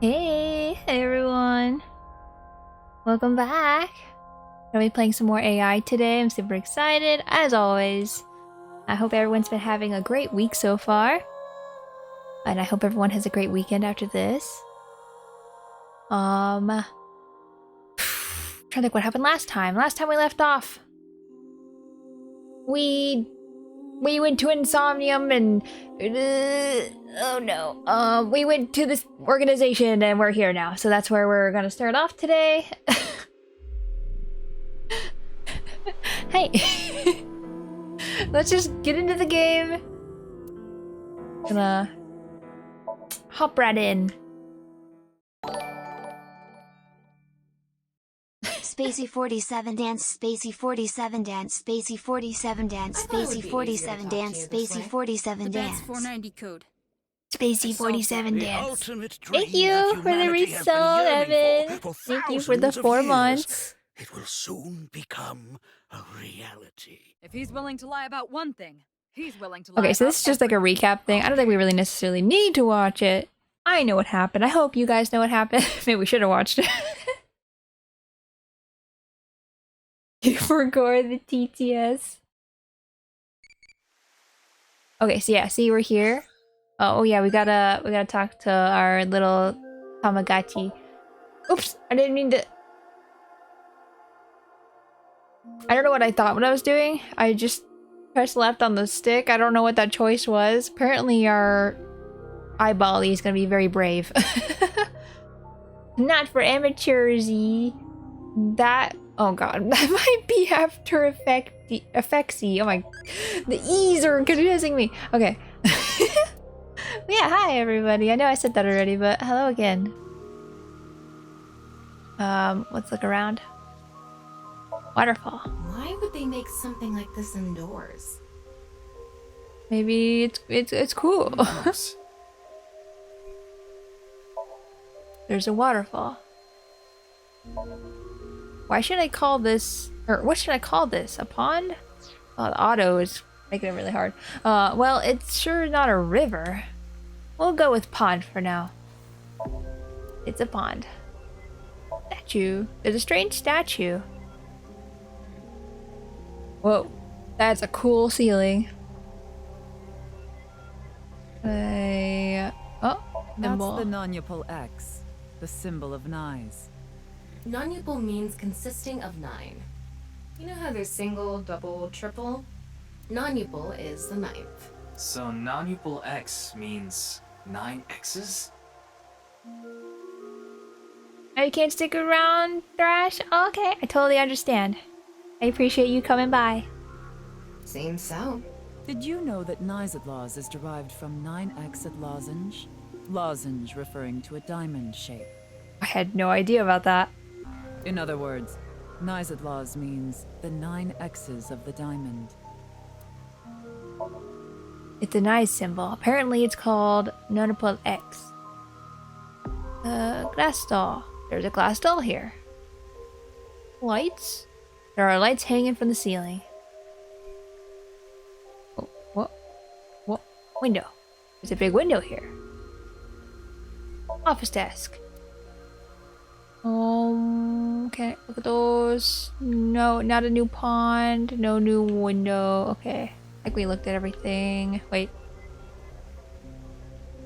Hey everyone, welcome back. Gonna be playing some more AI today. I'm super excited as always. I hope everyone's been having a great week so far, and I hope everyone has a great weekend after this. Trying to think what happened last time. Last time we left off, we went to Insomnium and oh no, we went to this organization and we're here now. So that's where we're gonna start off today. Hey, let's just get into the game. Gonna hop right in. Spacey 47 dance, Spacey 47 dance, Spacey 47 dance, Spacey 47 dance, Spacey 47 dance. 490 code. Spacey 47 dance. Thank you for the result, Evan. Thank you for the 4 months. It will soon become a reality. If he's willing to lie about one thing, he's willing to lie Okay, so about this is just like a recap thing. I don't think we really necessarily need to watch it. I know what happened. I hope you guys know what happened. Maybe we should have watched it. You forgot the TTS. Okay, so yeah, see we're here. Oh yeah, we gotta talk to our little Tamagotchi. Oops, I didn't mean to. I don't know what I thought what I was doing. I just pressed left on the stick. I don't know what that choice was. Apparently our eyeball is gonna be very brave. Not for amateurs. That, oh god, that might be After Effectsy. Oh my, the E's are confusing me. Okay. Yeah, hi everybody. I know I said that already, but hello again. Let's look around. Waterfall. Why would they make something like this indoors? Maybe it's cool. There's a waterfall. Why should I call this, or what should I call this? A pond? Oh, the auto is making it really hard. Well, it's sure not a river. We'll go with pond for now. It's a pond. Statue. There's a strange statue. Whoa, that's a cool ceiling. Oh, nimble. That's the nonupal X, the symbol of Nyes. Non-upal means consisting of 9. You know how there's single, double, triple? Non-upal is the 9th. So non-upal X means 9 X's? Oh, you can't stick around, Thrash? Oh, okay, I totally understand. I appreciate you coming by. Seems so. Did you know that Nyes is derived from 9-exed lozenge? Lozenge referring to a diamond shape. I had no idea about that. In other words, Nyes means the 9 X's of the diamond. It's a nice symbol. Apparently it's called nonupal X. Glass doll. There's a glass doll here. Lights? There are lights hanging from the ceiling. Oh, what? Window. There's a big window here. Office desk. Okay, look at those. No, not a new pond. No new window. Okay. I think we looked at everything. Wait.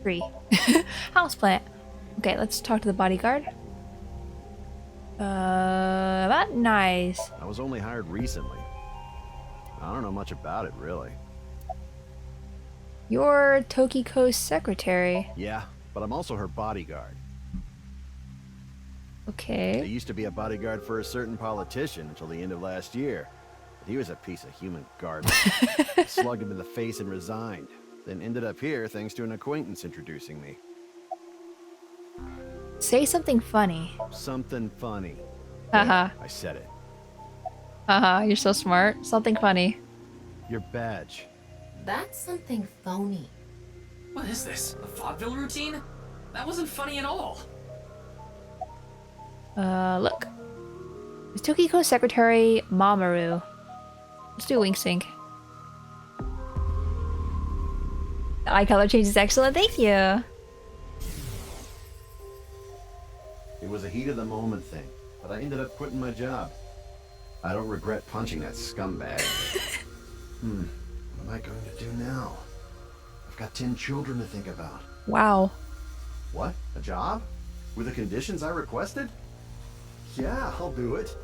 3. Houseplant. Okay, let's talk to the bodyguard. About nice. I was only hired recently. I don't know much about it, really. You're Tokiko's secretary. Yeah, but I'm also her bodyguard. I Okay. used to be a bodyguard for a certain politician until the end of last year. But he was a piece of human garbage. I slugged him in the face and resigned. Then ended up here thanks to an acquaintance introducing me. Say something funny. Something funny. Haha. I said it. Haha, you're so smart. Something funny. Your badge. That's something phony. What is this? A vaudeville routine? That wasn't funny at all. Look. It's Tokiko's secretary, Mamoru. Let's do wink sync. The eye color change is excellent, thank you. It was a heat of the moment thing, but I ended up quitting my job. I don't regret punching that scumbag. What am I going to do now? I've got 10 children to think about. Wow. What? A job? With the conditions I requested? Yeah, I'll do it.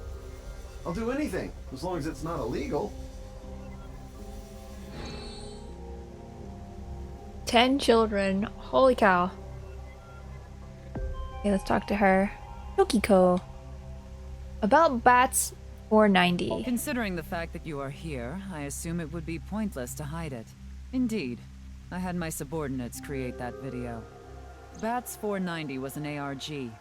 I'll do anything, as long as it's not illegal. 10 children. Holy cow. Okay, let's talk to her. Tokiko. About bats 490. Considering the fact that you are here, I assume it would be pointless to hide it. Indeed. I had my subordinates create that video. Bats 490 was an ARG.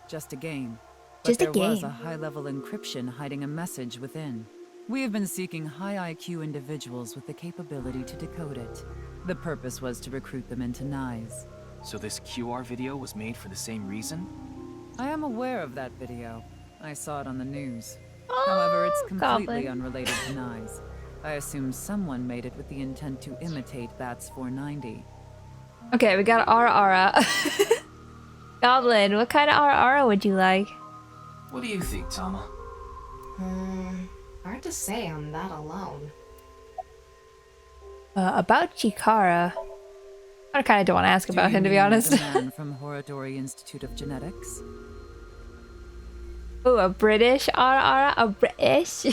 Just a game. But Just a there was game. a high-level encryption hiding a message within. We have been seeking high IQ individuals with the capability to decode it. The purpose was to recruit them into NICE. So this QR video was made for the same reason? I am aware of that video. I saw it on the news. However, it's completely Goblin. unrelated to NICE. I assume someone made it with the intent to imitate Bats 490. Okay, we got Ara Ara. Goblin, what kind of Ara Ara would you like? What do you think, Tama? Hard to say on that alone. About Chikara. I kind of don't want to ask about Do you him, to be mean honest. the man from Horodori Institute of Genetics? Ooh, a British Ara Ara? A British?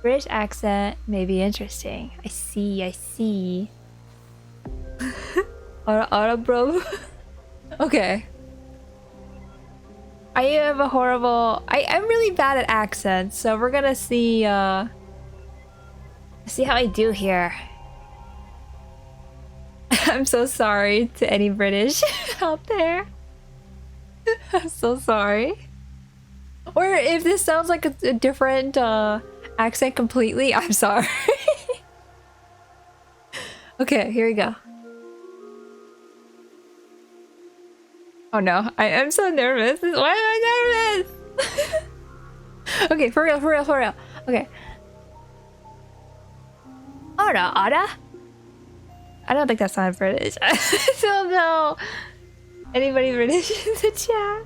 British accent may be interesting. I see. Ara Ara, bro. Okay. I have a horrible... I'm really bad at accents, so we're gonna see, see how I do here. I'm so sorry to any British out there. I'm so sorry. Or if this sounds like a different accent completely, I'm sorry. Okay, here we go. Oh no, I'm so nervous. Why am I nervous? Okay, for real. Okay. Ara Ara? I don't think that sounded British. I don't know. Anybody British in the chat?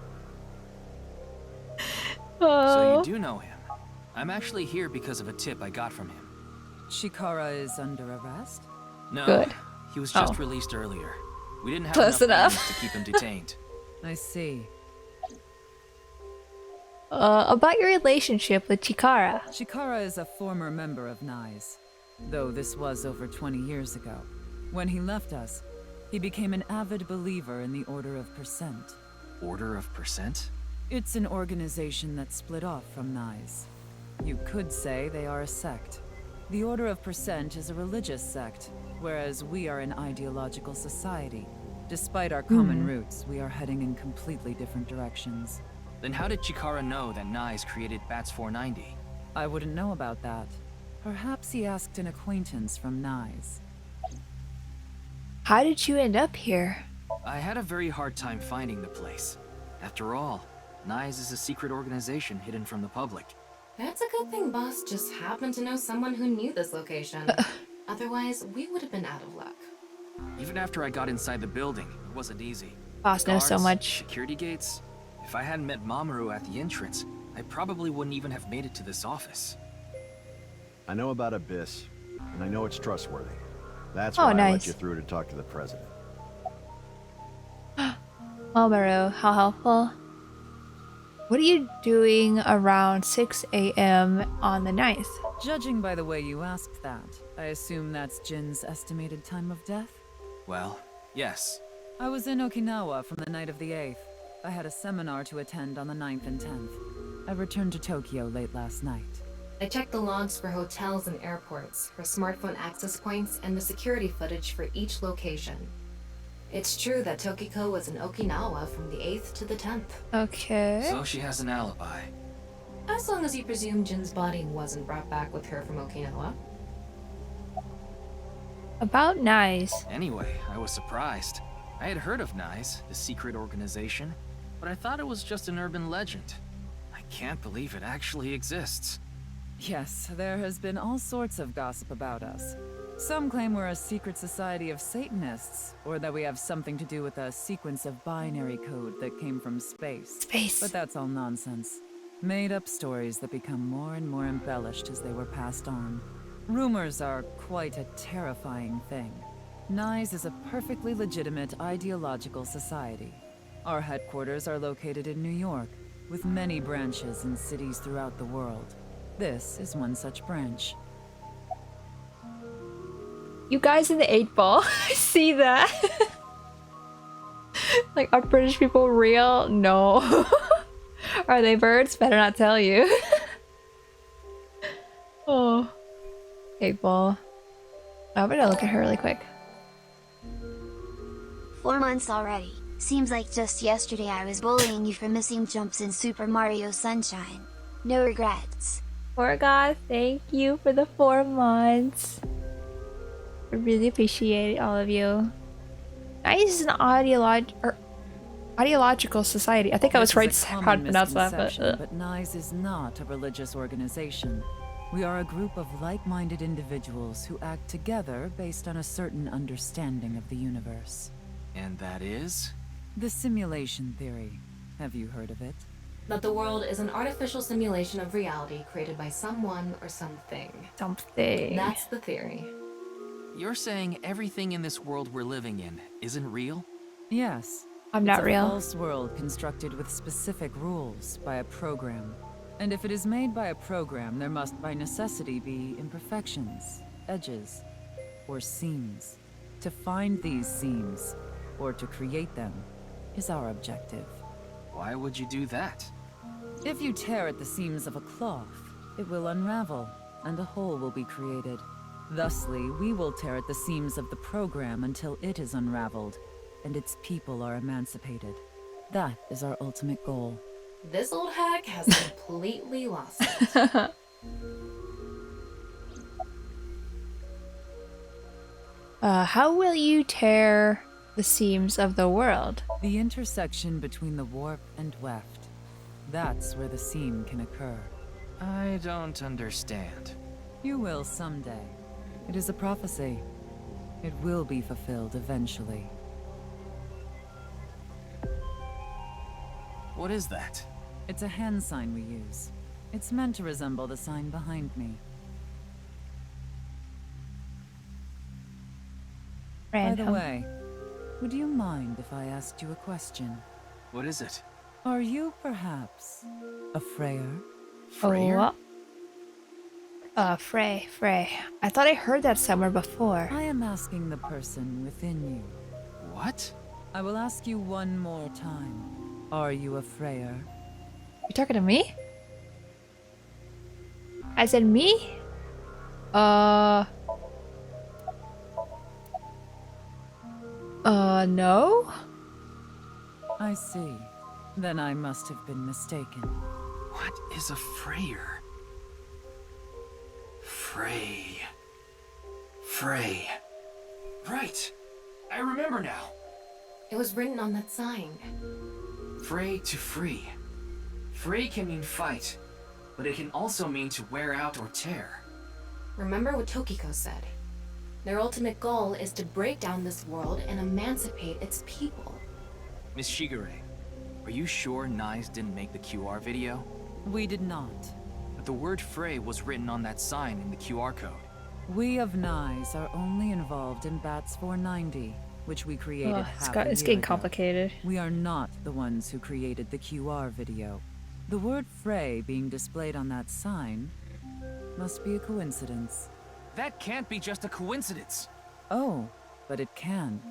Oh. So you do know him. I'm actually here because of a tip I got from him. Chikara is under arrest? No, Good. he was just Oh. released earlier. We didn't have Close enough enough. evidence to keep him detained. I see. About your relationship with Chikara. Chikara is a former member of NICE, though this was over 20 years ago. When he left us, he became an avid believer in the Order of Percent. Order of Percent? It's an organization that split off from NICE. You could say they are a sect. The Order of Percent is a religious sect, whereas we are an ideological society. Despite our common roots, we are heading in completely different directions. Then how did Chikara know that NICE created Bats 490? I wouldn't know about that. Perhaps he asked an acquaintance from NICE. How did you end up here? I had a very hard time finding the place. After all, NICE is a secret organization hidden from the public. That's a good thing Boss just happened to know someone who knew this location. Otherwise, we would have been out of luck. Even after I got inside the building, it wasn't easy. Boss knows so Guards, much. Security gates. If I hadn't met Mamoru at the entrance, I probably wouldn't even have made it to this office. I know about Abyss, and I know it's trustworthy. That's Oh, why I let nice. you through to talk to the president. Mamoru, how helpful. What are you doing around 6 a.m. on the 9th? Judging by the way you asked that, I assume that's Jin's estimated time of death? Well, yes. I was in Okinawa from the night of the 8th. I had a seminar to attend on the 9th and 10th. I returned to Tokyo late last night. I checked the logs for hotels and airports, for smartphone access points, and the security footage for each location. It's true that Tokiko was in Okinawa from the 8th to the 10th. Okay. So she has an alibi. As long as you presume Jin's body wasn't brought back with her from Okinawa. About Nice. Anyway, I was surprised. I had heard of NICE, the secret organization, but I thought it was just an urban legend. I can't believe it actually exists. Yes, there has been all sorts of gossip about us. Some claim we're a secret society of Satanists, or that we have something to do with a sequence of binary code that came from space. Space. But that's all nonsense. Made-up stories that become more and more embellished as they were passed on. Rumors are quite a terrifying thing. NISE is a perfectly legitimate ideological society. Our headquarters are located in New York, with many branches in cities throughout the world. This is one such branch. You guys in the 8-ball. I see that. Like, are British people real? No. Are they birds? Better not tell you. Oh. 8-ball. I'm gonna look at her really quick. 4 months already. Seems like just yesterday I was bullying you for missing jumps in Super Mario Sunshine. No regrets. Poor God, thank you for the 4 months. I really appreciate all of you. NICE is an ideological society. I think I was right how to pronounce that, but NICE is not a religious organization. We are a group of like-minded individuals who act together based on a certain understanding of the universe. And that is? The simulation theory. Have you heard of it? That the world is an artificial simulation of reality created by someone or something. Something. That's the theory. You're saying everything in this world we're living in isn't real? Yes. I'm not it's real. A false world constructed with specific rules by a program. And if it is made by a program, there must by necessity be imperfections, edges, or seams. To find these seams, or to create them, is our objective. Why would you do that? If you tear at the seams of a cloth, it will unravel, and a hole will be created. Thusly, we will tear at the seams of the program until it is unraveled, and its people are emancipated. That is our ultimate goal. This old hack has completely lost it. How will you tear the seams of the world? The intersection between the warp and weft. That's where the seam can occur. I don't understand. You will someday. It is a prophecy. It will be fulfilled eventually. What is that? It's a hand sign we use. It's meant to resemble the sign behind me. By the way, would you mind if I asked you a question? What is it? Are you perhaps a Freyer? Freyer? Frey. I thought I heard that somewhere before. I am asking the person within you. What? I will ask you one more time. Are you a Freyer? You talking to me? I said me? No? I see. Then I must have been mistaken. What is a Freyer? Frey. Right. I remember now. It was written on that sign. Frey to free. Frey can mean fight, but it can also mean to wear out or tear. Remember what Tokiko said. Their ultimate goal is to break down this world and emancipate its people. Miss Shigure, are you sure NICE didn't make the QR video? We did not. But the word Frey was written on that sign in the QR code. We of NICE are only involved in BATS 490, which we created it's getting complicated. We are not the ones who created the QR video. The word Frey being displayed on that sign must be a coincidence. That can't be just a coincidence. Oh, but it can.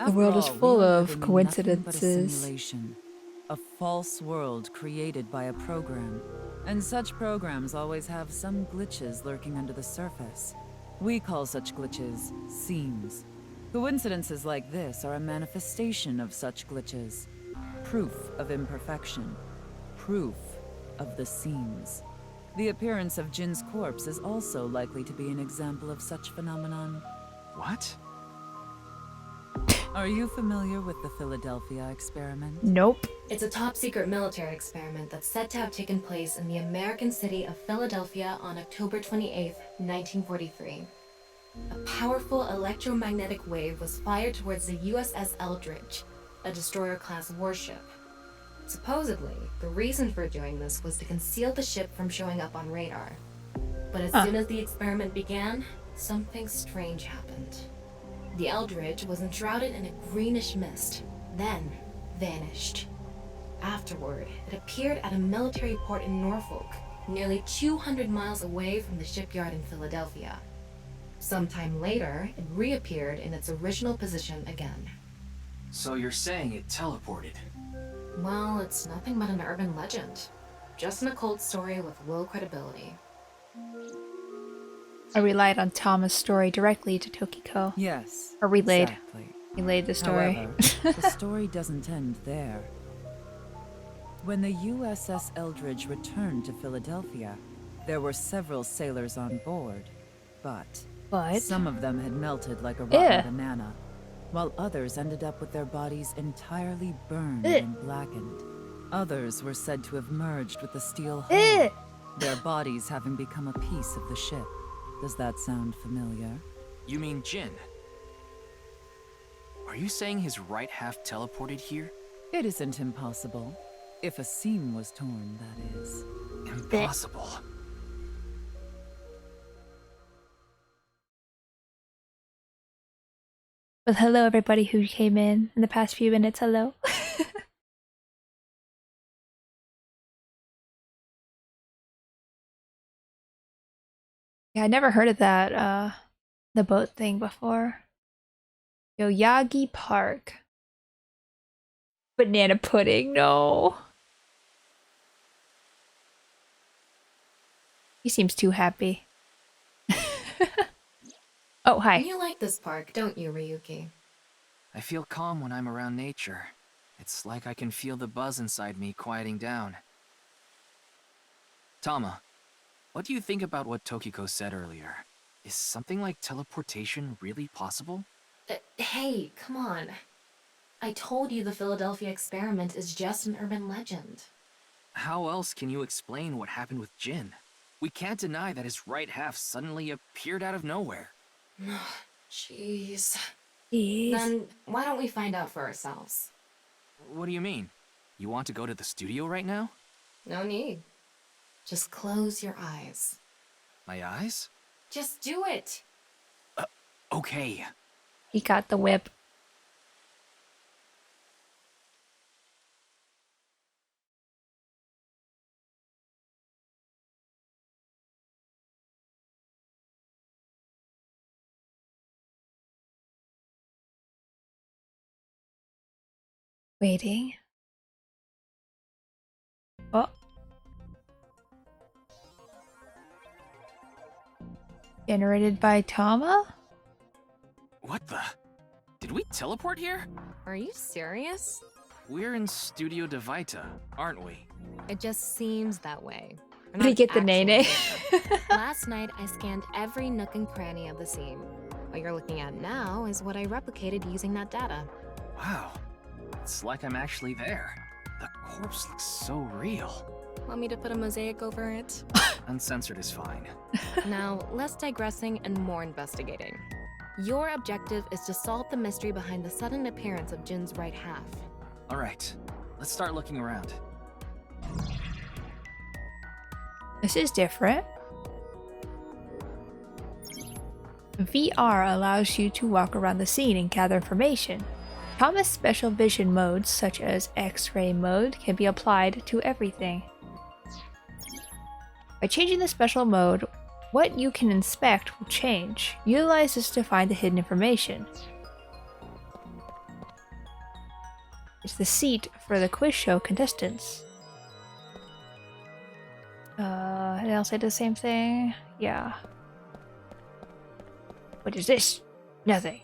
The world is full of coincidences. A simulation. A false world created by a program. And such programs always have some glitches lurking under the surface. We call such glitches seams. Coincidences like this are a manifestation of such glitches. Proof of imperfection. Proof of the seams. The appearance of Jin's corpse is also likely to be an example of such phenomenon. What? Are you familiar with the Philadelphia experiment? Nope. It's a top-secret military experiment that's said to have taken place in the American city of Philadelphia on October 28th, 1943. A powerful electromagnetic wave was fired towards the USS Eldridge, a destroyer-class warship. Supposedly, the reason for doing this was to conceal the ship from showing up on radar. But as soon as the experiment began, something strange happened. The Eldridge was enshrouded in a greenish mist, then vanished. Afterward, it appeared at a military port in Norfolk, nearly 200 miles away from the shipyard in Philadelphia. Sometime later, it reappeared in its original position again. So you're saying it teleported? Well, it's nothing but an urban legend. Just an occult story with low credibility. I relied on Thomas' story directly to Tokiko. Yes. Or relayed. Exactly. Relayed the story. However, the story doesn't end there. When the USS Eldridge returned to Philadelphia, there were several sailors on board, but some of them had melted like a rotten banana, while others ended up with their bodies entirely burned and blackened. Others were said to have merged with the steel hull, their bodies having become a piece of the ship. Does that sound familiar? You mean Jin? Are you saying his right half teleported here? It isn't impossible. If a seam was torn, that is. Impossible. Well, hello everybody who came in the past few minutes. Hello. Yeah, I never heard of that, the boat thing before. Yoyagi Park. Banana pudding, no. He seems too happy. Oh, hi. You like this park, don't you, Ryuki? I feel calm when I'm around nature. It's like I can feel the buzz inside me quieting down. Tama, what do you think about what Tokiko said earlier? Is something like teleportation really possible? Hey, come on. I told you the Philadelphia experiment is just an urban legend. How else can you explain what happened with Jin? We can't deny that his right half suddenly appeared out of nowhere. Jeez. Jeez. Then why don't we find out for ourselves? What do you mean? You want to go to the studio right now? No need. Just close your eyes. My eyes? Just do it! Okay. He got the whip. Waiting. Oh. Generated by Tama? What the? Did we teleport here? Are you serious? We're in Studio Devita, aren't we? It just seems that way. Did he get the nene? Last night, I scanned every nook and cranny of the scene. What you're looking at now is what I replicated using that data. Wow. It's like I'm actually there. The corpse looks so real. Want me to put a mosaic over it? Uncensored is fine. Now, less digressing and more investigating. Your objective is to solve the mystery behind the sudden appearance of Jin's right half. Alright, let's start looking around. This is different. VR allows you to walk around the scene and gather information. Tama's special vision modes, such as X-ray mode, can be applied to everything. By changing the special mode, what you can inspect will change. Utilize this to find the hidden information. It's the seat for the quiz show contestants. And I'll say the same thing. Yeah. What is this? Nothing.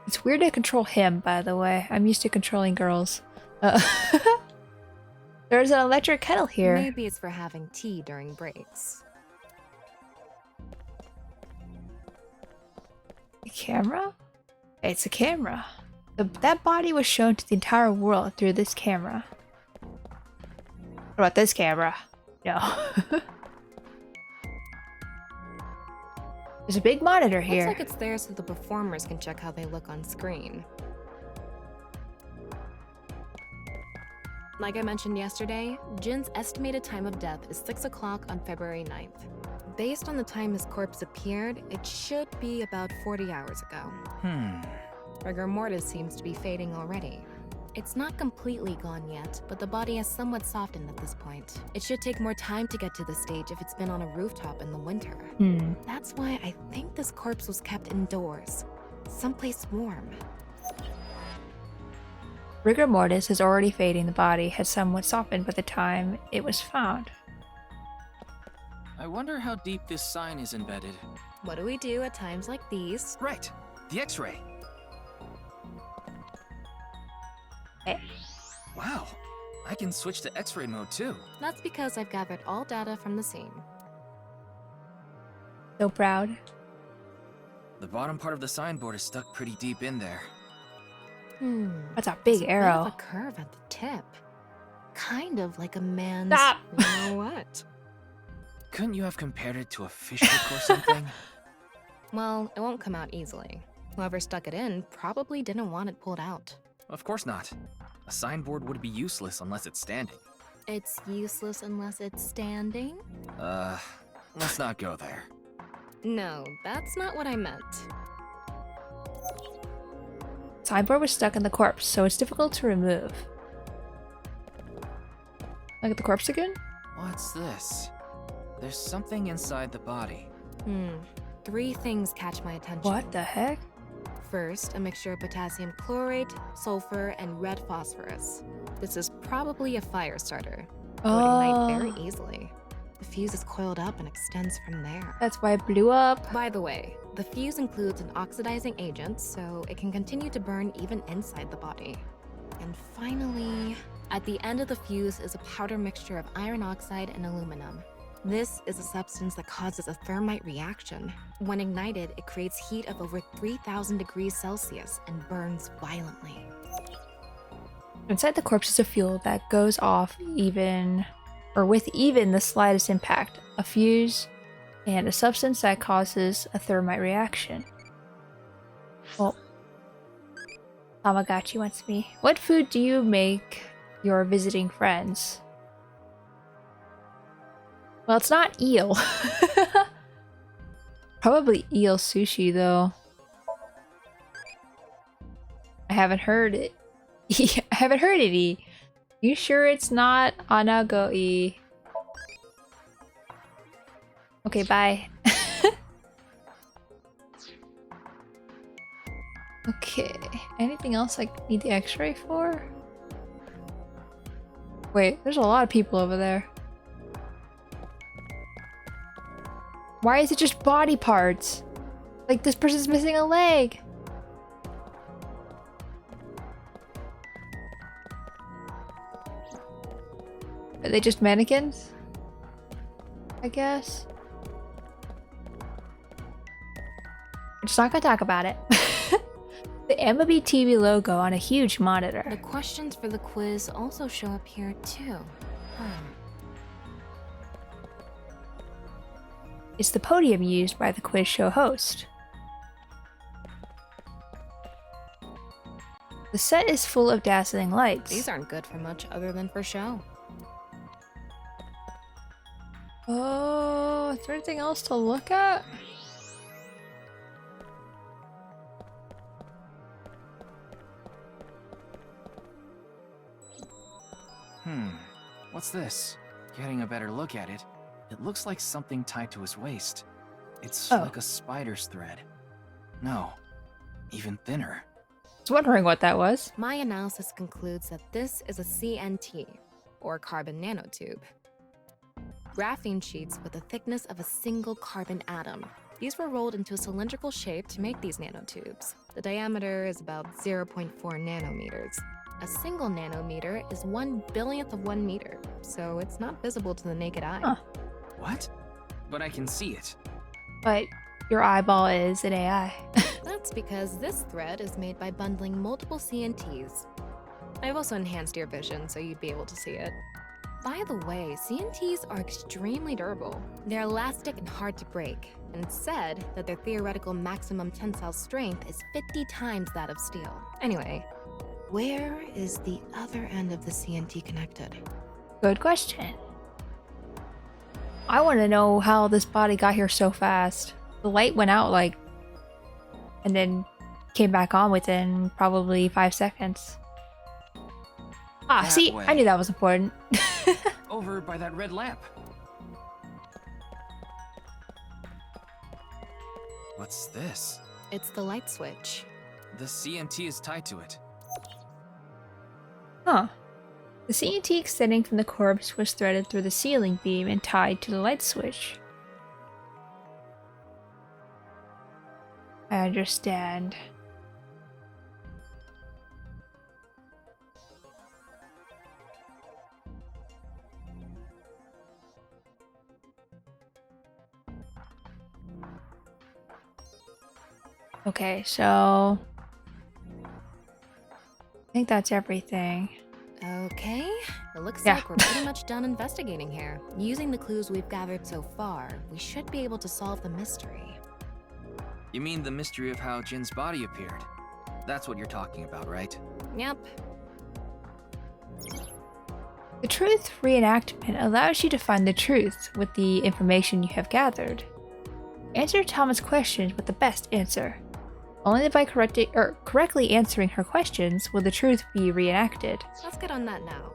It's weird to control him, by the way. I'm used to controlling girls. There's an electric kettle here. Maybe it's for having tea during breaks. A camera? It's a camera. That body was shown to the entire world through this camera. What about this camera? No. There's a big monitor Looks here. like it's there so the performers can check how they look on screen. Like I mentioned yesterday, Jin's estimated time of death is 6 o'clock on February 9th. Based on the time his corpse appeared, it should be about 40 hours ago. Rigor mortis seems to be fading already. It's not completely gone yet, but the body has somewhat softened at this point. It should take more time to get to this stage if it's been on a rooftop in the winter. That's why I think this corpse was kept indoors, someplace warm. Rigor mortis is already fading. The body had somewhat softened by the time it was found. I wonder how deep this sign is embedded. What do we do at times like these? Right, the X-ray. Eh. Wow, I can switch to X-ray mode too. That's because I've gathered all data from the scene. So proud. The bottom part of the signboard is stuck pretty deep in there. That's a big There's arrow. A bit of a curve at the tip. Kind of like a man's... Stop! You know what? Couldn't you have compared it to a fish hook or something? Well, it won't come out easily. Whoever stuck it in probably didn't want it pulled out. Of course not. A signboard would be useless unless it's standing. It's useless unless it's standing? Let's not go there. No, that's not what I meant. Signboard was stuck in the corpse, so it's difficult to remove. Look at the corpse again? What's this? There's something inside the body. 3 things catch my attention. What the heck? First, a mixture of potassium chlorate, sulfur, and red phosphorus. This is probably a fire starter. It would ignite very easily. The fuse is coiled up and extends from there. That's why it blew up. By the way, the fuse includes an oxidizing agent, so it can continue to burn even inside the body. And finally, at the end of the fuse is a powder mixture of iron oxide and aluminum. This is a substance that causes a thermite reaction. When ignited, it creates heat of over 3,000 degrees Celsius and burns violently. Inside the corpse is a fuel that goes off with even the slightest impact. A fuse and a substance that causes a thermite reaction. Oh. Tamagotchi wants me. What food do you make your visiting friends? Well, it's not eel. Probably eel sushi, though. I haven't heard it. I haven't heard it. You sure it's not anagoi? Okay, bye. Okay. Anything else I need the X-ray for? Wait, there's a lot of people over there. Why is it just body parts? Like, this person's missing a leg. Are they just mannequins? I guess. I'm just not gonna talk about it. The MLB TV logo on a huge monitor. The questions for the quiz also show up here too. It's the podium used by the quiz show host. The set is full of dazzling lights. These aren't good for much other than for show. Oh, is there anything else to look at? What's this? Getting a better look at it, it looks like something tied to his waist. It's like a spider's thread. No, even thinner. I was wondering what that was. My analysis concludes that this is a CNT, or carbon nanotube. Graphene sheets with the thickness of a single carbon atom. These were rolled into a cylindrical shape to make these nanotubes. The diameter is about 0.4 nanometers. A single nanometer is 1/1000th of 1 meter, so it's not visible to the naked eye. Huh. What? But I can see it. But your eyeball is an AI. That's because this thread is made by bundling multiple CNTs. I've also enhanced your vision so you'd be able to see it. By the way, CNTs are extremely durable. They're elastic and hard to break. and it's said that their theoretical maximum tensile strength is 50 times that of steel. Anyway, where is the other end of the CNT connected? Good question. I want to know how this body got here so fast. The light went out and then came back on within probably 5 seconds. Ah, That see, way. I knew that was important. Over by that red lamp. What's this? It's the light switch. The CNT is tied to it. Huh. The CNT extending from the corpse was threaded through the ceiling beam and tied to the light switch. I understand. Okay, so I think that's everything. Okay, it looks Yeah. like we're pretty much done investigating here. Using the clues we've gathered so far, we should be able to solve the mystery. You mean the mystery of how Jin's body appeared? That's what you're talking about, right? Yep. The truth reenactment allows you to find the truth with the information you have gathered. Answer Thomas' questions with the best answer. Only by correctly answering her questions will the truth be reenacted. Let's get on that now.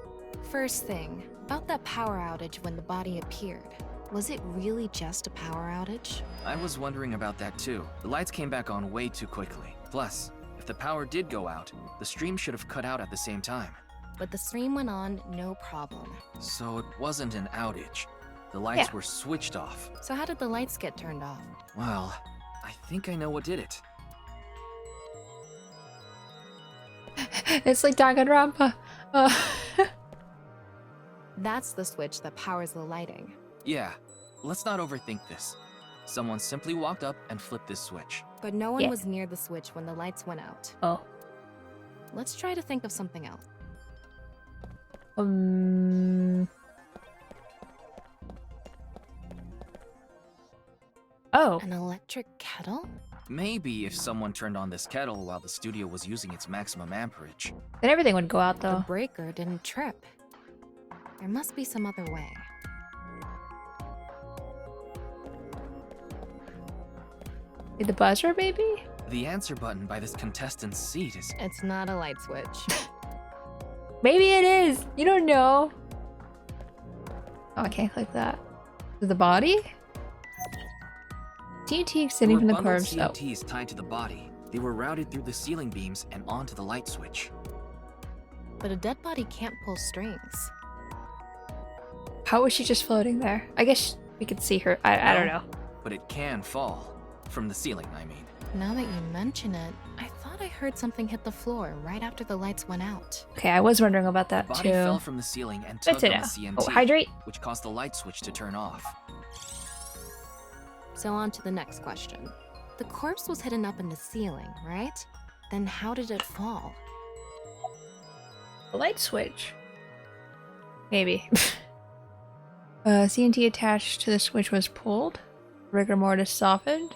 First thing, about that power outage when the body appeared. Was it really just a power outage? I was wondering about that too. The lights came back on way too quickly. Plus, if the power did go out, the stream should have cut out at the same time. But the stream went on, no problem. So it wasn't an outage. The lights Yeah. were switched off. So how did the lights get turned off? Well, I think I know what did it. It's like Danganronpa. That's the switch that powers the lighting. Yeah, let's not overthink this. Someone simply walked up and flipped this switch. But no one Yeah. was near the switch when the lights went out. Oh. Let's try to think of something else. Oh. An electric kettle? Maybe if someone turned on this kettle while the studio was using its maximum amperage. Then everything would go out The though. breaker didn't trip. There must be some other way. Did the buzzer, maybe? The answer button by this contestant's seat is... It's not a light switch. Maybe it is. You don't know. Oh, I can't click that. Is it the body? TNT extending from the bundled corpse. Oh. CNTs tied to the body. They were routed through the ceiling beams and onto the light switch. But a dead body can't pull strings. How was she just floating there? I guess we could see her. I don't know. But it can fall. From the ceiling, I mean. Now that you mention it, I thought I heard something hit the floor right after the lights went out. Okay, I was wondering about that The too. body fell from the ceiling and That's tugged it on the now. CNT, Oh, hydrate. which caused the light switch to turn off. So on to the next question. The corpse was hidden up in the ceiling, right? Then how did it fall? The light switch. Maybe. CNT attached to the switch was pulled. Rigor mortis softened.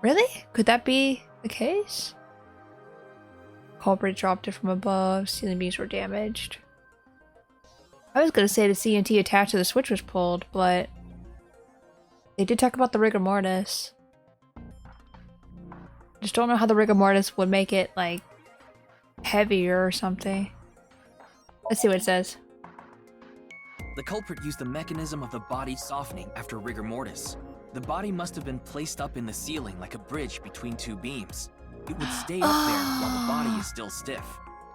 Really? Could that be the case? Culprit dropped it from above. Ceiling beams were damaged. I was gonna say the CNT attached to the switch was pulled, but they did talk about the rigor mortis. Just don't know how the rigor mortis would make it like heavier or something. Let's see what it says. The culprit used the mechanism of the body softening after rigor mortis. The body must have been placed up in the ceiling like a bridge between two beams. It would stay up there while the body is still stiff.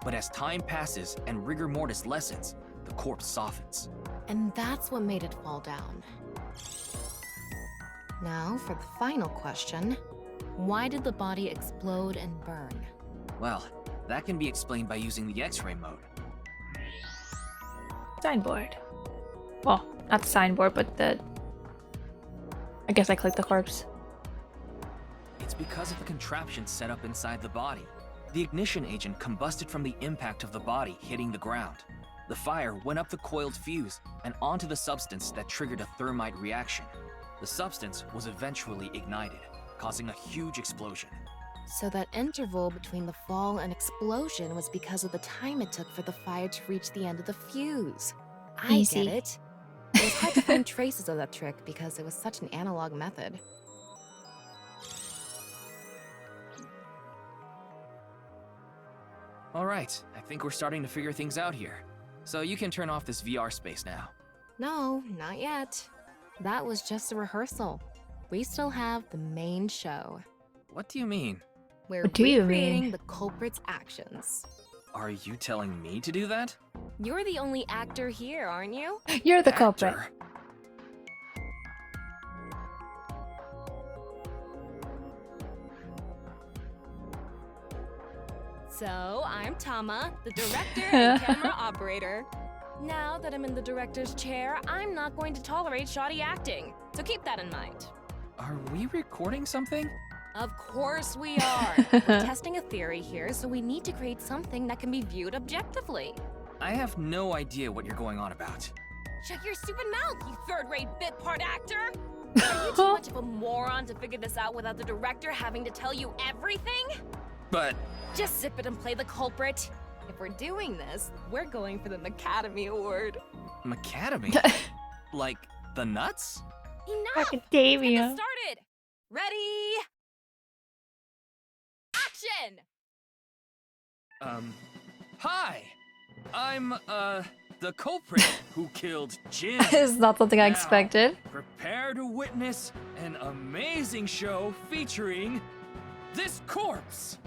But as time passes and rigor mortis lessens, the corpse softens. And that's what made it fall down. Now for the final question. Why did the body explode and burn? Well, that can be explained by using the X-ray mode. Signboard. Well, not the signboard, but the... I guess I clicked the corpse. It's because of the contraption set up inside the body. The ignition agent combusted from the impact of the body hitting the ground. The fire went up the coiled fuse and onto the substance that triggered a thermite reaction. The substance was eventually ignited, causing a huge explosion. So that interval between the fall and explosion was because of the time it took for the fire to reach the end of the fuse. I Easy. get it. It was hard to find traces of that trick because it was such an analog method. All right, I think we're starting to figure things out here. So you can turn off this VR space now. No, not yet. That was just a rehearsal. We still have the main show. What do you mean? We're What do you recreating mean? the culprit's actions. Are you telling me to do that? You're the only actor here, aren't you? You're the culprit. Actor? So, I'm Tama, the director and camera operator. Now that I'm in the director's chair, I'm not going to tolerate shoddy acting. So keep that in mind. Are we recording something? Of course we are. We're testing a theory here, so we need to create something that can be viewed objectively. I have no idea what you're going on about. Shut your stupid mouth, you third-rate bit part actor! Are you too much of a moron to figure this out without the director having to tell you everything? But Just zip it and play the culprit. If we're doing this, we're going for the Academy Award. Macadamia? Like the nuts? Enough! Get Academia. this started! Ready? Action! Hi! I'm, the culprit who killed Jin. This is not something I Now, expected. Prepare to witness an amazing show featuring this corpse.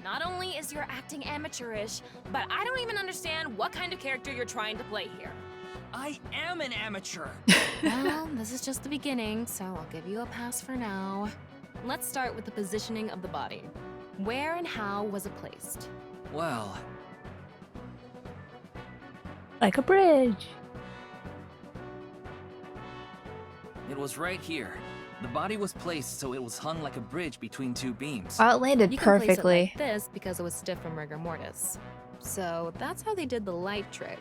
Not only is your acting amateurish, but I don't even understand what kind of character you're trying to play here. I am an amateur. Well, this is just the beginning, so I'll give you a pass for now. Let's start with the positioning of the body. Where and how was it placed? Well, Like a bridge. it was right here. The body was placed so it was hung like a bridge between two beams. Oh, it landed You can place it perfectly. like this because it was stiff from rigor mortis. So that's how they did the light trick.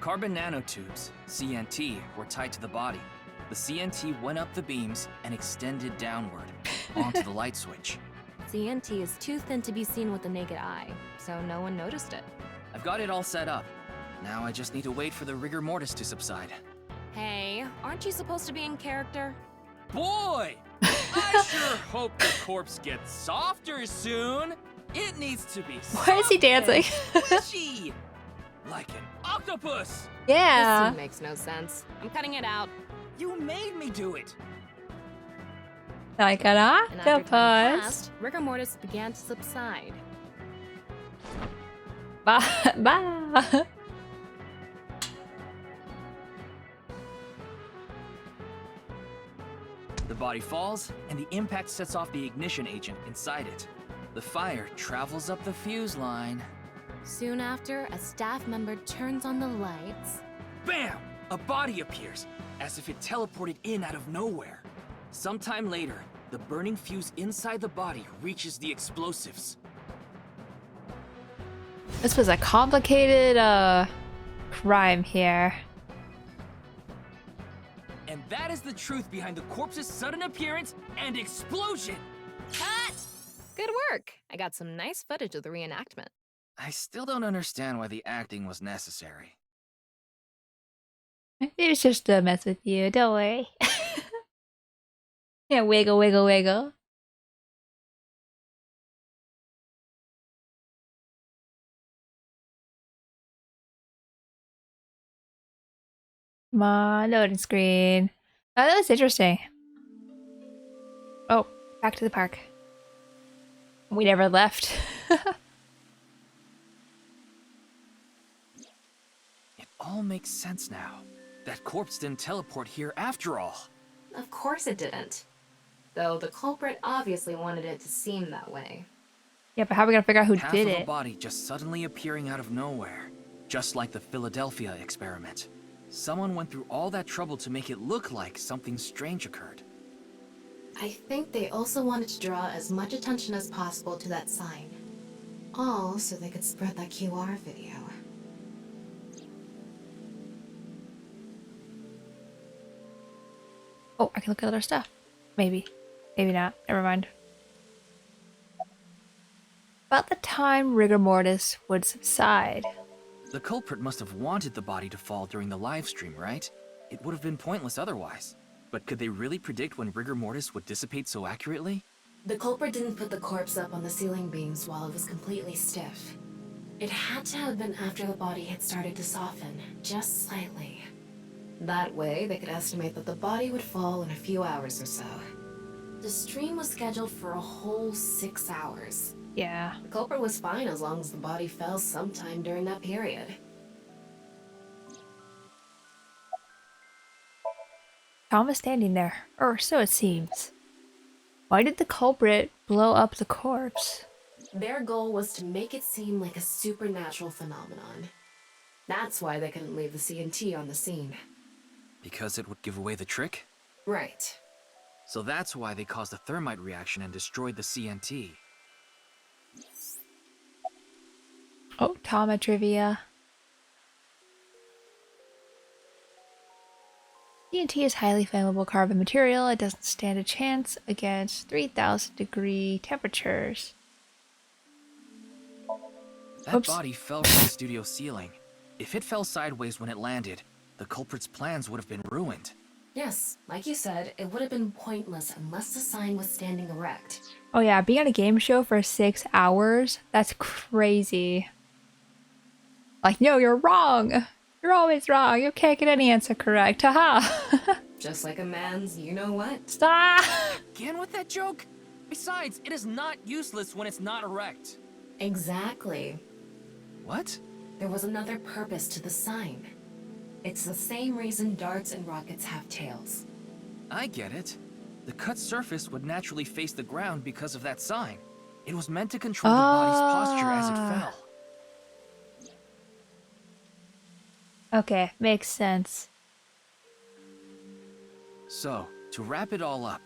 Carbon nanotubes, CNT, were tied to the body. The CNT went up the beams and extended downward onto the light switch. CNT is too thin to be seen with the naked eye, so no one noticed it. I've got it all set up. Now I just need to wait for the rigor mortis to subside. Hey, aren't you supposed to be in character? Boy! I sure hope the corpse gets softer soon. It needs to be Why is he soft and dancing? squishy, like an octopus. This Yeah. scene makes no sense. I'm cutting it out. You made me do it. Like an And after time octopus. passed, rigor mortis began to subside. Bye. Bye. The body falls, and the impact sets off the ignition agent inside it. The fire travels up the fuse line. Soon after, a staff member turns on the lights. Bam! A body appears, as if it teleported in out of nowhere. Sometime later, the burning fuse inside the body reaches the explosives. This was a complicated crime here. And that is the truth behind the corpse's sudden appearance and explosion! Cut! Good work. I got some nice footage of the reenactment. I still don't understand why the acting was necessary. It was just to mess with you, don't worry. Yeah, wiggle, wiggle, wiggle. Come on, loading screen. Oh, that was interesting. Oh, back to the park. We never left. It all makes sense now. That corpse didn't teleport here after all. Of course it didn't. Though the culprit obviously wanted it to seem that way. Yeah, but how are we gonna figure out who Half did of a it? body just suddenly appearing out of nowhere. Just like the Philadelphia experiment. Someone went through all that trouble to make it look like something strange occurred. I think they also wanted to draw as much attention as possible to that sign. All so they could spread that QR video. Oh, I can look at other stuff. Maybe. Maybe not. Never mind. About the time rigor mortis would subside. The culprit must have wanted the body to fall during the live stream, right? It would have been pointless otherwise. But could they really predict when rigor mortis would dissipate so accurately? The culprit didn't put the corpse up on the ceiling beams while it was completely stiff. It had to have been after the body had started to soften, just slightly. That way, they could estimate that the body would fall in a few hours or so. The stream was scheduled for a whole 6 hours. Yeah. The culprit was fine as long as the body fell sometime during that period. Tom is standing there, or so it seems. Why did the culprit blow up the corpse? Their goal was to make it seem like a supernatural phenomenon. That's why they couldn't leave the CNT on the scene. Because it would give away the trick? Right. So that's why they caused a thermite reaction and destroyed the CNT. Oh, Tama trivia. TNT is highly flammable carbon material. It doesn't stand a chance against 3,000 degree temperatures. That body fell from the studio ceiling. If it fell sideways when it landed, the culprit's plans would have been ruined. Yes, like you said, it would have been pointless unless the sign was standing erect. Oh yeah, being on a game show for 6 hours? That's crazy. Like, no, you're wrong. You're always wrong. You can't get any answer correct. Haha. Just like a man's you-know-what. Stop! Again with that joke? Besides, it is not useless when it's not erect. Exactly. What? There was another purpose to the sign. It's the same reason darts and rockets have tails. I get it. The cut surface would naturally face the ground because of that sign. It was meant to control the body's posture as it fell. Okay, makes sense. So, to wrap it all up,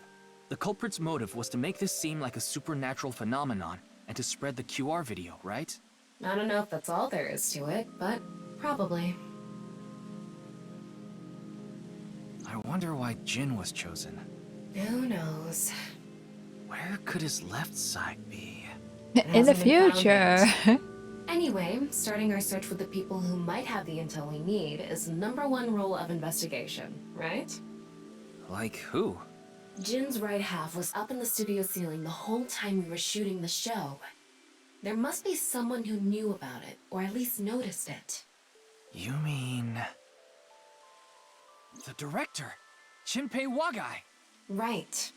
the culprit's motive was to make this seem like a supernatural phenomenon and to spread the QR video, right? I don't know if that's all there is to it, but probably. I wonder why Jin was chosen. Who knows? Where could his left side be? In the hasn't been found future. Anyway, starting our search with the people who might have the intel we need is the #1 rule of investigation, right? Like who? Jin's right half was up in the studio ceiling the whole time we were shooting the show. There must be someone who knew about it, or at least noticed it. You mean... the director, Shinpei Wagai. Right.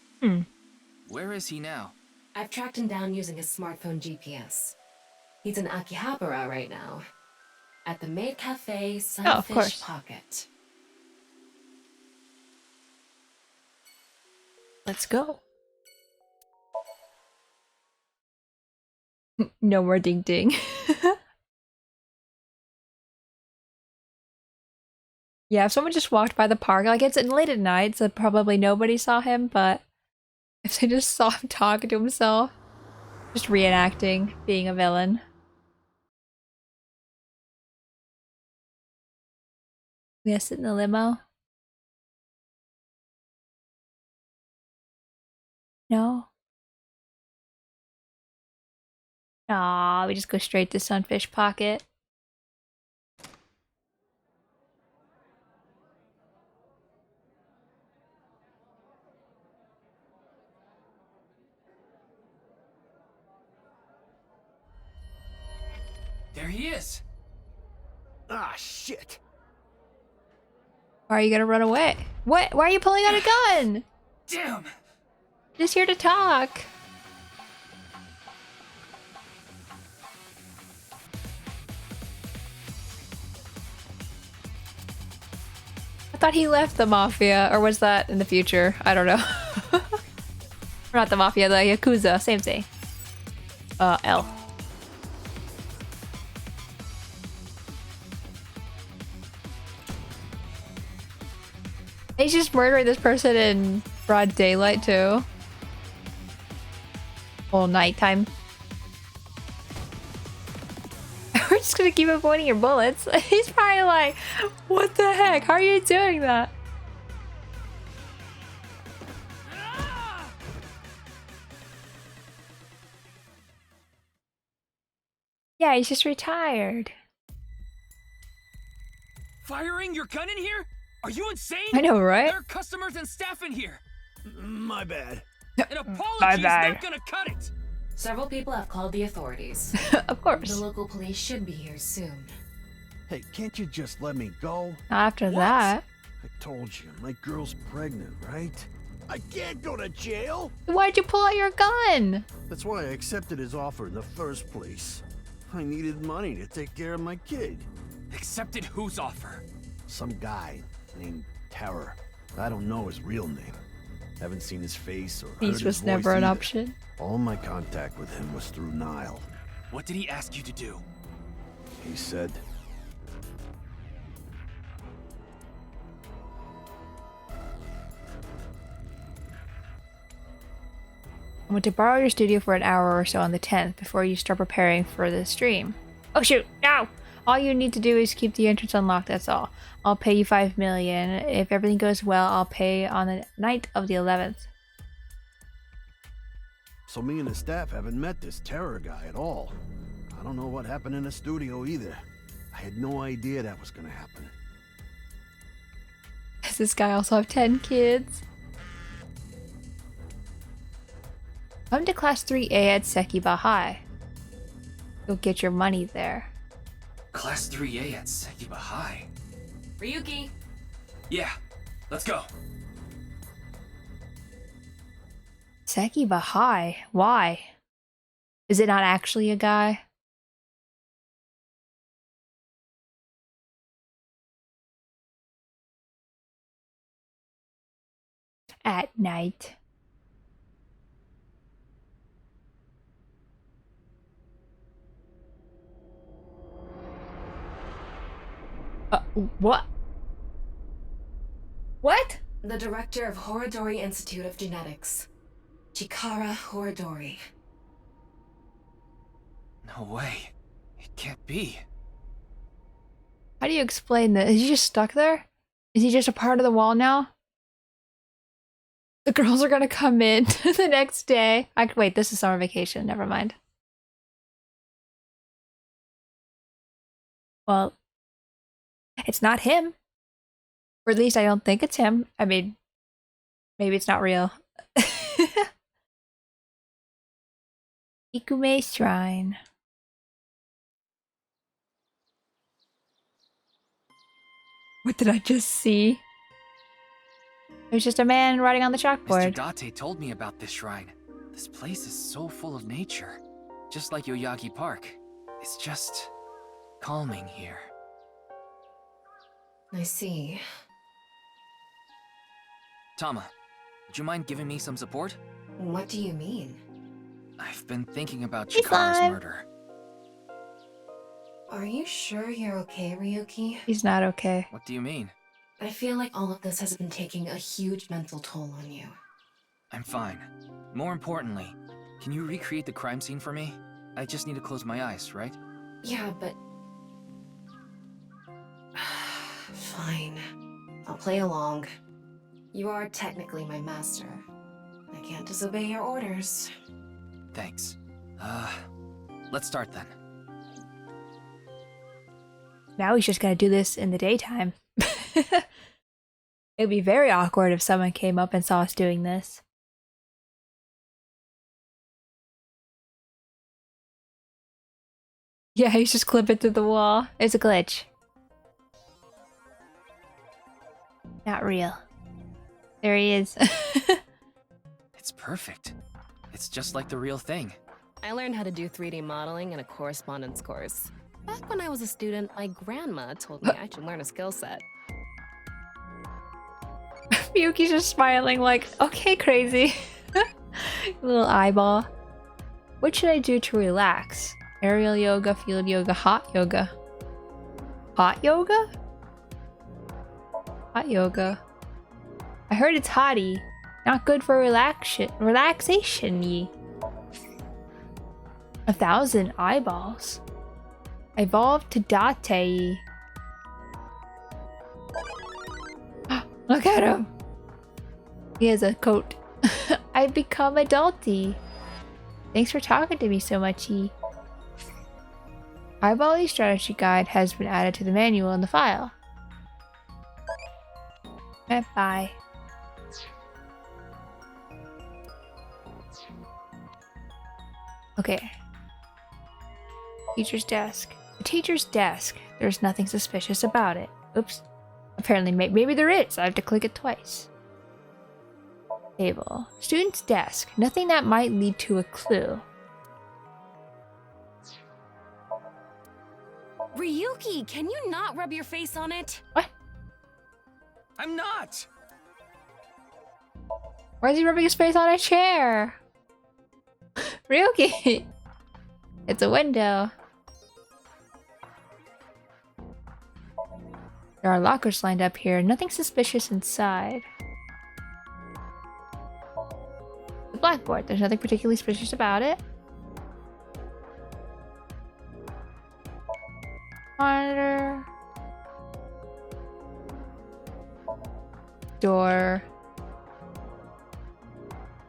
Where is he now? I've tracked him down using his smartphone GPS. He's in Akihabara right now. At the maid cafe, of course. Sunfish Pocket. Let's go. No more ding ding. Yeah, if someone just walked by the park, like it's late at night, so probably nobody saw him, but if they just saw him talking to himself, just reenacting being a villain. We gotta sit in the limo? No? Aw, we just go straight to Sunfish Pocket. There he is! Ah, shit. Why are you gonna run away? What? Why are you pulling out a gun? Damn! Just here to talk. I thought he left the Mafia, or was that in the future? I don't know. Or not the Mafia, the Yakuza, same thing. L. He's just murdering this person in broad daylight too. Well, nighttime. We're just gonna keep avoiding your bullets. He's probably like, what the heck? How are you doing that? Yeah, he's just retired. Firing your gun in here? Are you insane? I know, right? There are customers and staff in here. My bad. An apology My is bad. not gonna cut it. Several people have called the authorities. Of The course. local police should be here soon. Hey, can't you just let me go? After that, I told you, my girl's pregnant, right? I can't go to jail! why'd you pull out your gun? That's why I accepted his offer in the first place. I needed money to take care of my kid. Accepted whose offer? Some guy named Terror. I don't know his real name. Haven't seen his face or heard Peace his was voice never an either. option. All my contact with him was through Nile. What did he ask you to do? He said, I want to borrow your studio for an hour or so on the 10th before you start preparing for the stream. Oh shoot, no! All you need to do is keep the entrance unlocked, that's all. I'll pay you 5 million. If everything goes well, I'll pay on the night of the 11th. so me and the staff haven't met this Terror guy at all. I don't know what happened in the studio either. I had no idea that was gonna happen. Does this guy also have 10 kids? Come to class 3A at Sekiba High. You'll get your money there. Class 3A at Sekiba High. Ryuki! Yeah, let's go. Sekiba High? Why? Is it not actually a guy? At night. What? What? The director of Horodori Institute of Genetics. Chikara Horodori. No way. It can't be. How do you explain this? Is he just stuck there? Is he just a part of the wall now? The girls are gonna come in the next day. Wait, this is summer vacation. Never mind. Well, it's not him. Or at least I don't think it's him. I mean, maybe it's not real. Kikume Shrine. What did I just see? It was just a man writing on the chalkboard. Mr. Date told me about this shrine. This place is so full of nature. Just like Yoyagi Park. It's just calming here. I see. Tama, would you mind giving me some support? What do you mean? I've been thinking about He's Chikara's fine. murder. Are you sure you're okay, Ryuki? He's not okay. What do you mean? I feel like all of this has been taking a huge mental toll on you. I'm fine. More importantly, can you recreate the crime scene for me? I just need to close my eyes, right? Yeah, but... Fine. I'll play along. You are technically my master. I can't disobey your orders. Thanks. Let's start then. Now he's just gonna do this in the daytime. It would be very awkward if someone came up and saw us doing this. Yeah, he's just clipping through the wall. It's a glitch. Not real. There he is. It's perfect. It's just like the real thing. I learned how to do 3D modeling in a correspondence course. Back when I was a student, my grandma told me I should learn a skill set. Miyuki's just smiling like, okay, crazy. Little eyeball. What should I do to relax? Aerial yoga, field yoga, hot yoga. Hot yoga? Hot yoga. I heard it's hotty. Not good for relaxation-y. 1,000 eyeballs. Evolved to Date. Look at him. He has a coat. I've become adulty. Thanks for talking to me so much, Eyeball strategy guide has been added to the manual in the file. Bye. Okay. Teacher's desk. The teacher's desk. There's nothing suspicious about it. Oops. Apparently, maybe there is. I have to click it twice. Table. Student's desk. Nothing that might lead to a clue. Ryuki, can you not rub your face on it? What? I'm not! Why is he rubbing his face on a chair? Ryuki! It's a window. There are lockers lined up here. Nothing suspicious inside. The blackboard. There's nothing particularly suspicious about it. Monitor. Door.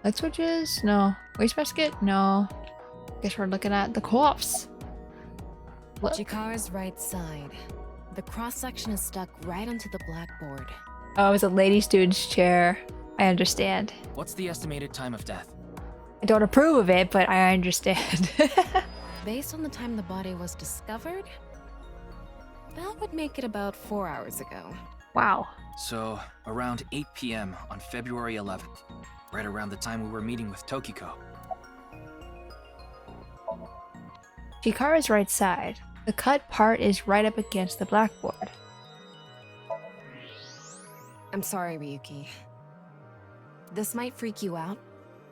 Light switches? No. Wastebasket? No. Guess we're looking at the corpse. What? Chikara's right side. The cross-section is stuck right onto the blackboard. Oh, it was a lady student's chair. I understand. What's the estimated time of death? I don't approve of it, but I understand. Based on the time the body was discovered, that would make it about 4 hours ago. Wow. So, around 8 p.m. on February 11th. Right around the time we were meeting with Tokiko. Chikara's right side. The cut part is right up against the blackboard. I'm sorry, Ryuki. This might freak you out,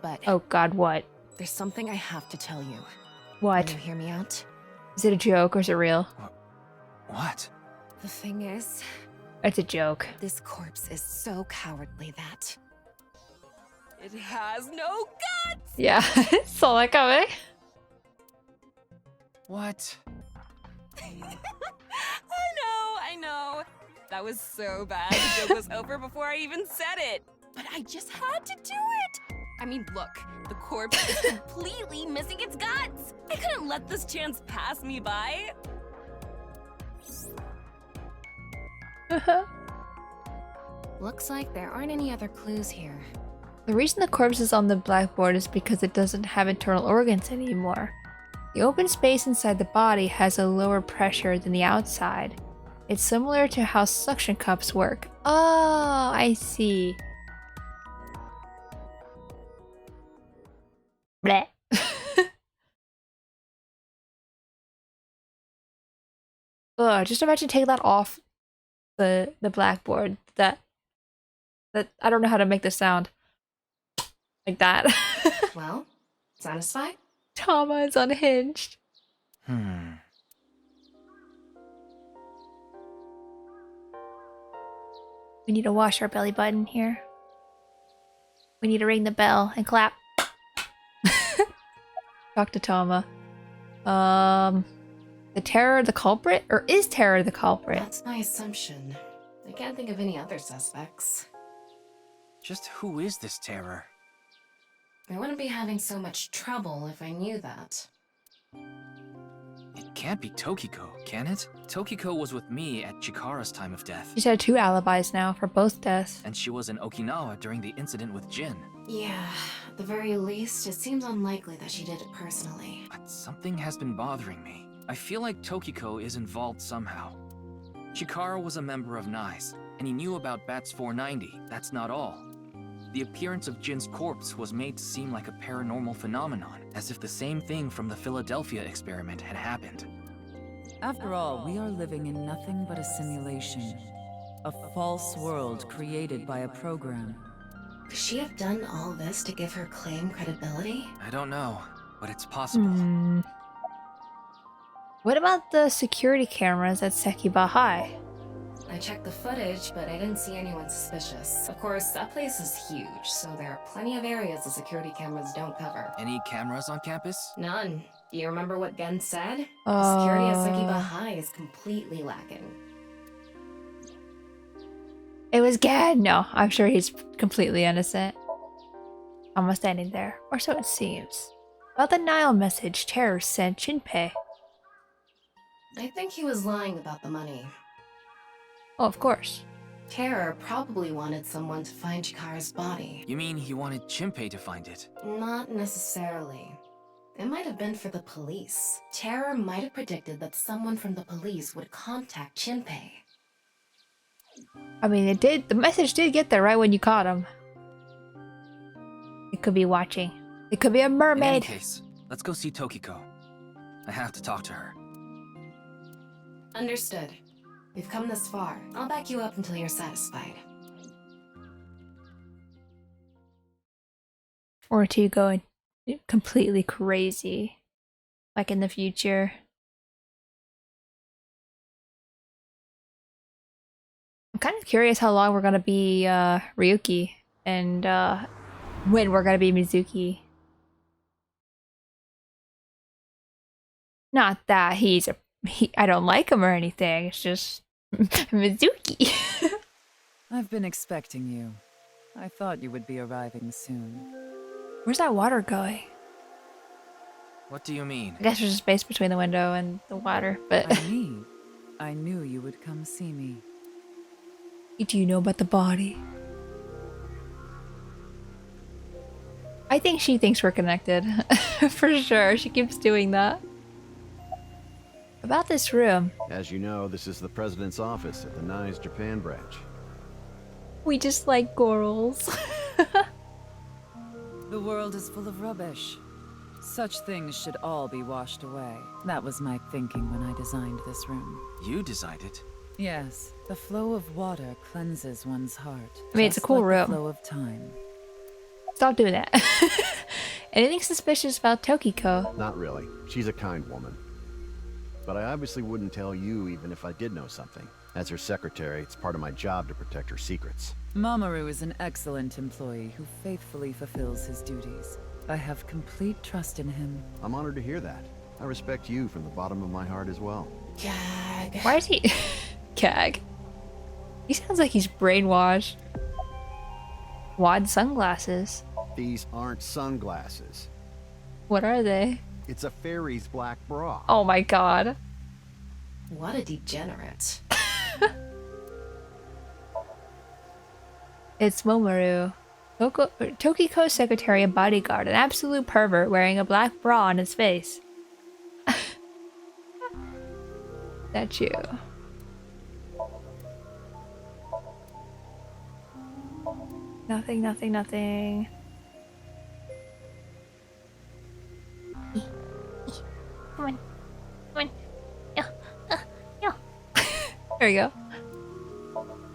but Oh god, what? there's something I have to tell you. What? Can you hear me out? Is it a joke or is it real? What? The thing is, It's a joke. this corpse is so cowardly that it has no guts! Yeah, saw that coming. What? I know. That was so bad. The joke was over before I even said it. But I just had to do it. I mean, look, the corpse is completely missing its guts. I couldn't let this chance pass me by. Looks like there aren't any other clues here. The reason the corpse is on the blackboard is because it doesn't have internal organs anymore. The open space inside the body has a lower pressure than the outside. It's similar to how suction cups work. Oh, I see. Bleh. Ugh, just imagine taking that off the blackboard. That I don't know how to make this sound. Like that. Well, satisfied? Tama is unhinged. We need to wash our belly button here. We need to ring the bell and clap. Talk to Tama. The terror the culprit? Or is terror the culprit? That's my assumption. I can't think of any other suspects. Just who is this terror? I wouldn't be having so much trouble if I knew that. It can't be Tokiko, can it? Tokiko was with me at Chikara's time of death. She's had 2 alibis now for both deaths. And she was in Okinawa during the incident with Jin. Yeah, at the very least, it seems unlikely that she did it personally. But something has been bothering me. I feel like Tokiko is involved somehow. Chikara was a member of NICE, and he knew about Bats 490. That's not all. The appearance of Jin's corpse was made to seem like a paranormal phenomenon, as if the same thing from the Philadelphia experiment had happened. After all, we are living in nothing but a simulation. A false world created by a program. Could she have done all this to give her claim credibility? I don't know, but it's possible. What about the security cameras at Sekiba High? I checked the footage, but I didn't see anyone suspicious. Of course, that place is huge, so there are plenty of areas the security cameras don't cover. Any cameras on campus? None. Do you remember what Gen said? The security at Sekiba Uh. High is completely lacking. It was Gad. No, I'm sure he's completely innocent. Almost standing there, or so it seems. About the Nile message Terror sent Shinpei. I think he was lying about the money. Oh, of course. Terror probably wanted someone to find Chikara's body. You mean he wanted Chimpei to find it? Not necessarily. It might have been for the police. Terror might have predicted that someone from the police would contact Chimpei. I mean, it did. The message did get there right when you caught him. It could be watching. It could be a In any mermaid. case, let's go see Tokiko. I have to talk to her. Understood. We've come this far. I'll back you up until you're satisfied. Or to going completely crazy. Like in the future. I'm kind of curious how long we're gonna be Ryuki and when we're gonna be Mizuki. Not that I don't like him or anything, it's just Mizuki. I've been expecting you. I thought you would be arriving soon. Where's that water going? What do you mean? I guess there's a space between the window and the water, but I knew you would come see me. what do you know about the body? I think she thinks we're connected. For sure, she keeps doing that. About this room. As you know, this is the president's office at the NICE Japan branch. We just like corals. The world is full of rubbish. Such things should all be washed away. That was my thinking when I designed this room. You designed it. Yes, the flow of water cleanses one's heart. I mean, it's a just cool like room. The flow of time. Stop doing that. Anything suspicious about Tokiko? Not really. She's a kind woman. But I obviously wouldn't tell you even if I did know something. As her secretary, it's part of my job to protect her secrets. Mamoru is an excellent employee who faithfully fulfills his duties. I have complete trust in him. I'm honored to hear that. I respect you from the bottom of my heart as well. Gag. Why is he... Gag. He sounds like he's brainwashed. Wad sunglasses. These aren't sunglasses. What are they? It's a fairy's black bra. Oh my god. What a degenerate. It's Momoru. Tokiko's secretary and bodyguard, an absolute pervert wearing a black bra on his face. That's you. Nothing, nothing, nothing. Come on. Come on. Yeah. Yeah. There we go.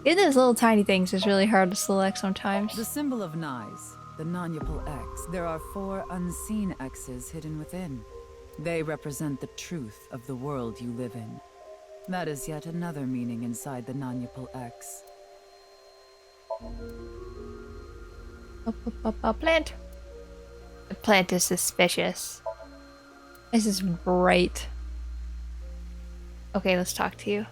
Even those little tiny things is really hard to select sometimes. The symbol of Nyes, the non-upal X. There are 4 unseen X's hidden within. They represent the truth of the world you live in. That is yet another meaning inside the non-upal X. Plant. The plant is suspicious. This is bright. Okay, let's talk to you.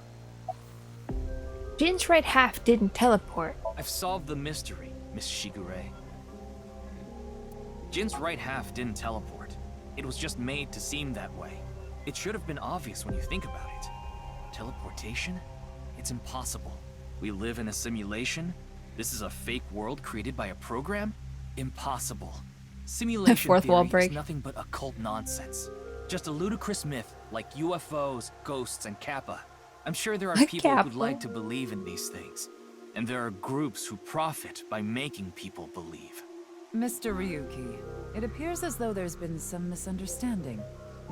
Jin's right half didn't teleport. I've solved the mystery, Miss Shigure. Jin's right half didn't teleport. It was just made to seem that way. It should have been obvious when you think about it. Teleportation? It's impossible. We live in a simulation? This is a fake world created by a program? Impossible. Simulation Fourth wall theory break. is nothing but occult nonsense. Just a ludicrous myth like UFOs, ghosts, and Kappa. I'm sure there are people who'd like to believe in these things. And there are groups who profit by making people believe. Mr. Ryuki, it appears as though there's been some misunderstanding.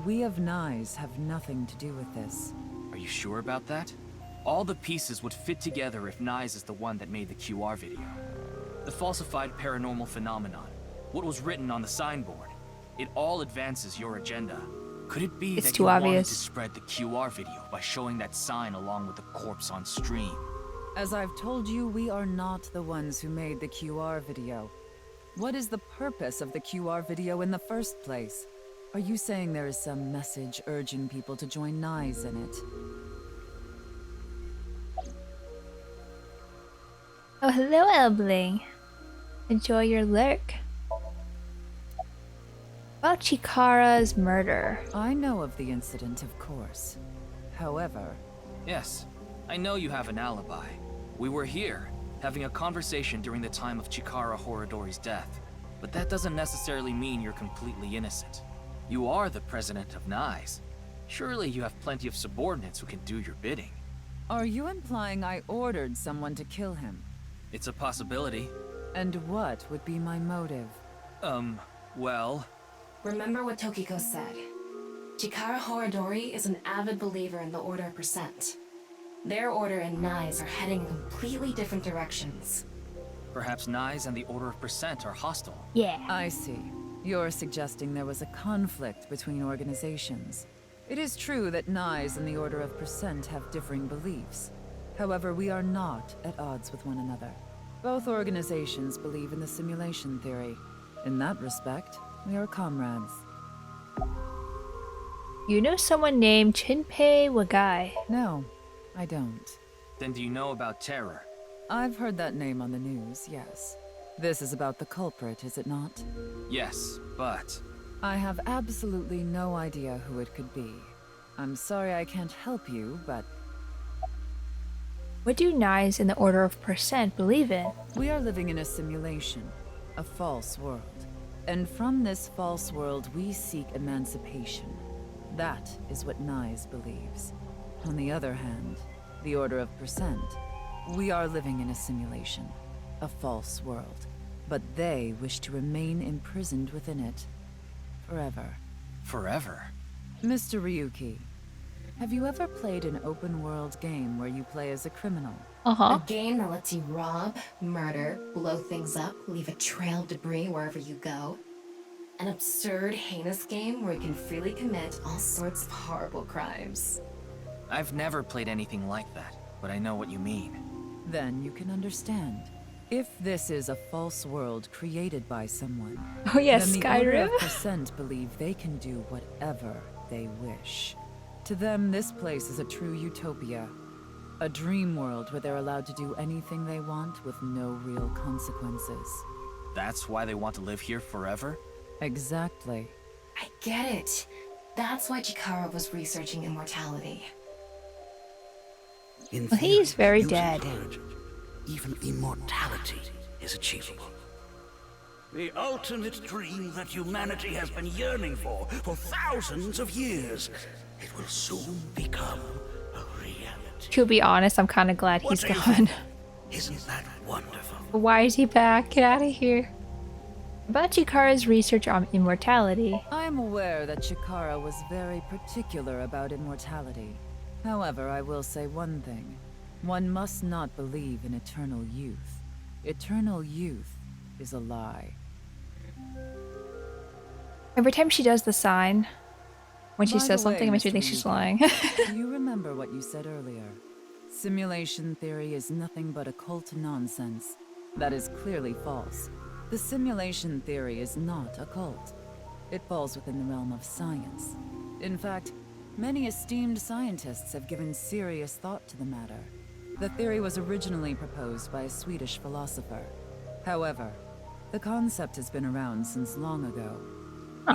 We of Nyes have nothing to do with this. Are you sure about that? All the pieces would fit together if Nyes is the one that made the QR video. The falsified paranormal phenomenon, what was written on the signboard, it all advances your agenda. Could it be It's that too you wanted obvious. to spread the QR video by showing that sign along with the corpse on stream? As I've told you, we are not the ones who made the QR video. What is the purpose of the QR video in the first place? Are you saying there is some message urging people to join Nyes in it? Oh, hello, Elbling. Enjoy your lurk. About Chikara's murder. I know of the incident, of course. However... Yes, I know you have an alibi. We were here, having a conversation during the time of Chikara Horadori's death. But that doesn't necessarily mean you're completely innocent. You are the president of NICE. Surely you have plenty of subordinates who can do your bidding. Are you implying I ordered someone to kill him? It's a possibility. And what would be my motive? Well... Remember what Tokiko said. Chikara Horadori is an avid believer in the Order of Percent. Their order and NICE are heading in completely different directions. Perhaps NICE and the Order of Percent are hostile. Yeah. I see. You're suggesting there was a conflict between organizations. It is true that NICE and the Order of Percent have differing beliefs. However, we are not at odds with one another. Both organizations believe in the simulation theory. In that respect, we are comrades. You know someone named Chinpei Wagai? No, I don't. Then do you know about Terror? I've heard that name on the news, yes. This is about the culprit, is it not? Yes, but... I have absolutely no idea who it could be. I'm sorry I can't help you, but... What do NICE and the Order of Percent believe in? We are living in a simulation, a false world. And from this false world, we seek emancipation. That is what NICE believes. On the other hand, the Order of Percent, we are living in a simulation, a false world. But they wish to remain imprisoned within it. Forever. Forever? Mr. Ryuki, have you ever played an open-world game where you play as a criminal? Uh-huh. A game that lets you rob, murder, blow things up, leave a trail of debris wherever you go. An absurd, heinous game where you can freely commit all sorts of horrible crimes. I've never played anything like that, but I know what you mean. Then you can understand. If this is a false world created by someone, Oh yes, then the Order Skyrim. of Percent believe they can do whatever they wish. To them, this place is a true utopia. A dream world where they're allowed to do anything they want with no real consequences. That's why they want to live here forever? Exactly. I get it. That's why Chikara was researching immortality. In Well, he's very using dead. courage, even immortality is achievable. The ultimate dream that humanity has been yearning for thousands of years. It will soon become a reality. To be honest, I'm kind of glad he's What do you gone. think? Isn't that wonderful? Why is he back? Get out of here. About Chikara's research on immortality. I am aware that Chikara was very particular about immortality. However, I will say one thing. One must not believe in eternal youth. Eternal youth is a lie. Every time she does the sign, when she By says the way, something, it makes me Mr. think she's Ryuki, lying. Do you remember what you said earlier? Simulation theory is nothing but occult nonsense. That is clearly false. The simulation theory is not occult. It falls within the realm of science. In fact, many esteemed scientists have given serious thought to the matter. The theory was originally proposed by a Swedish philosopher. However, the concept has been around since long ago,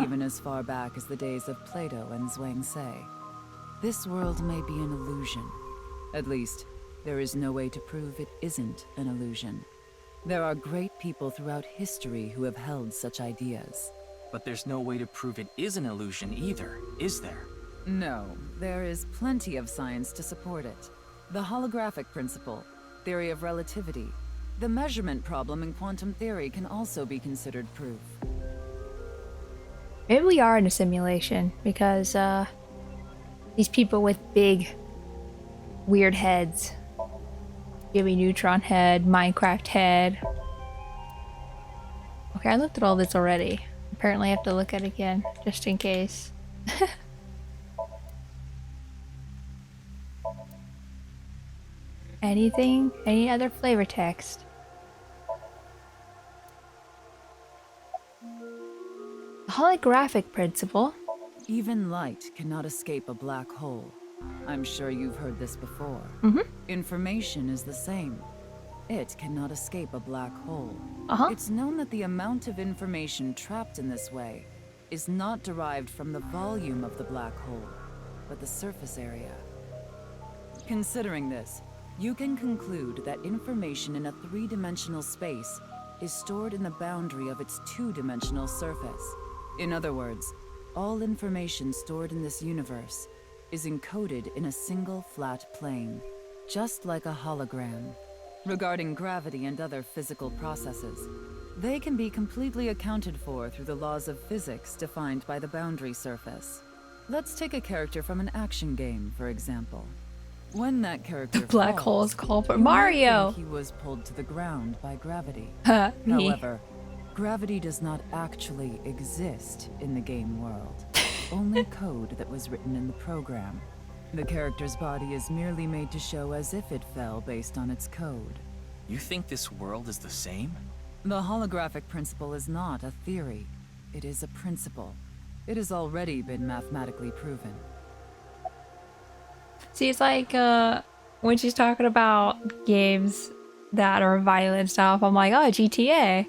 even as far back as the days of Plato and Zhuangzi. This world may be an illusion. At least, there is no way to prove it isn't an illusion. There are great people throughout history who have held such ideas. But there's no way to prove it is an illusion either, is there? No, there is plenty of science to support it. The holographic principle, theory of relativity, the measurement problem in quantum theory can also be considered proof. Maybe we are in a simulation because these people with big, weird heads. Jimmy Neutron head, Minecraft head. Okay, I looked at all this already. Apparently I have to look at it again, just in case. Anything? Any other flavor text? The holographic principle. Even light cannot escape a black hole. I'm sure you've heard this before. Information is the same. It cannot escape a black hole. It's known that the amount of information trapped in this way is not derived from the volume of the black hole, but the surface area. Considering this, you can conclude that information in a three-dimensional space is stored in the boundary of its two-dimensional surface. In other words, all information stored in this universe is encoded in a single flat plane, just like a hologram. Regarding gravity and other physical processes, they can be completely accounted for through the laws of physics defined by the boundary surface. Let's take a character from an action game, for example. When that character Black falls, hole is called for you might Mario. think he was pulled to the ground by gravity. Me. However, gravity does not actually exist in the game world. Only code that was written in the program. The character's body is merely made to show as if it fell based on its code. You think this world is the same? The holographic principle is not a theory. It is a principle. It has already been mathematically proven. See, it's like when she's talking about games that are violent stuff, I'm like, oh, GTA.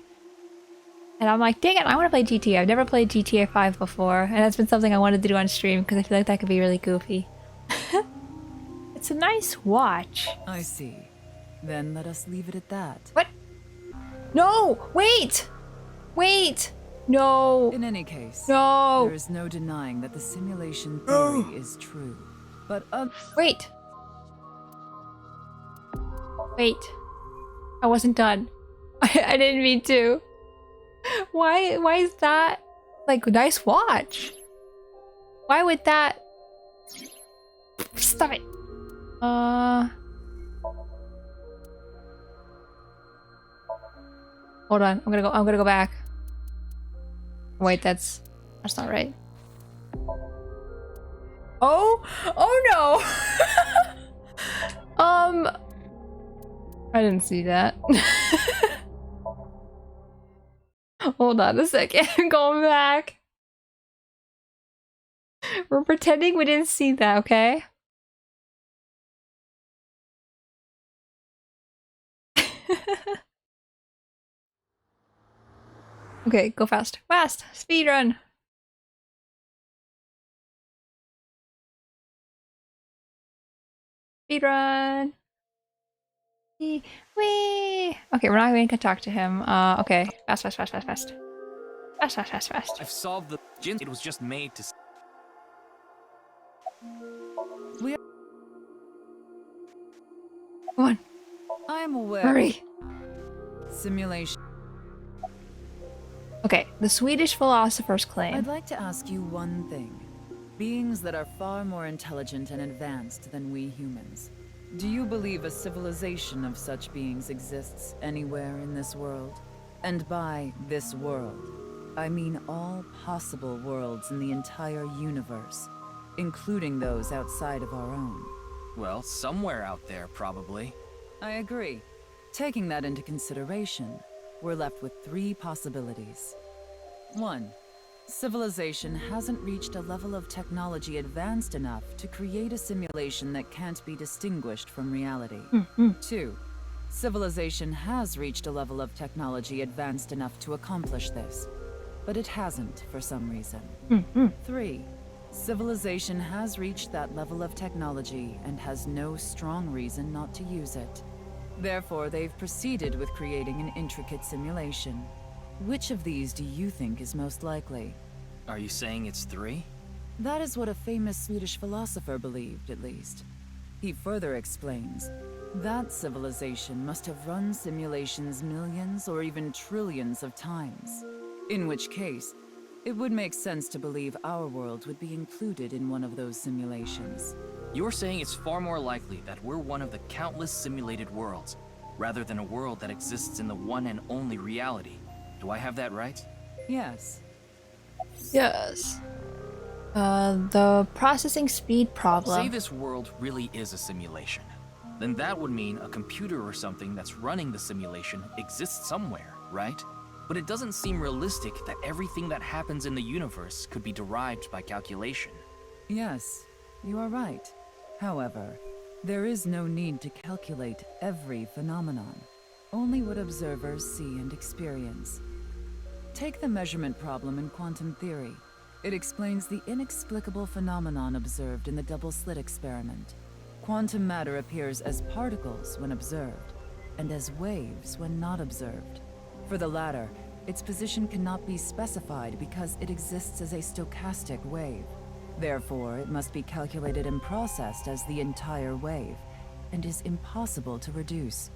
And I'm like, dang it, I want to play GTA. I've never played GTA 5 before, and that's been something I wanted to do on stream because I feel like that could be really goofy. It's a nice watch. I see. Then let us leave it at that. What? No! Wait! Wait! No! In any case, No! there is no denying that the simulation theory is true. But Wait! Wait. I wasn't done. I didn't mean to. Why is that? Like, nice watch. Why would that... Stop it. Hold on. I'm gonna go back. Wait, that's not right. Oh no. I didn't see that. Hold on a second. I'm going back. We're pretending we didn't see that, okay? Okay, go fast. Fast! Speed run! Speed run! Wee! Okay, we're not going to talk to him. Okay. Fast. Fast. I've solved the Jin. It was just made to. we Come on. I am aware. Hurry! Simulation. Okay, the Swedish philosopher's claim. I'd like to ask you one thing. Beings that are far more intelligent and advanced than we humans. Do you believe a civilization of such beings exists anywhere in this world? And by this world, I mean all possible worlds in the entire universe, including those outside of our own. Well, somewhere out there, probably. I agree. Taking that into consideration, we're left with three possibilities. 1. Civilization hasn't reached a level of technology advanced enough to create a simulation that can't be distinguished from reality. 2. Civilization has reached a level of technology advanced enough to accomplish this, but it hasn't for some reason. 3. Civilization has reached that level of technology and has no strong reason not to use it. Therefore, they've proceeded with creating an intricate simulation. Which of these do you think is most likely? Are you saying it's 3? That is what a famous Swedish philosopher believed, at least. He further explains, that civilization must have run simulations millions or even trillions of times. In which case, it would make sense to believe our world would be included in one of those simulations. You're saying it's far more likely that we're one of the countless simulated worlds, rather than a world that exists in the one and only reality. Do I have that right? Yes. Yes. The processing speed problem. Say this world really is a simulation. Then that would mean a computer or something that's running the simulation exists somewhere, right? But it doesn't seem realistic that everything that happens in the universe could be derived by calculation. Yes, you are right. However, there is no need to calculate every phenomenon, only what observers see and experience. Take the measurement problem in quantum theory. It explains the inexplicable phenomenon observed in the double-slit experiment. quantum matter appears as particles when observed, and as waves when not observed. For the latter, its position cannot be specified because it exists as a stochastic wave. Therefore, it must be calculated and processed as the entire wave, and is impossible to reduce.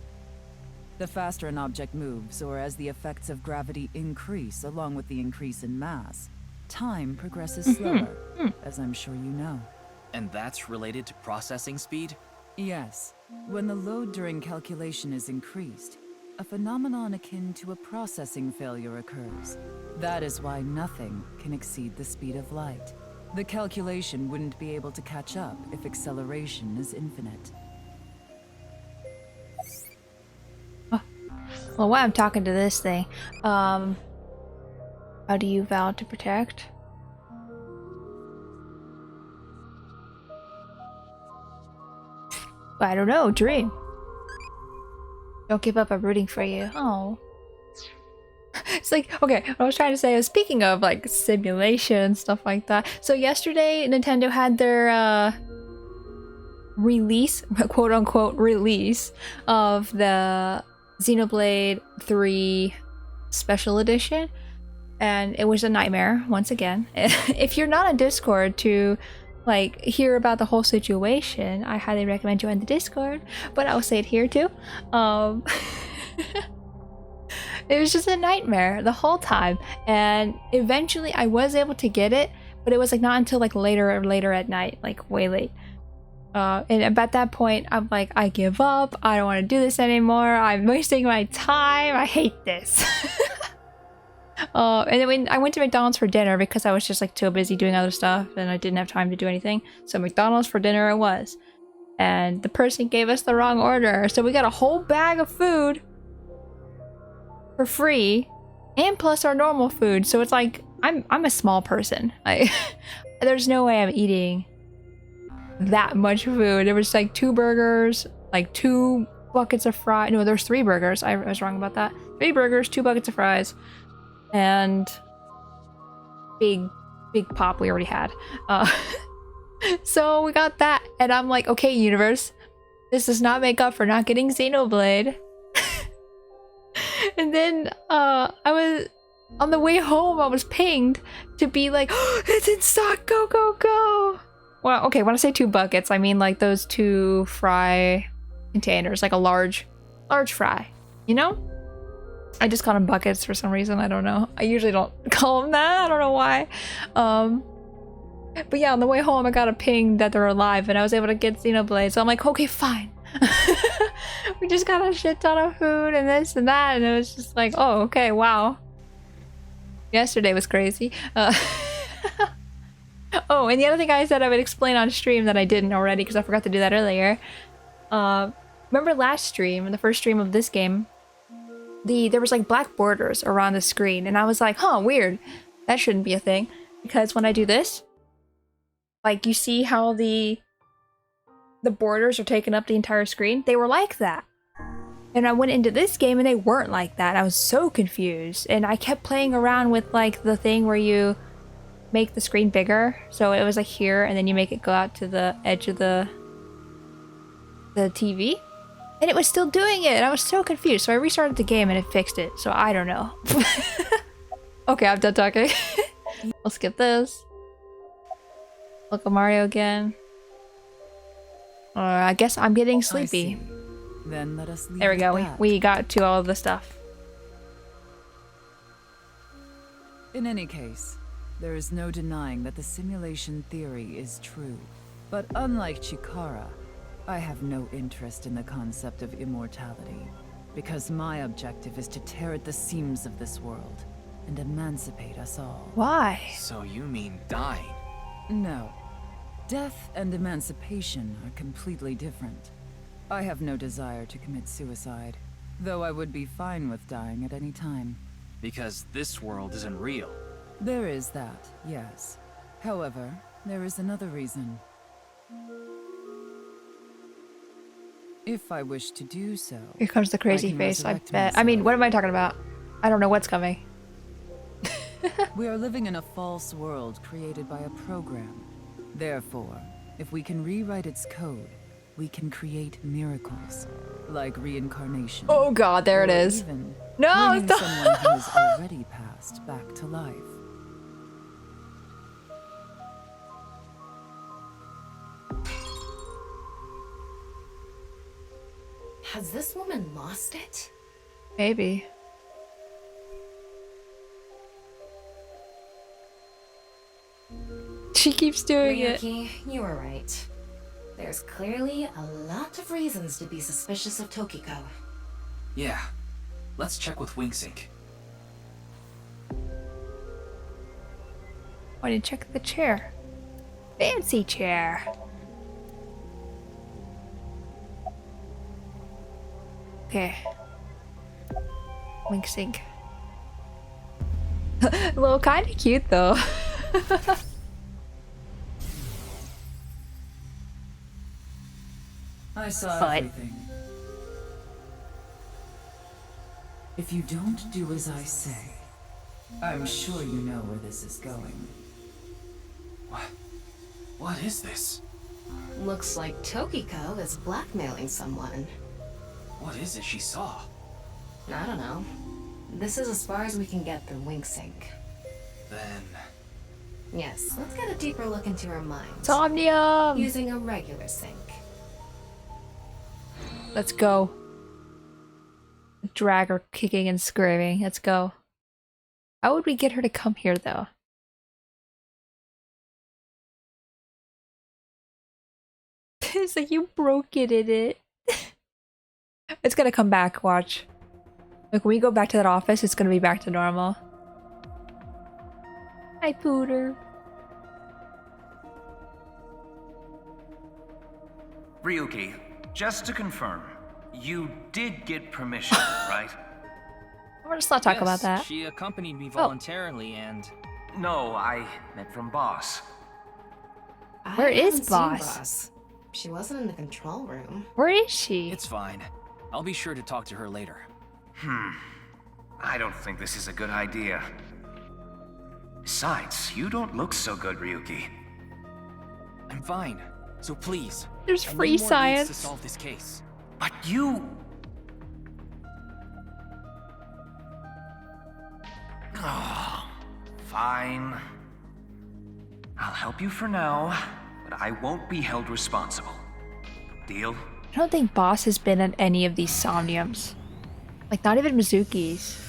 The faster an object moves, or as the effects of gravity increase along with the increase in mass, time progresses slower, as I'm sure you know. And that's related to processing speed? Yes. When the load during calculation is increased, a phenomenon akin to a processing failure occurs. That is why nothing can exceed the speed of light. The calculation wouldn't be able to catch up if acceleration is infinite. Well, while I'm talking to this thing, how do you vow to protect? I don't know, dream. Don't give up, I'm rooting for you. Oh. It's like, okay, what I was trying to say is, speaking of like simulation and stuff like that. So yesterday, Nintendo had their release, quote unquote release, of the Xenoblade 3 Special Edition. And it was a nightmare, once again. If you're not on Discord to like hear about the whole situation, I highly recommend join the Discord, but I'll say it here too. It was just a nightmare the whole time, and eventually I was able to get it, but it was like not until like later at night, like way late. And at that point I'm like, I give up, I don't want to do this anymore, I'm wasting my time, I hate this. And then when I went to McDonald's for dinner because I was just like too busy doing other stuff and I didn't have time to do anything. So McDonald's for dinner it was. And the person gave us the wrong order. So we got a whole bag of food for free and plus our normal food. So it's like, I'm a small person. There's no way I'm eating that much food. There was like 2 burgers, like 2 buckets of fries. No, there's 3 burgers. I was wrong about that. 3 burgers, 2 buckets of fries. And big pop we already had. So we got that, and I'm like, okay, universe, this does not make up for not getting Xenoblade. And then I was on the way home, I was pinged to be like, oh, it's in stock, go go go. Well, okay, when I say 2 buckets, I mean like those 2 fry containers, like a large fry, you know? I just call them buckets for some reason, I don't know. I usually don't call them that, I don't know why. But yeah, on the way home I got a ping that they're alive and I was able to get Xenoblade, so I'm like, okay, fine. We just got a shit ton of food and this and that, and it was just like, oh, okay, wow. Yesterday was crazy. Oh, and the other thing I said I would explain on stream that I didn't already because I forgot to do that earlier. Remember last stream, the first stream of this game, there was like black borders around the screen, and I was like, huh, weird. That shouldn't be a thing. Because when I do this, like you see how the borders are taking up the entire screen? They were like that. And I went into this game and they weren't like that. I was so confused. And I kept playing around with like the thing where you make the screen bigger. So it was like here, and then you make it go out to the edge of the TV. And it was still doing it, and I was so confused. So I restarted the game and it fixed it. So I don't know. Okay, I'm done talking. I'll skip this. Look at Mario again. I guess I'm getting sleepy. Then let us leave There we go. that. We got to all of the stuff. In any case, there is no denying that the simulation theory is true. But unlike Chikara, I have no interest in the concept of immortality, because my objective is to tear at the seams of this world and emancipate us all. Why? So you mean dying? No. Death and emancipation are completely different. I have no desire to commit suicide, though I would be fine with dying at any time. Because this world isn't real. There is that, yes. However, there is another reason. If I wish to do so, Here comes the crazy I can face, I resurrect bet. I mean, myself. what am I talking about? I don't know what's coming. We are living in a false world created by a program. Therefore, if we can rewrite its code, we can create miracles, like reincarnation. Oh god, there it or is. Even No, bringing stop. someone who has already passed back to life. Has this woman lost it? Maybe. She keeps doing it. Ryuki, you were right. There's clearly a lot of reasons to be suspicious of Tokiko. Yeah. Let's check with Wingsync. Why didn't check the chair? Fancy chair. Okay. Wink sync. Well, kind of cute though. I saw But- everything. If you don't do as I say, I'm sure you know where this is going. What is this? Looks like Tokiko is blackmailing someone. What is it she saw? I don't know. This is as far as we can get through Wingsync. Then... Yes, let's get a deeper look into her mind. Somnium! Using a regular sync. Let's go. Drag her kicking and screaming. Let's go. How would we get her to come here though? It's like you broke it in it. It's gonna come back, watch. Like when we go back to that office, it's gonna be back to normal. Hi, Pooter. Ryuki, just to confirm, you did get permission, right? Let's not talk about that. She accompanied me voluntarily and... No, I meant from Boss. Where I is haven't seen Boss? She wasn't in the control room. Where is she? It's fine. I'll be sure to talk to her later. I don't think this is a good idea. Besides, you don't look so good, Ryuki. I'm fine. So please. There's I need free more leads science. to solve this case. But you... Oh, fine. I'll help you for now, but I won't be held responsible. Deal? I don't think Boss has been at any of these Somniums. Like, not even Mizuki's.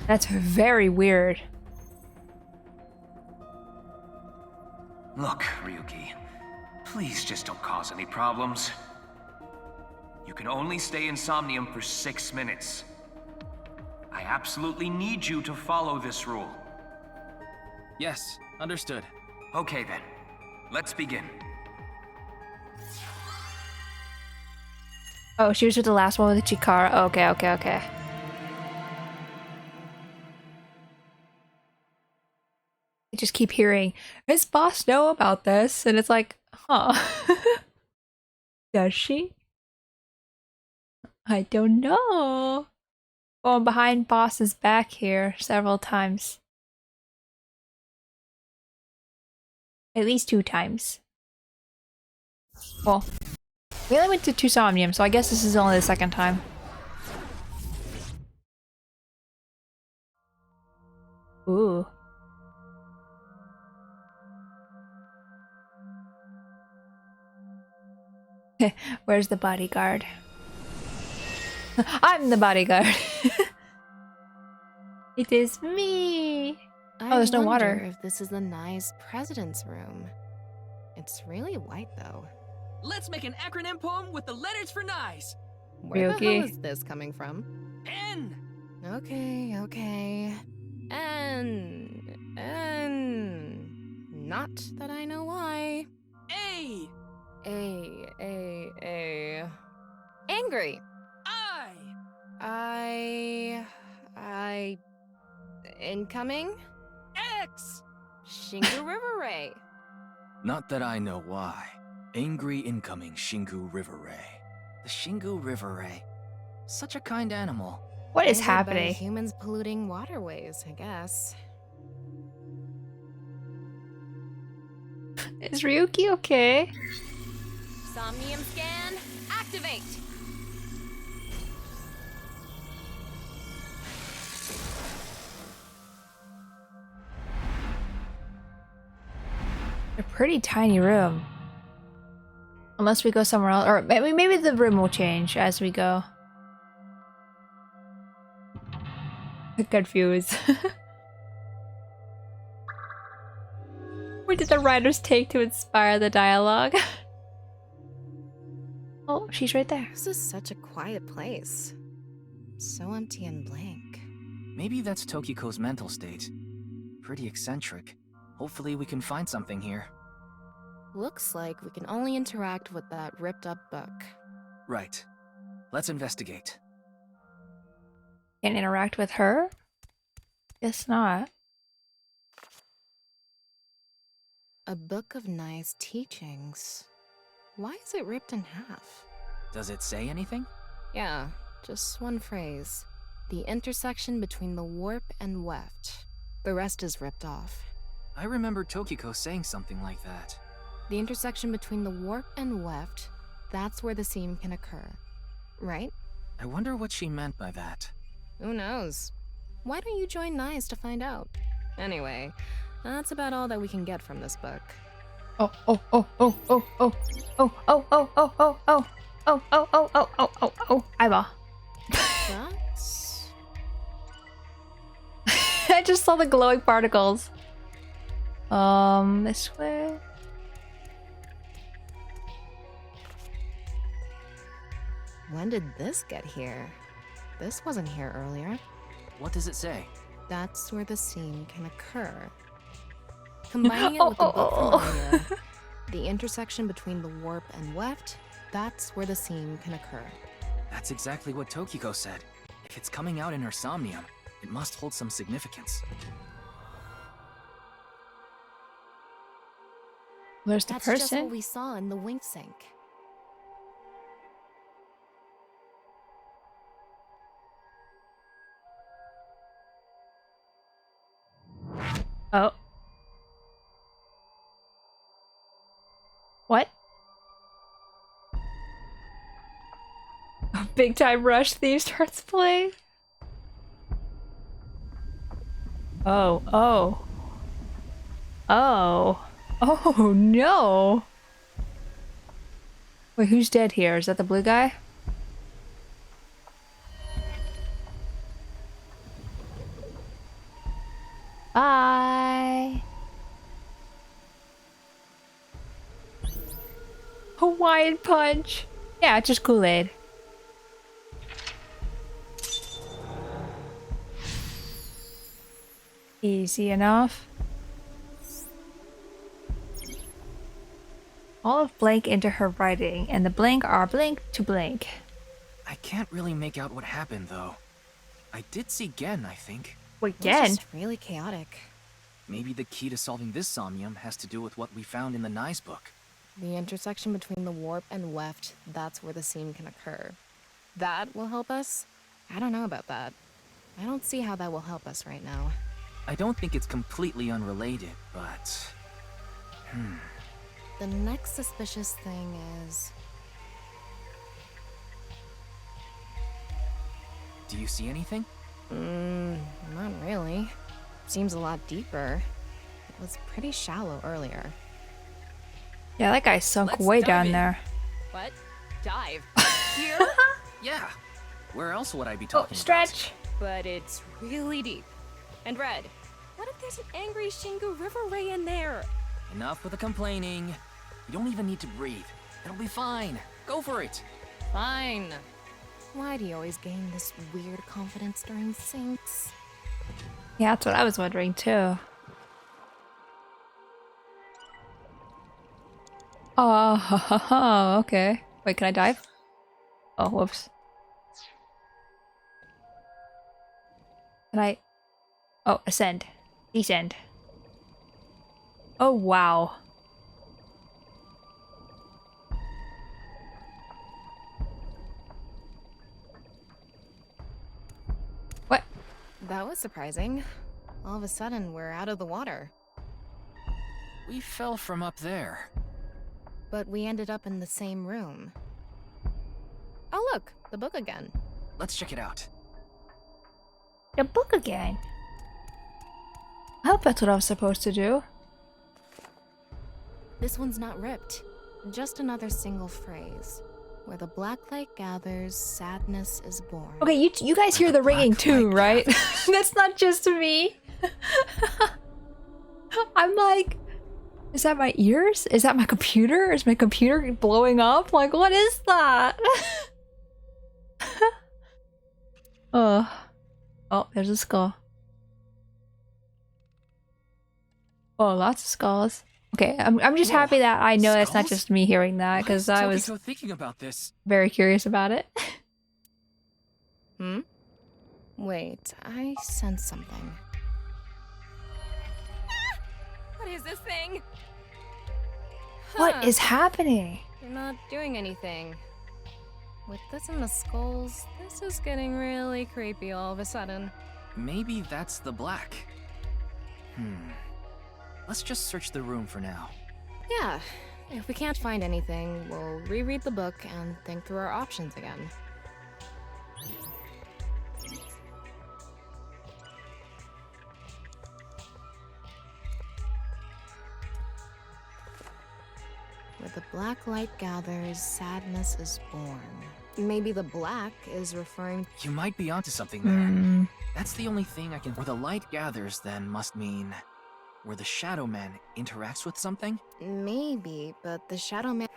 That's very weird. Look, Ryuki, please just don't cause any problems. You can only stay in Somnium for 6 minutes. I absolutely need you to follow this rule. Yes, understood. Okay then, let's begin. Oh, she was with the last one with the Chikara. Oh, okay, okay, okay. I just keep hearing, does Boss know about this? And it's like, huh. Does she? I don't know. Going behind Boss's back here several times. At least 2 times. Well, we only went to 2 Somnium, so I guess this is only the 2nd time. Ooh. Where's the bodyguard? I'm the bodyguard. It is me. Oh, there's no water. I wonder if this is the nice president's room. It's really white though. Let's make an acronym poem with the letters for nice. Where the Ryuki. hell is this coming from? N. Okay, okay. Not that I know why. A. A. Angry. I. Incoming? X. Shingu River Ray. Not that I know why. Angry incoming Shingu River Ray. The Shingu River Ray. Such a kind animal. What is Angered by happening? Humans polluting waterways, I guess. Is Ryuki okay? Somnium scan, activate! A pretty tiny room. Unless we go somewhere else, or maybe the room will change as we go. Confused. What did the writers take to inspire the dialogue? Oh, she's right there. This is such a quiet place. So empty and blank. Maybe that's Tokiko's mental state. Pretty eccentric. Hopefully we can find something here. Looks like we can only interact with that ripped up book. Right. Let's investigate. Can't interact with her? Guess not. A book of Nai's teachings. Why is it ripped in half? Does it say anything? Yeah, just one phrase. The intersection between the warp and weft. The rest is ripped off. I remember Tokiko saying something like that. The intersection between the warp and weft, that's where the seam can occur. Right? I wonder what she meant by that. Who knows? Why don't you join Nai's to find out? Anyway, that's about all that we can get from this book. Oh, oh, oh, oh, oh, oh, oh, oh, oh, oh, oh, oh, oh, oh, oh, oh, oh, oh, oh, eyeball. That's... I just saw the glowing particles. This way. When did this get here? This wasn't here earlier. What does it say? That's where the seam can occur. Combining it with the book from earlier, the intersection between the warp and weft, that's where the seam can occur. That's exactly what Tokiko said. If it's coming out in her somnium, it must hold some significance. Where's the That's just person? what we saw in the wink sink. Oh. What? A Big Time Rush theme starts playing. Oh, oh. Oh. Oh no. Wait, who's dead here? Is that the blue guy? Bye. Hawaiian punch. Yeah, it's just Kool-Aid. Easy enough. All of blank into her writing, and the blank are blank to blank. I can't really make out what happened, though. I did see Gen, I think. Wait, It's Gen? just really chaotic. Maybe the key to solving this somnium has to do with what we found in the Nai's book. The intersection between the warp and weft, that's where the seam can occur. That will help us? I don't know about that. I don't see how that will help us right now. I don't think it's completely unrelated, but... The next suspicious thing is... Do you see anything? Not really. Seems a lot deeper. It was pretty shallow earlier. Yeah, that guy sunk Let's way dive down in. there. What? Dive. Here? Yeah. Where else would I be Oh, talking stretch. But it's really deep. And red. What if there's an angry Shingu River Ray in there? about? Enough with the complaining. You don't even need to breathe. It'll be fine. Go for it. Fine. Why do you always gain this weird confidence during sinks? Yeah, that's what I was wondering too. Oh, okay. Wait, can I dive? Oh, whoops. Can I? Oh, ascend. Descend. Oh, wow. What? That was surprising. All of a sudden, we're out of the water. We fell from up there. but we ended up in the same room. Oh look, the book again. Let's check it out. The book again. I hope that's what I was supposed to do. This one's not ripped. Just another single phrase. Where the black light gathers, sadness is born. Okay, you guys hear the ringing too, right? That's not just me. I'm like, is that my ears? Is that my computer? Is my computer blowing up? Like, what is that? Oh, there's a skull. Oh, lots of skulls. Okay, I'm just happy that I know it's not just me hearing that, because I was thinking about this. very curious about it. Hmm? Wait, I sense something. What is this thing? What is happening? You're not doing anything. With this and the skulls, this is getting really creepy all of a sudden. Maybe that's the black. Let's just search the room for now. Yeah, if we can't find anything, we'll reread the book and think through our options again. Where the black light gathers, sadness is born. Maybe the black is referring... You might be onto something there. That's the only thing I can... Where the light gathers, then, must mean... Where the Shadow Man interacts with something? Maybe, but the Shadow Man...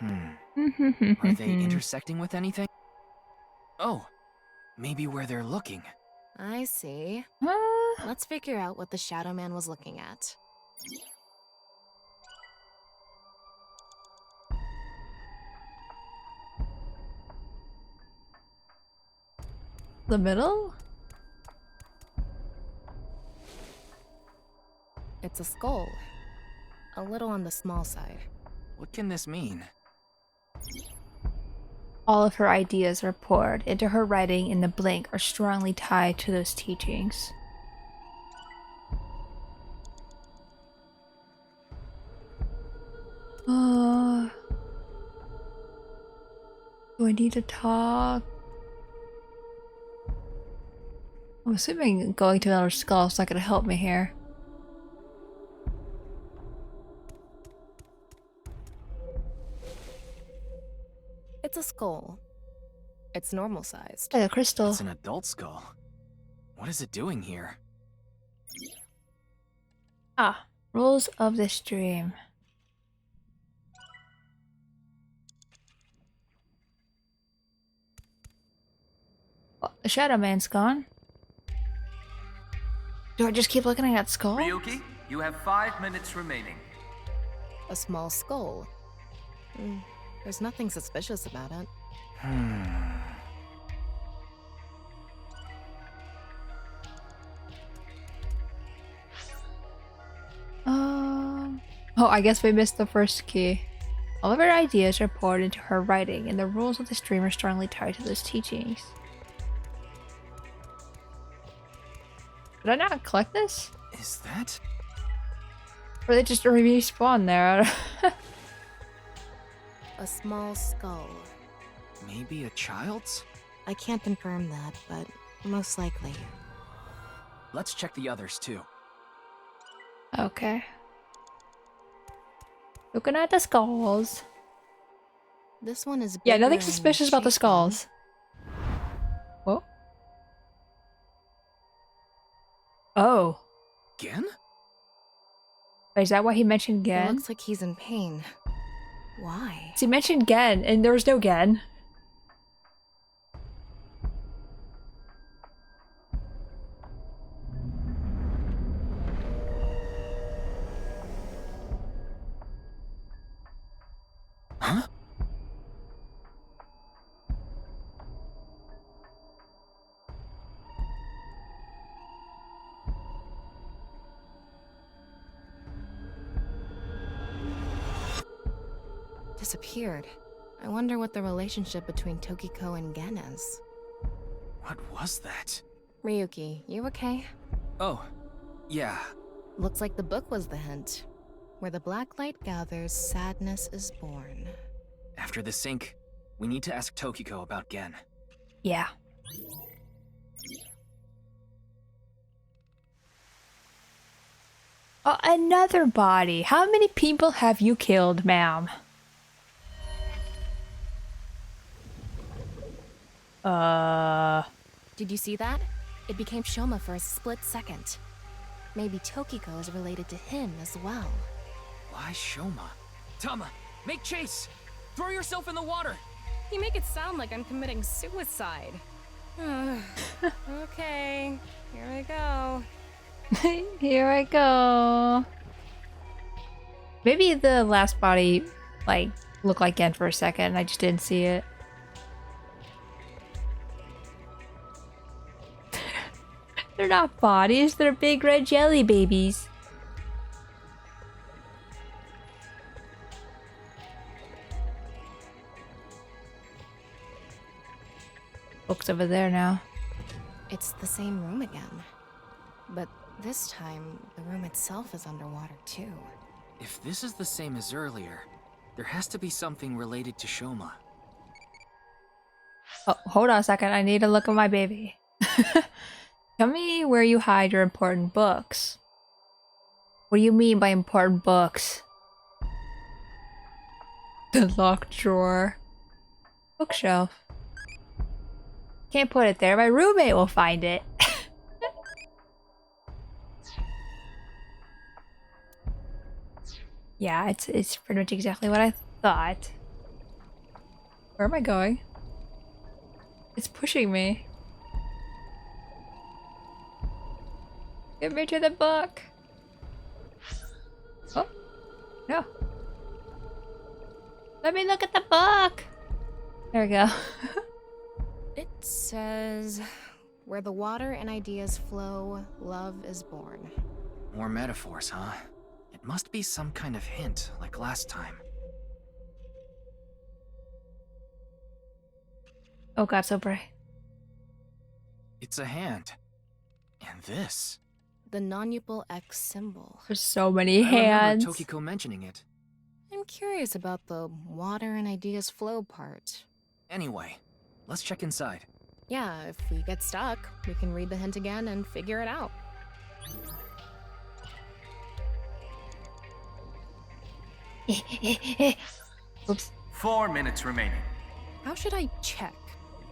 Are they intersecting with anything? Oh, maybe where they're looking. I see. Let's figure out what the Shadow Man was looking at. The middle? It's a skull. A little on the small side. What can this mean? All of her ideas are poured into her writing in the blink are strongly tied to those teachings. Do I need to talk? I'm assuming going to another skull is not going to help me here. It's a skull. It's normal sized. Like a crystal. It's an adult skull. What is it doing here? Ah, rules of this dream. Well, the Shadow Man's gone. Do I just keep looking at that skull? Ryuki, you have 5 minutes remaining. A small skull. There's nothing suspicious about it. Oh, I guess we missed the first key. All of her ideas are poured into her writing, and the rules of the stream are strongly tied to those teachings. Did I not collect this? Is that? Or they just respawn there? A small skull. Maybe a child's? I can't confirm that, but most likely. Let's check the others too. Okay. Looking at the skulls. This one is Yeah, bigger nothing and suspicious about the shaky. skulls. Whoa. Oh. Again? Wait, is that why he mentioned It Gen? looks like he's in pain. Why? So he mentioned Gen, and there was no Gen. Huh? Disappeared. I wonder what the relationship between Tokiko and Gen is. What was that? Ryuki, you okay? Oh, yeah. Looks like the book was the hint. Where the black light gathers, sadness is born. After the sync, we need to ask Tokiko about Gen. Yeah. Oh, another body. How many people have you killed, ma'am? Did you see that? It became Shoma for a split second. Maybe Tokiko is related to him as well. Why Shoma? Tama, make chase! Throw yourself in the water! You make it sound like I'm committing suicide. Okay, here I go. Here I go. Maybe the last body, like, looked like Gen for a second and I just didn't see it. They're not bodies, they're big red jelly babies. Book's over there now. It's the same room again. But this time, the room itself is underwater too. If this is the same as earlier, there has to be something related to Shoma. Oh, hold on a second. I need to look at my baby. Tell me where you hide your important books. What do you mean by important books? The locked drawer. Bookshelf. Can't put it there. My roommate will find it. Yeah, it's pretty much exactly what I thought. Where am I going? It's pushing me. Get me to the book. Oh, no. Let me look at the book. There we go. It says, where the water and ideas flow, love is born. More metaphors, huh? It must be some kind of hint, like last time. Oh god, so bright. It's a hand. And this. The non-upal X symbol. There's so many I hands. remember Tokiko mentioning it. I'm curious about the water and ideas flow part. Anyway, let's check inside. Yeah, if we get stuck, we can read the hint again and figure it out. Oops. 4 minutes remaining. How should I check?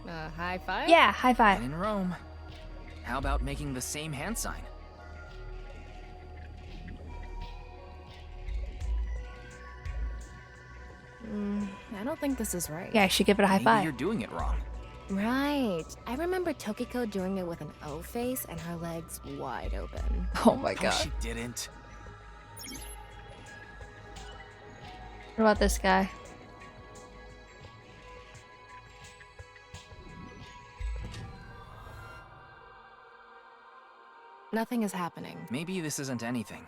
High five? Yeah, high five. And in Rome. How about making the same hand sign? I don't think this is right. Yeah, I should give it a high Maybe five. you're doing it wrong. Right. I remember Tokiko doing it with an O face and her legs wide open. Oh my Oh, god. she didn't. What about this guy? Nothing is happening. Maybe this isn't anything.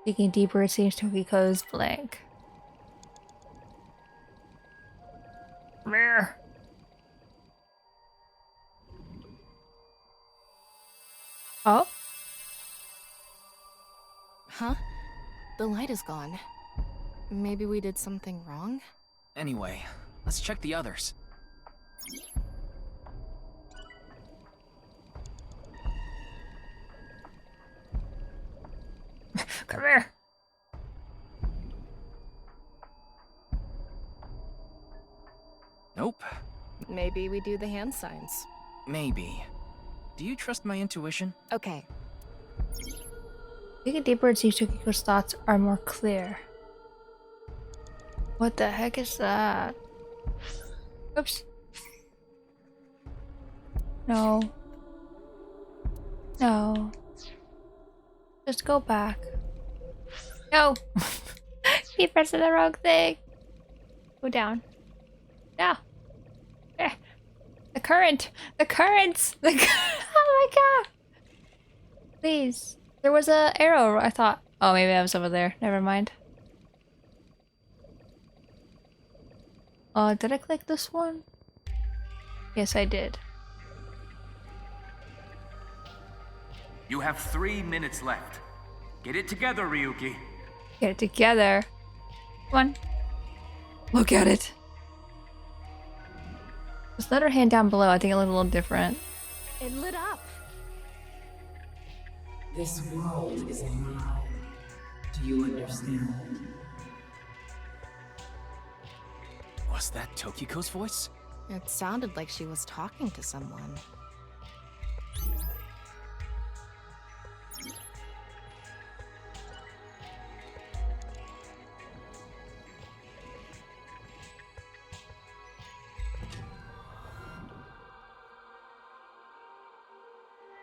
Digging deeper, it seems Tokiko's blank. Rare. Oh? Huh? The light is gone. Maybe we did something wrong? Anyway, let's check the others. Come here. Nope. Maybe we do the hand signs. Maybe. Do you trust my intuition? Okay. Digging deeper, it seems Tokiko's thoughts are more clear. What the heck is that? Oops. No. No. Just go back. No! Keep pressing the wrong thing. Go down. No. Eh. The current! The currents! Oh my god! Please. There was a arrow, I thought. Oh, maybe I was over there. Never mind. Did I click this one? Yes, I did. You have 3 minutes left. Get it together, Ryuki. Get it together. Come on. Look at it. Just let her hand down below. I think it looked a little different. It lit up. This world is alive. Do you understand? Was that Tokiko's voice? It sounded like she was talking to someone.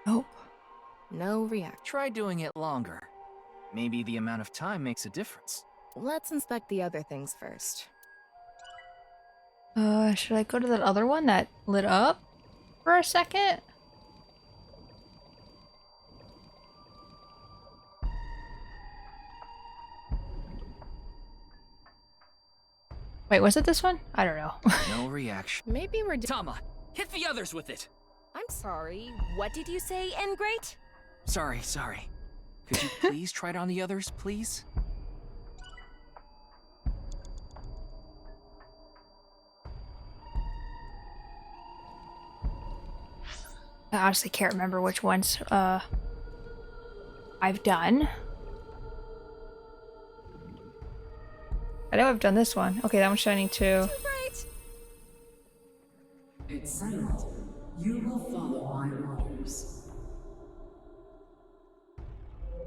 Nope. No reaction. Try doing it longer. Maybe the amount of time makes a difference. Let's inspect the other things first. Should I go to that other one that lit up for a second? Wait, was it this one? I don't know. No reaction. Maybe we're Tama, hit the others with it! I'm sorry. What did you say, Ingrate? Sorry. Could you please try it on the others, please? I honestly can't remember which ones I've done. I know I've done this one. Okay, that one's shining too. Right. It's silent. You will follow my orders.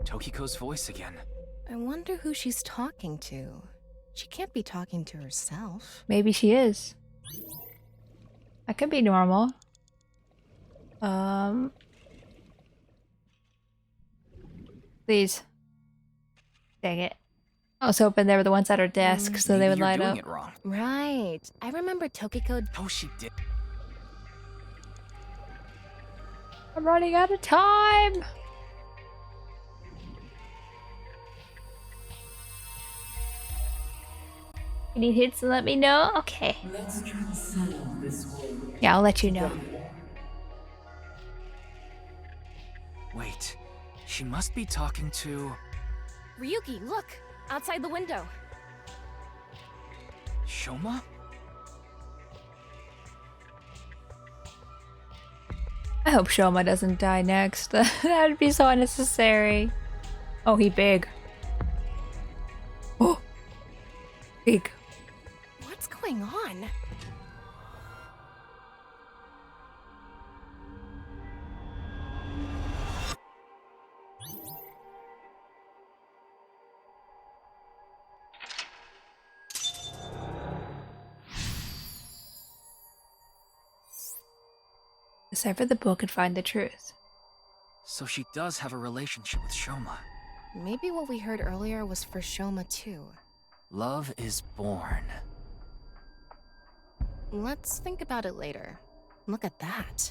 Tokiko's voice again. I wonder who she's talking to. She can't be talking to herself. Maybe she is. That could be normal. Please. Dang it. I was hoping they were the ones at her desk so they would You're light doing up. it wrong. Right. I remember Tokiko. Oh, she did. I'm running out of time! You need hits and let me know? Okay. Let's transcend this world. Yeah, I'll let you know. Wait, she must be talking to... Ryuki, look! Outside the window. Shoma? I hope Shoma doesn't die next. That'd be so unnecessary. Oh, he big. Oh! Big. What's going on? Decipher the book and find the truth. So she does have a relationship with Shoma. Maybe what we heard earlier was for Shoma too. Love is born. Let's think about it later. Look at that.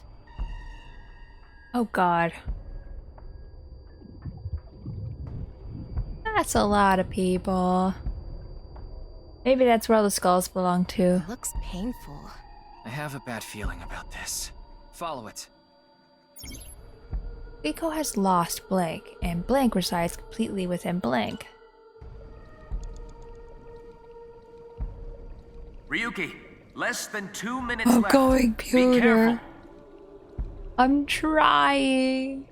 Oh god. That's a lot of people. Maybe that's where all the skulls belong to. Looks painful. I have a bad feeling about this. Follow it. Rico has lost Blank, and Blank resides completely within Blank. Ryuki, less than 2 minutes I'm left. going, Be Pewter. careful. I'm trying.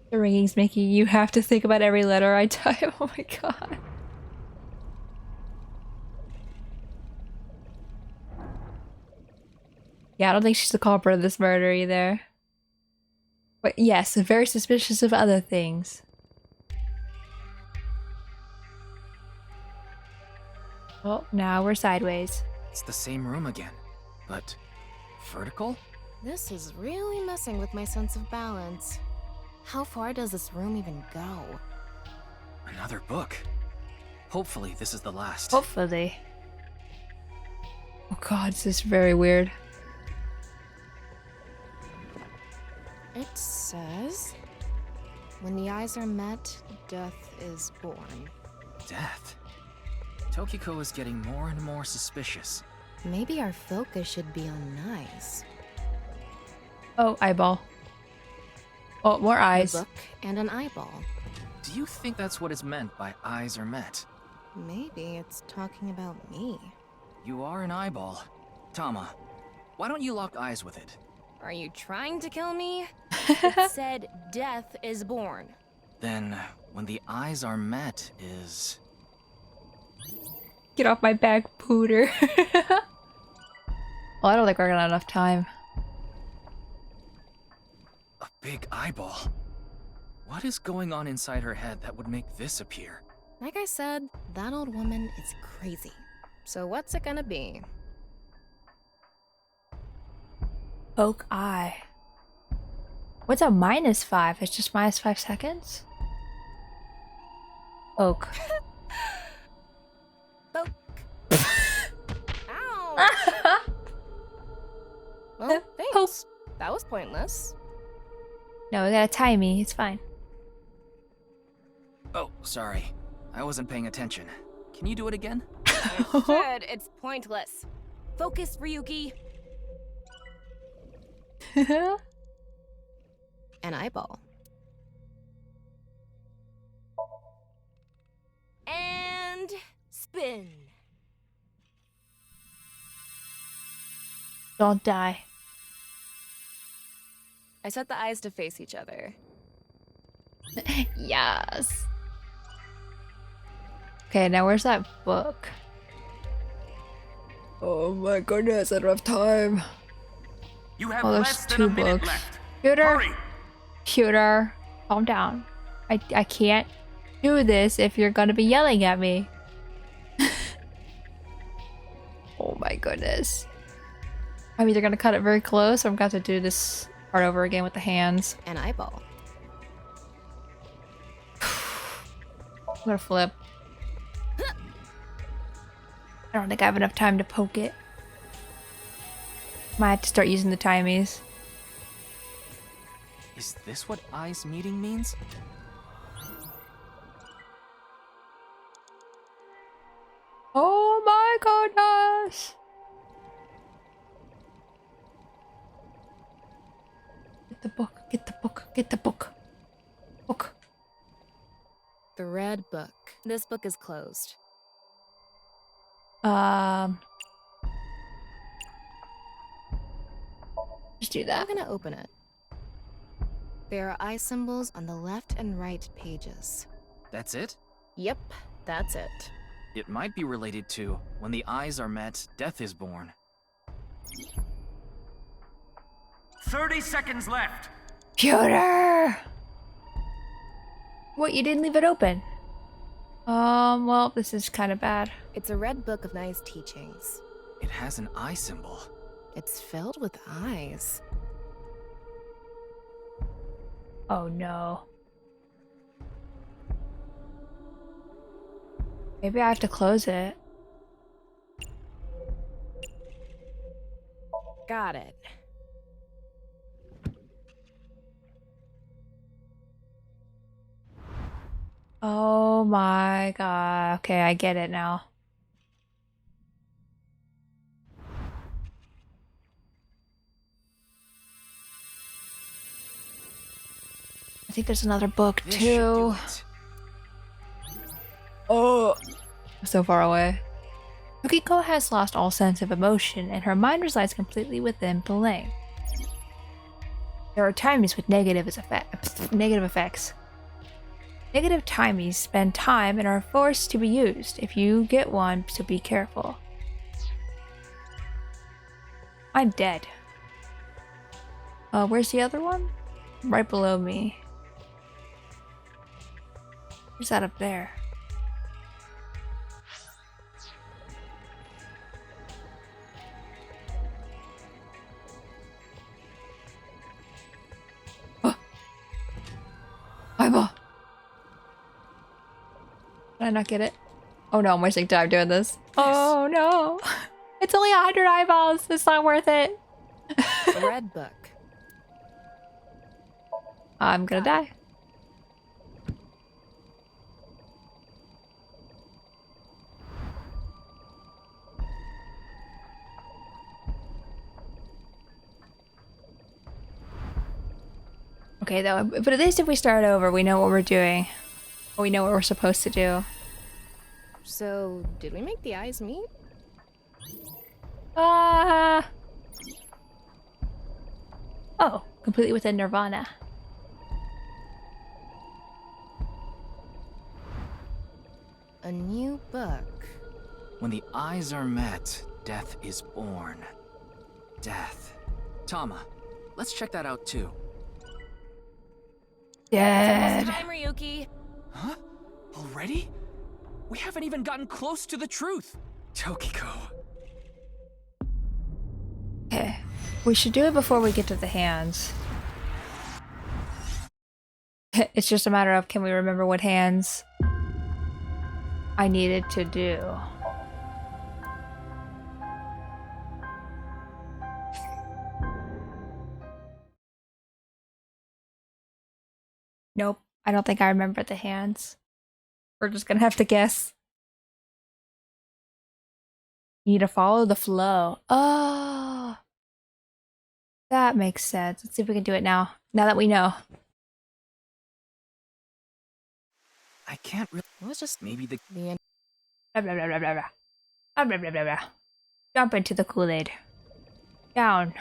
The ringing's making you have to think about every letter I type. Oh my god. Yeah, I don't think she's the culprit of this murder either. But yes, very suspicious of other things. Oh, now we're sideways. It's the same room again, but vertical? This is really messing with my sense of balance. How far does this room even go? Another book. Hopefully this is the last. Hopefully. Oh god, this is very weird. It says, when the eyes are met, death is born. Death? Tokiko is getting more and more suspicious. Maybe our focus should be on Nice. Oh, eyeball. Oh, more eyes. A book and an eyeball. Do you think that's what is meant by eyes are met? Maybe it's talking about me. You are an eyeball. Tama, why don't you lock eyes with it? Are you trying to kill me? It said death is born. Then, when the eyes are met is... Get off my back, Pooter. Well, I don't think we're gonna have enough time. a big eyeball. What is going on inside her head that would make this appear? Like I said, that old woman is crazy. So what's it gonna be? Poke eye. What's a -5? It's just -5 seconds? Poke. Poke. Ow! Well, thanks. That was pointless. No, we gotta tie me. It's fine. Oh, sorry. I wasn't paying attention. Can you do it again? I said it's pointless. Focus, Ryuki. An eyeball. And spin. Don't die. I set the eyes to face each other. Yes. Okay, now where's that book? Oh my goodness, I don't have time. You have Oh, there's less than 2 a minute books. left. Pewter, Hurry! Pewter, calm down. I can't do this if you're gonna be yelling at me. Oh my goodness. I'm either gonna cut it very close or I'm gonna have to do this part over again with the hands. An eyeball. I'm gonna flip. I don't think I have enough time to poke it. Might have to start using the timies. Is this what eyes meeting means? Oh my goodness! Get the book, get the book, get the book. Book. The red book. This book is closed. Just do I'm that. gonna open it. There are eye symbols on the left and right pages. That's it? Yep, that's it. It might be related to when the eyes are met, death is born. 30 seconds left. Pewter! What, you didn't leave it open? Well, this is kind of bad. It's a red book of nice teachings. It has an eye symbol. It's filled with eyes. Oh no. Maybe I have to close it. Got it. Oh my god. Okay, I get it now. I think there's another book This should do too. it. Oh, so far away. Yukiko has lost all sense of emotion, and her mind resides completely within Belane. There are timies with negative effects. Negative timies spend time and are forced to be used. If you get one, so be careful. I'm dead. Where's the other one? Right below me. Where's that up there? Eyeball. Did I not get it? Oh no, I'm wasting time doing this. Oh no. It's only 100 eyeballs. It's not worth it. A red book. I'm gonna die. Okay, though, but at least if we start over, we know what we're doing. We know what we're supposed to do. So, did we make the eyes meet? Ah! Oh, completely within nirvanA. A new book. When the eyes are met, death is born. Death. Tama, let's check that out too. Dead. Time, Ryuki. Huh? Already? We haven't even gotten close to the truth. Tokiko. Okay. We should do it before we get to the hands. It's just a matter of can we remember what hands I needed to do. Nope. I don't think I remember the hands. We're just gonna have to guess. You need to follow the flow. Oh, that makes sense. Let's see if we can do it now. Now that we know. I can't really. It was just Maybe the. the Blah, blah, blah, blah, blah, blah. Blah, blah, blah, blah, blah. Jump into the Kool-Aid. Down.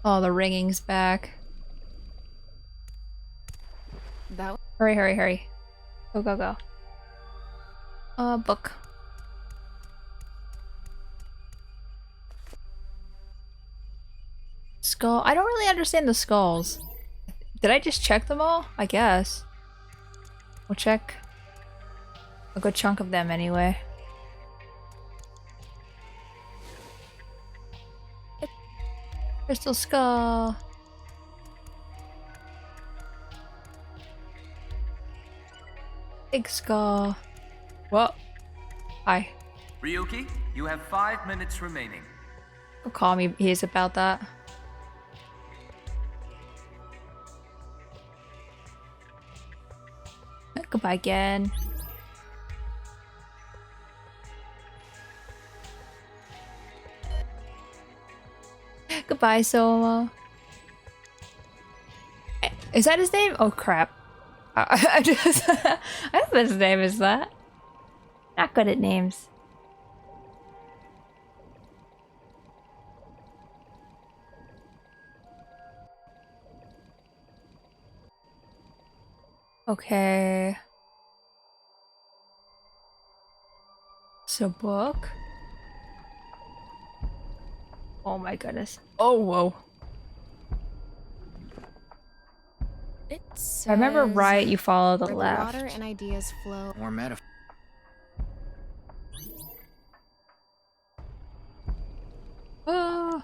Oh, the ringing's back. that. Hurry, hurry, hurry. Go, go, go. Book. Skull. I don't really understand the skulls. Did I just check them all? I guess. We'll check a good chunk of them anyway. Crystal skull. Big skull. Whoa. Hi. Ryuki, you have 5 minutes remaining. Don't call me. He's about that. Goodbye again. Goodbye, Soma. Is that his name? Oh crap. I just I thought his name is that. Not good at names. Okay. So book. Oh my goodness. Oh whoa. It If I remember says, right, you follow the where left. The water and ideas flow. More metaphor. Ah.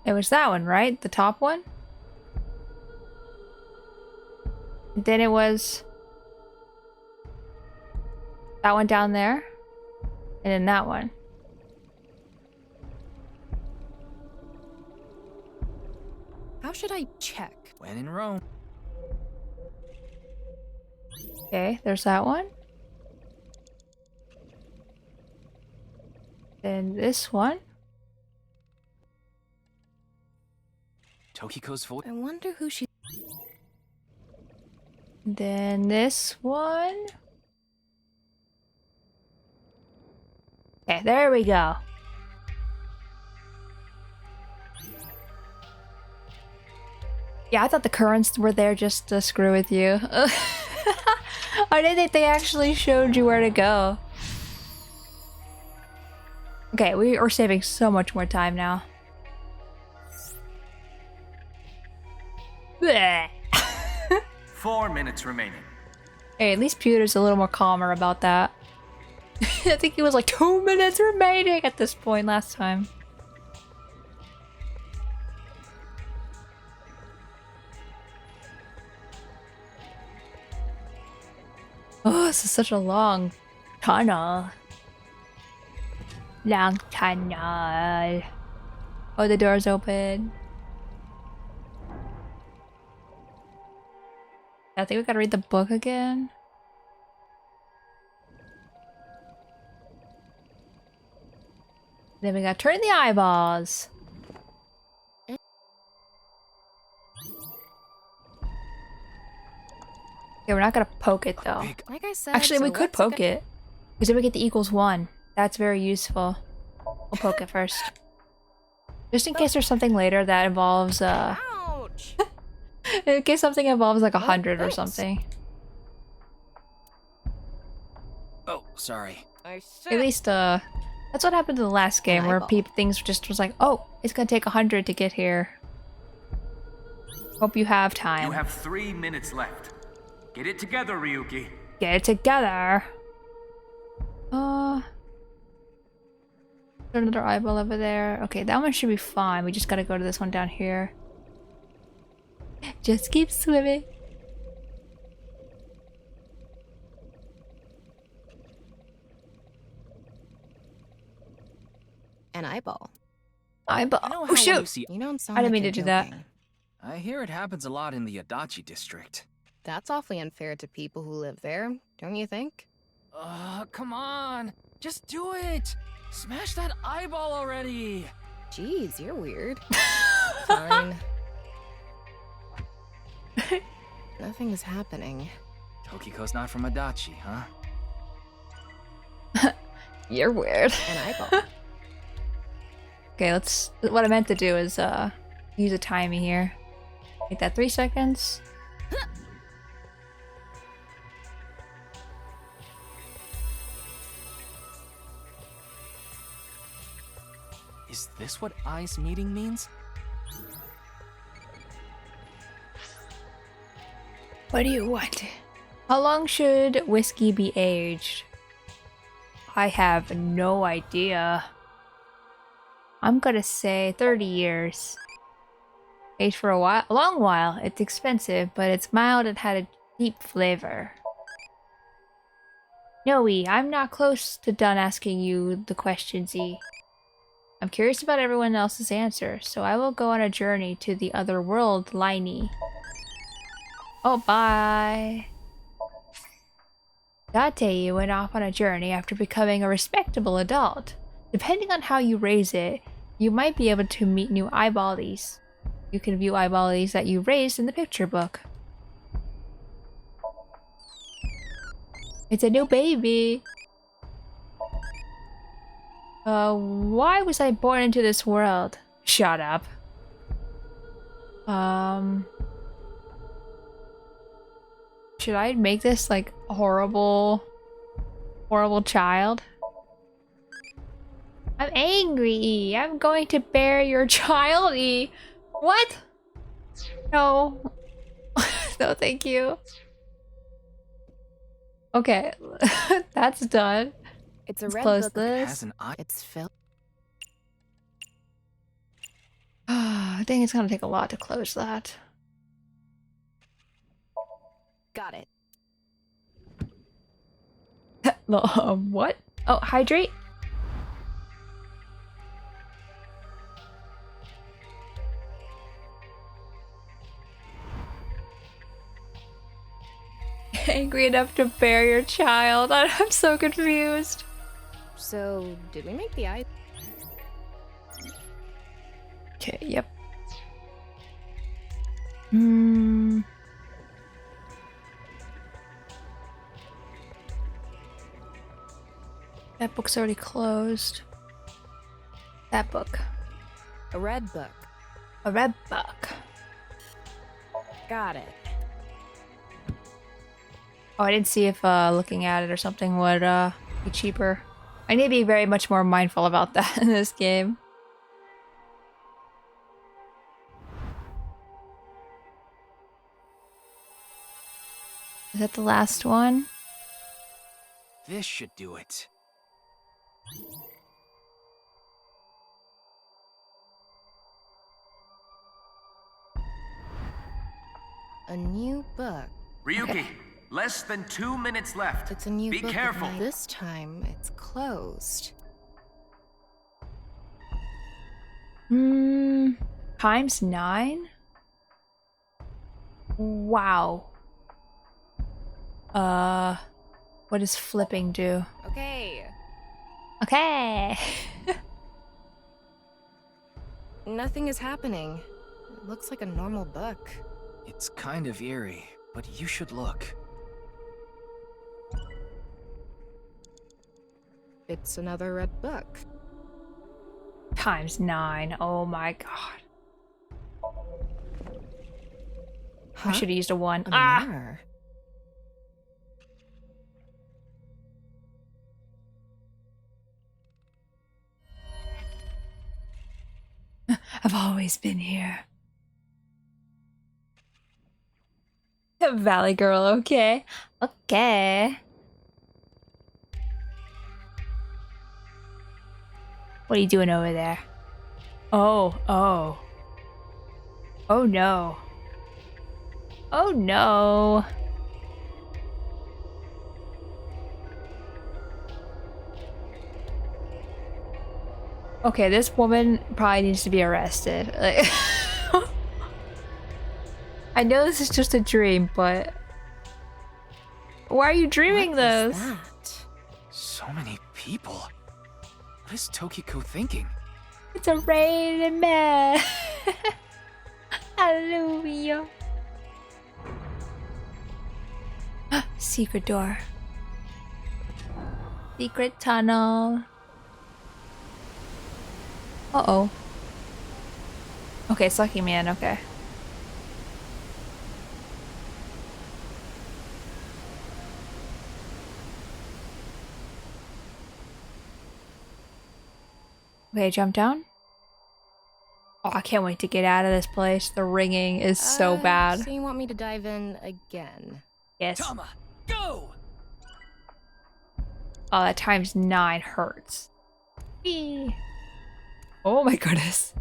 It was that one, right? The top one? And then it was that one down there. And then that one. How should I check? When in Rome. Okay, there's that one. Then this one. Tokiko's voice. I wonder who she. Then this one. Okay, there we go. Yeah, I thought the currents were there just to screw with you. I didn't think they actually showed you where to go. Okay, we are saving so much more time now. Blech. 4 minutes remaining. Hey, at least Pewter's a little more calmer about that. I think he was like 2 minutes remaining at this point last time. Oh, this is such a long tunnel. Long tunnel. Oh, the door's open. I think we gotta read the book again. Then we gotta turn the eyeballs. Okay, we're not gonna poke it though. Like I said, Actually, so we could let's poke go- it. Because then we get the equals 1. That's very useful. We'll poke it first. Just in case there's something later that involves, Ouch! in case something involves like 100 or thanks. something. Oh, sorry. I At should. least, that's what happened in the last game where eyeball. things just was like, oh, it's gonna take 100 to get here. Hope you have time. You have 3 minutes left. Get it together, Ryuki. Get it together. There's another eyeball over there. Okay, that one should be fine. We just gotta go to this one down here. Just keep swimming. An eyeball. Eyeball. You know Oh how when you shoot! see- You don't sound I didn't like mean to you're do that. joking. I hear it happens a lot in the Adachi district. That's awfully unfair to people who live there, don't you think? Come on. Just do it. Smash that eyeball already. Jeez, you're weird. Fine. Nothing is happening. Tokiko's not from Adachi, huh? You're weird. An eyeball. Okay, let's. What I meant to do is use a timey here. Make that 3 seconds. Is this what eyes meeting means? What do you want? How long should whiskey be aged? I have no idea. I'm gonna say 30 years. Aged for a long while. It's expensive, but it's mild and had a deep flavor. Noe, I'm not close to done asking you the questions, E. I'm curious about everyone else's answer, so I will go on a journey to the other world, Liney. Oh, bye. Date went off on a journey after becoming a respectable adult. Depending on how you raise it, you might be able to meet new eyeballies. You can view eyeballies that you raised in the picture book. It's a new baby. Why was I born into this world? Shut up. Should I make this like a horrible child? I'm angry, E. I'm going to bear your child, E. What? No. No, thank you. Okay, that's done. It's a Let's red close book. this. Has an eye. It's filled. I think it's gonna take a lot to close that. Got it. What? Oh, hydrate? Angry enough to bear your child. I'm so confused. So, did we make the eye? Okay, yep. That book's already closed. That book. A red book. A red book. Got it. Oh, I didn't see if looking at it or something would be cheaper. I need to be very much more mindful about that in this game. Is that the last one? This should do it. A new book. Ryuki, less than 2 minutes left. It's a new Be book. but careful. This time, it's closed. Times 9? Wow. What does flipping do? Okay. Okay. nothing is happening. It looks like a normal book. It's kind of eerie, but you should look. It's another red book. ×9. Oh my god. I should have used a 1. A mirror. I've always been here. Valley girl, okay. Okay. What are you doing over there? Oh, oh. Oh no. Oh no. Okay, this woman probably needs to be arrested. Like, I know this is just a dream, but why are you dreaming What those? is that? So many people. What is Tokiko thinking? It's a raining man. Hallelujah. Secret door. Secret tunnel. Uh-oh. Okay, Sucky Man, okay. Okay, jump down. Oh, I can't wait to get out of this place. The ringing is so bad. So you want me to dive in again? Yes. Tama, go! Oh, that ×9 hurts. Whee. Oh my goodness.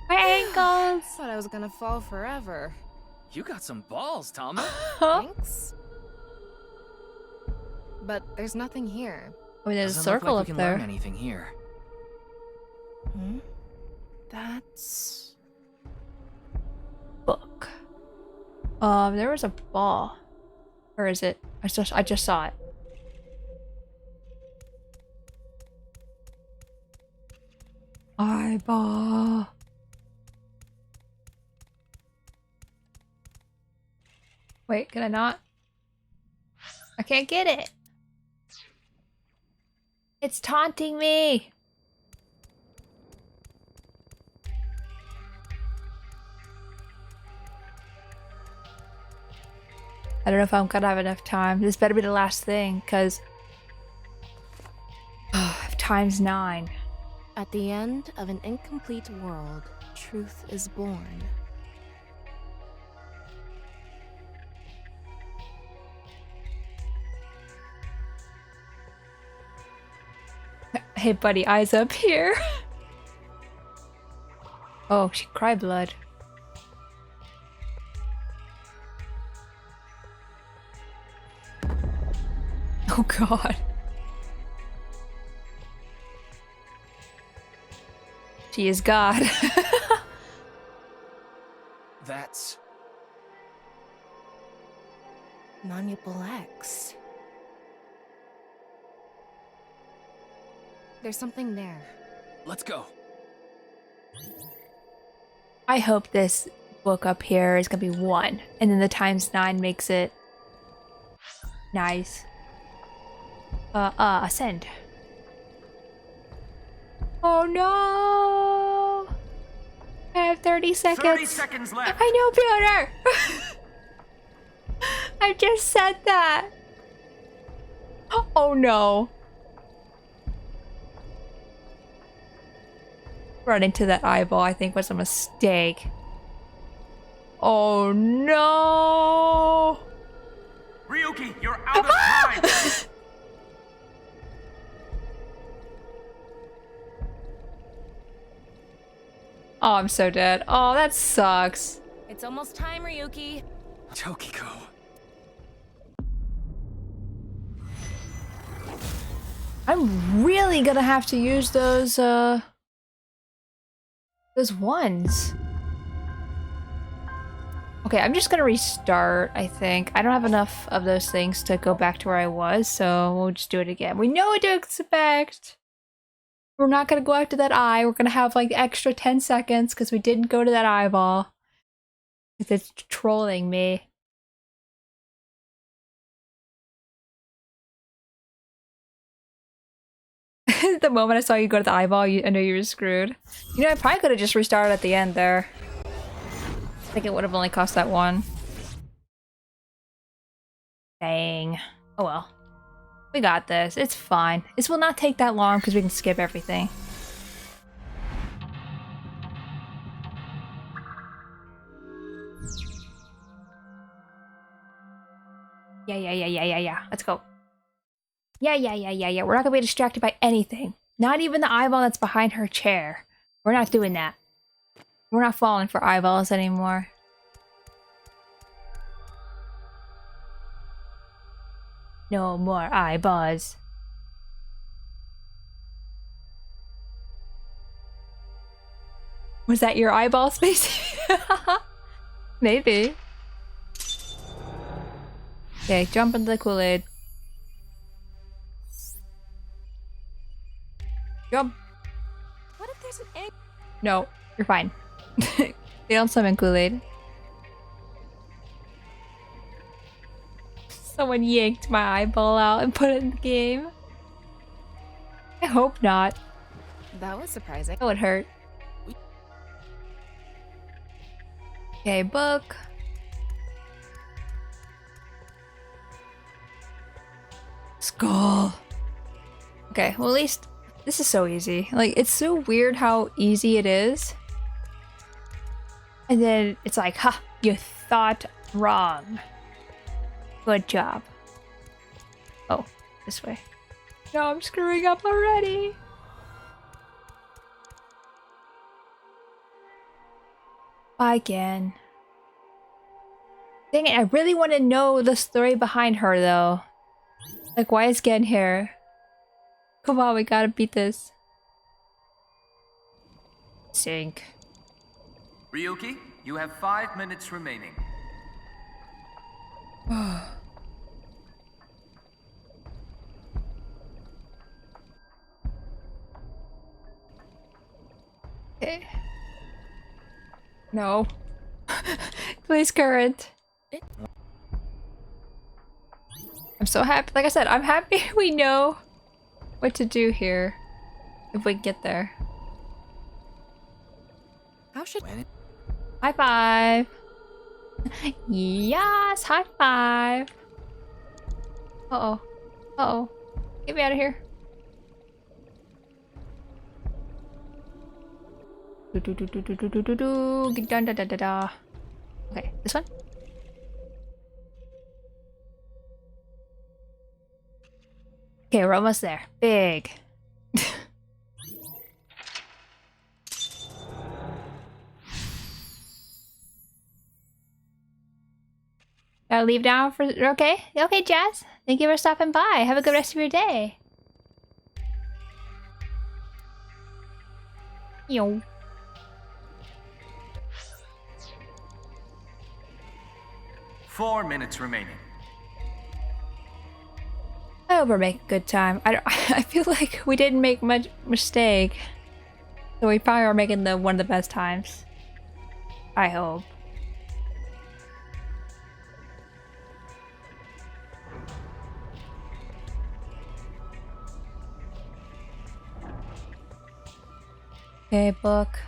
My ankles! Thought I was gonna fall forever. You got some balls, Tama. Thanks. But there's nothing here. Oh, there's a Doesn't look circle like up we can there. learn anything here. Hmm? That's... Book. There was a ball. Or is it? I just saw it. Eyeball. Wait, can I not? I can't get it. It's taunting me. I don't know if I'm gonna have enough time. This better be the last thing, because ×9. At the end of an incomplete world, truth is born. Hey buddy, eyes up here. Oh, she cried blood. Oh god. She is God. That's... Non-Yupal X. There's something there. Let's go. I hope this book up here is gonna be 1, and then the ×9 makes it nice. Ascend. Oh no! I have 30 seconds. 30 seconds left. I know, Peter! I just said that. Oh no. Running to that eyeball, I think, was a mistake. Oh no! Ryuki, you're out of time! Oh, I'm so dead. Oh, that sucks. It's almost time, Ryuki. Tokiko. I'm really gonna have to use those ones. Okay, I'm just gonna restart, I think. I don't have enough of those things to go back to where I was, so we'll just do it again. We know what to expect! We're not gonna go after that eye. We're gonna have like extra 10 seconds because we didn't go to that eyeball. It's trolling me. The moment I saw you go to the eyeball, I knew you were screwed. You know, I probably could have just restarted at the end there. I think it would have only cost that one. Dang. Oh well. We got this. It's fine. This will not take that long because we can skip everything. Yeah. Let's go. Yeah. We're not gonna be distracted by anything. Not even the eyeball that's behind her chair. We're not doing that. We're not falling for eyeballs anymore. No more eyeballs. Was that your eyeball, Spacey? Maybe. Okay, jump into the Kool-Aid. Jump. What if there's an egg? No, you're fine. They don't summon Kool-Aid. Someone yanked my eyeball out and put it in the game. I hope not. That was surprising. That would hurt. Okay, book. Skull. Okay, well at least this is so easy. Like, it's so weird how easy it is. And then it's like, ha, you thought wrong. Good job. Oh, this way. No, I'm screwing up already. Again. Dang it, I really want to know the story behind her though. Like, why is Gen here? Come on, we gotta beat this. Sink. Ryuki, you have 5 minutes remaining. Okay. No. Please, current. I'm so happy. Like I said, I'm happy we know what to do here. If we get there. How should High five. Yes, high five. Uh-oh. Uh-oh. Get me out of here. Okay, this one? Okay, we're almost there. Big. Gotta leave now for... Okay. Okay, Jazz. Thank you for stopping by. Have a good rest of your day. Yo. Four minutes remaining. I hope we're making good time. I feel like we didn't make much mistake. So we probably are making one of the best times. I hope. Okay, book.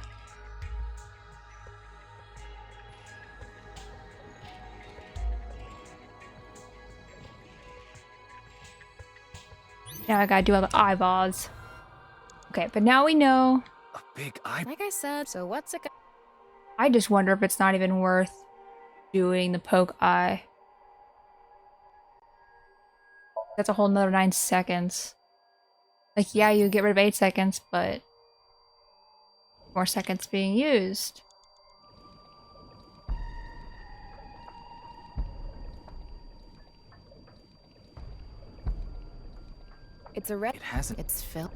Now I gotta do all the eyeballs. Okay, but now we know. A big eye. Like I said, so what's it? I just wonder if it's not even worth doing the poke eye. That's a whole nother 9 seconds. Like, yeah, you get rid of 8 seconds, but more seconds being used. It's a red. It hasn't. It's Phil.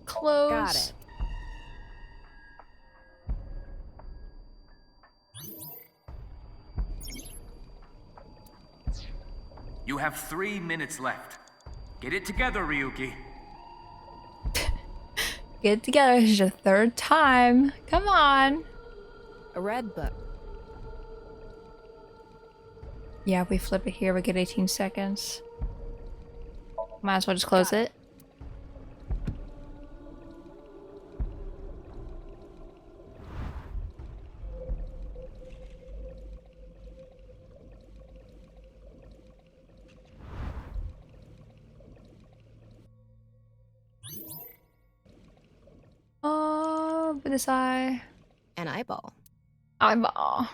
Close. Got it. You have 3 minutes left. Get it together, Ryuki. Get it together. This is your third time. Come on. A red book. Yeah, if we flip it here, we get 18 seconds. Might as well just close it. Oh, for this eye. An eyeball. Eyeball.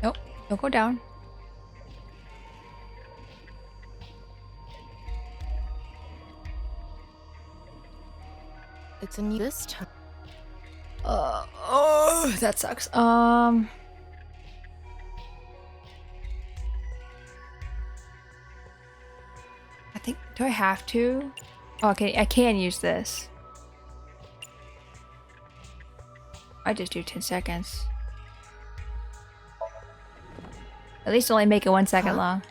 Nope, don't go down. It's a new this time. Oh, that sucks. I think, do I have to? Oh, okay, I can use this. I just do 10 seconds. At least only make it 1 second long.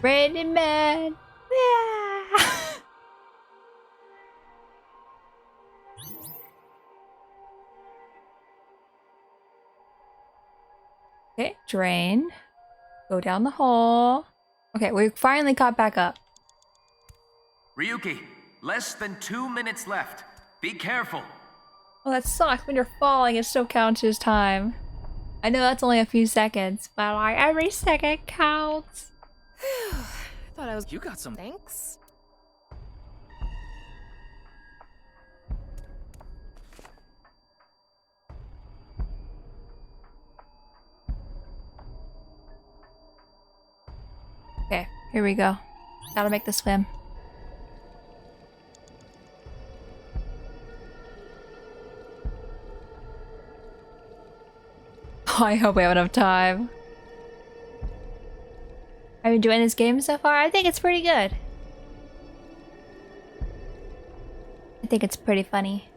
Ready, man. Yeah. Okay, drain. Go down the hole. Okay, we finally caught back up. Ryuki, less than 2 minutes left. Be careful. Oh, that sucks. When you're falling, it still counts as time. I know that's only a few seconds, but like every second counts. I thought I was. You got some. Thanks. Okay, here we go. Gotta make the swim. I hope we have enough time. Are you enjoying this game so far? I think it's pretty good. I think it's pretty funny.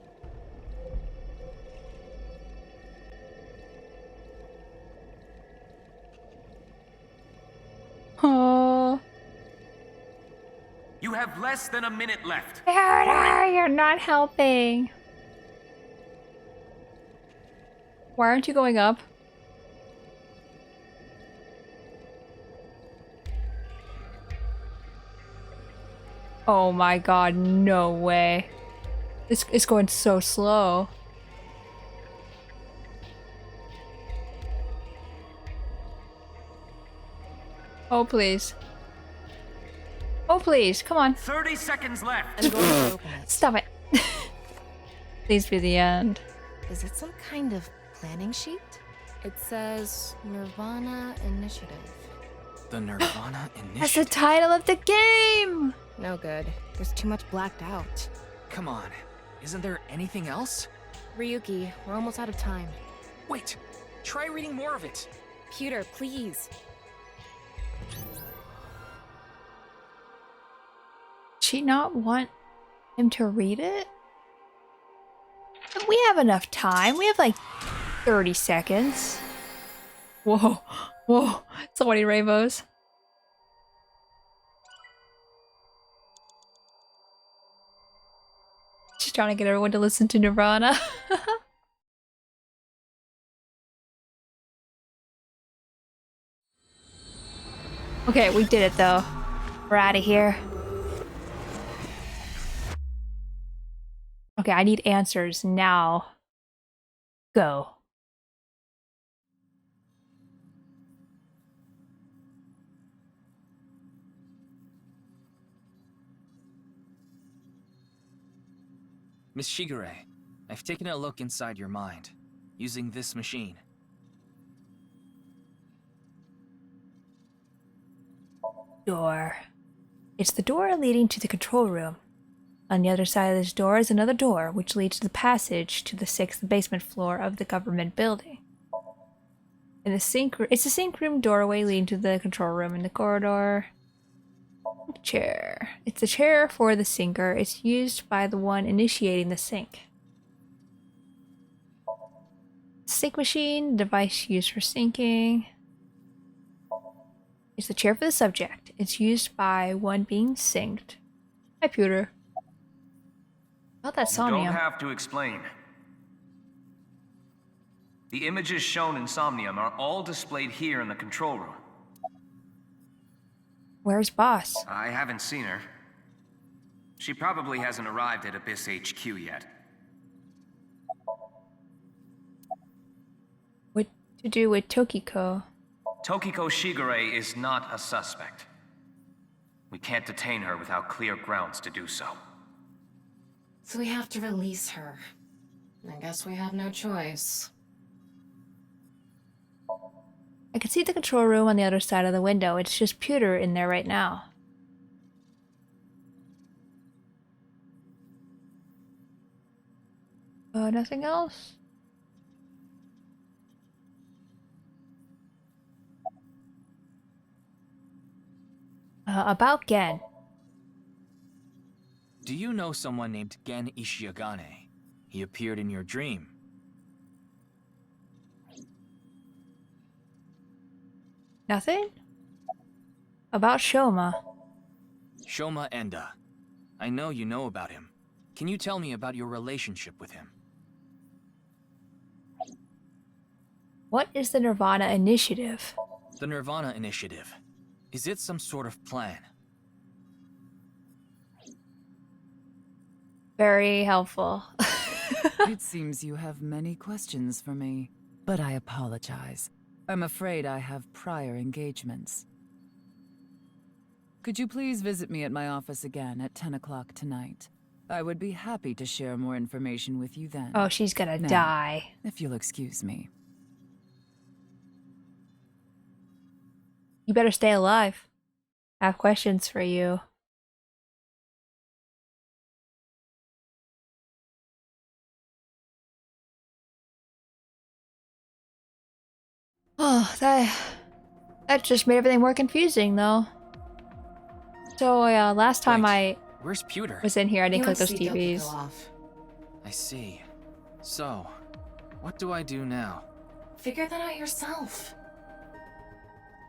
Oh. You have less than a minute left. You're not helping. Why aren't you going up? Oh my god, no way. It's going so slow. Oh please. Oh please, come on. 30 seconds left. I'm going to open it. Stop it. Please be the end. Is it some kind of planning sheet? It says nirvanA Initiative. The nirvanA Initiative. That's the title of the game! No good. There's too much blacked out. Come on. Isn't there anything else? Ryuki, we're almost out of time. Wait. Try reading more of it. Pewter, please. She not want him to read it? We have enough time. We have like 30 seconds. Whoa. Whoa. So many rainbows. She's trying to get everyone to listen to nirvanA. Okay, we did it though. We're out of here. Okay, I need answers now. Go. Miss Shigure, I've taken a look inside your mind, using this machine. Door. It's the door leading to the control room. On the other side of this door is another door, which leads to the passage to the 6th basement floor of the government building. In the sink room. It's a sink room doorway leading to the control room in the corridor. Chair. It's a chair for the sinker. It's used by the one initiating the sink. Sink machine, device used for sinking. It's the chair for the subject. It's used by one being synced. Hi, Pewter. About that You somnium. don't have to explain. The images shown in Somnium are all displayed here in the control room. Where's Boss? I haven't seen her. She probably hasn't arrived at Abyss HQ yet. What to do with Tokiko? Tokiko Shigure is not a suspect. We can't detain her without clear grounds to do so. So we have to release her. I guess we have no choice. I can see the control room on the other side of the window. It's just Pewter in there right now. Nothing else? About Gen. Do you know someone named Gen Ishiagane? He appeared in your dream. Nothing? About Shoma. Shoma Enda. I know you know about him. Can you tell me about your relationship with him? What is the nirvanA Initiative? The nirvanA Initiative. Is it some sort of plan? Very helpful. It seems you have many questions for me, but I apologize. I'm afraid I have prior engagements. Could you please visit me at my office again at 10 o'clock tonight? I would be happy to share more information with you then. Oh, she's gonna Now, die. if you'll excuse me. You better stay alive. I have questions for you. Oh, that just made everything more confusing, though. So, last time Wait, where's Pewter? I was in here, I didn't He click wants those to see Tokiko TVs. off. I see. So, what do I do now? Figure that out yourself.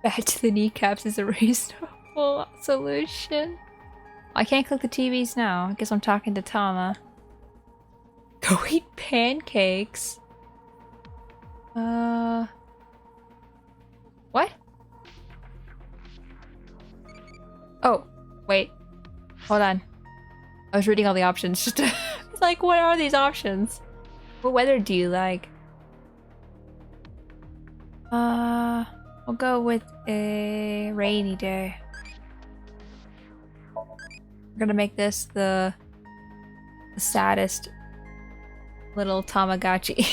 Back to the kneecaps is a reasonable solution. I can't click the TVs now. I guess I'm talking to Tama. Go eat pancakes. What? Oh, wait. Hold on. I was reading all the options. Just it's like, what are these options? What weather do you like? We'll go with a rainy day. We're gonna make this the saddest little Tamagotchi.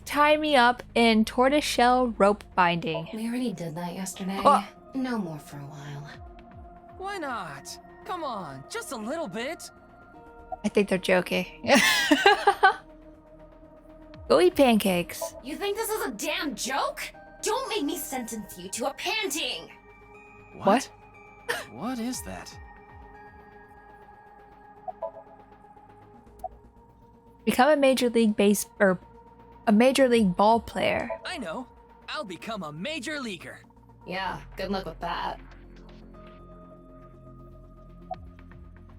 Tie me up in tortoiseshell rope binding. We already did that yesterday. Oh. No more for a while. Why not? Come on, just a little bit. I think they're joking. Go eat pancakes. You think this is a damn joke? Don't make me sentence you to a panting! What? What is that? Become a major league a major league ball player. I know. I'll become a major leaguer. Yeah, good luck with that.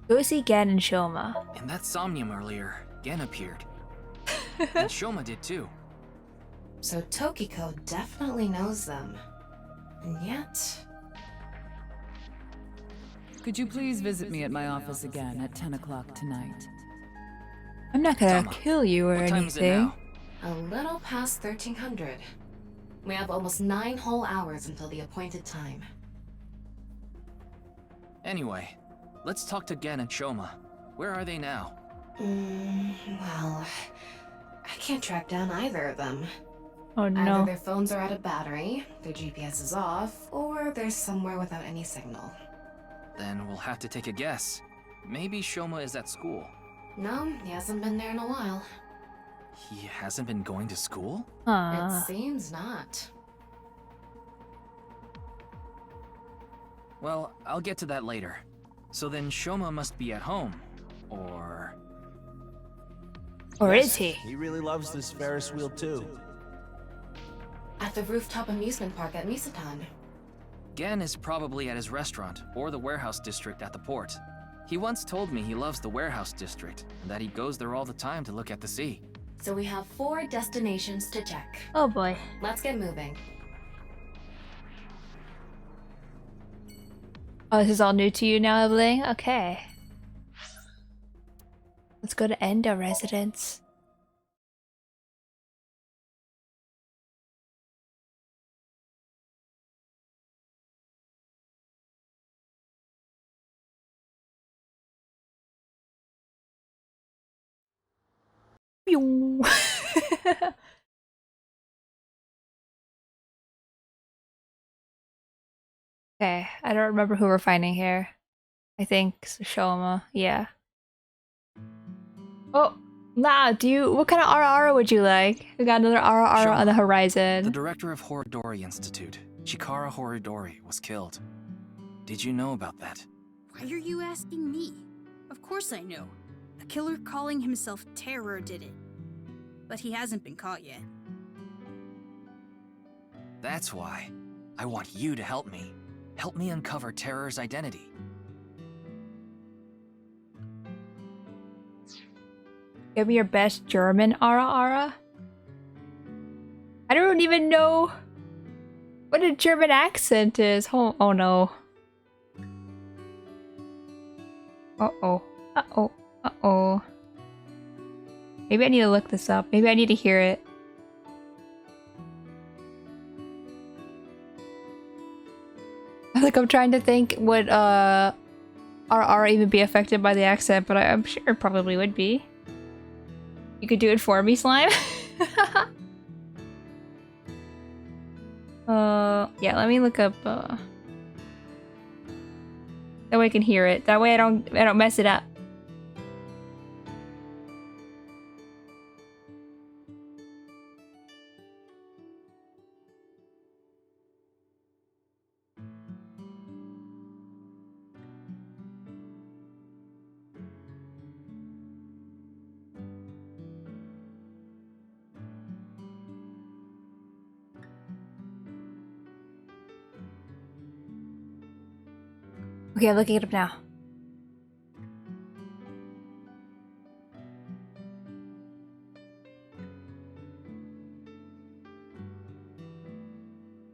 Go see Gen and Shoma. In that somnium earlier, Gen appeared. And Shoma did too. So Tokiko definitely knows them. And yet... Could you please visit me at my office again at 10 o'clock tonight? I'm not gonna Tama, kill you or what time is it anything. now? A little past 1300. We have almost 9 whole hours until the appointed time. Anyway, let's talk to Gen and Shoma. Where are they now? Well... I can't track down either of them. Oh Either no. their phones are out of battery, their GPS is off, or they're somewhere without any signal. Then we'll have to take a guess. Maybe Shoma is at school. No, he hasn't been there in a while. He hasn't been going to school? It seems not. Well, I'll get to that later. So then Shoma must be at home. Or is he? He really loves this Ferris wheel too. At the rooftop amusement park at Misatan. Gen is probably at his restaurant or the warehouse district at the port. He once told me he loves the warehouse district and that he goes there all the time to look at the sea. So we have 4 destinations to check. Oh boy. Let's get moving. Oh, this is all new to you now, Evelyn? Okay. Let's go to Endo residence. Pew. Okay, I don't remember who we're finding here. I think Shoma, yeah. Oh, nah, what kind of ara would you like? We got another ara on the horizon. The director of Horidori Institute, Chikara Horidori, was killed. Did you know about that? Why are you asking me? Of course I know. A killer calling himself Terror did it. But he hasn't been caught yet. That's why. I want you to help me. Help me uncover Terror's identity. Give me your best German ara. I don't even know what a German accent is. Oh no. Uh-oh. Maybe I need to look this up. Maybe I need to hear it. Like, I'm trying to think would RR even be affected by the accent, but I'm sure it probably would be. You could do it for me, Slime? Yeah, let me look up that way I can hear it. That way I don't mess it up. Okay, I'm looking it up now.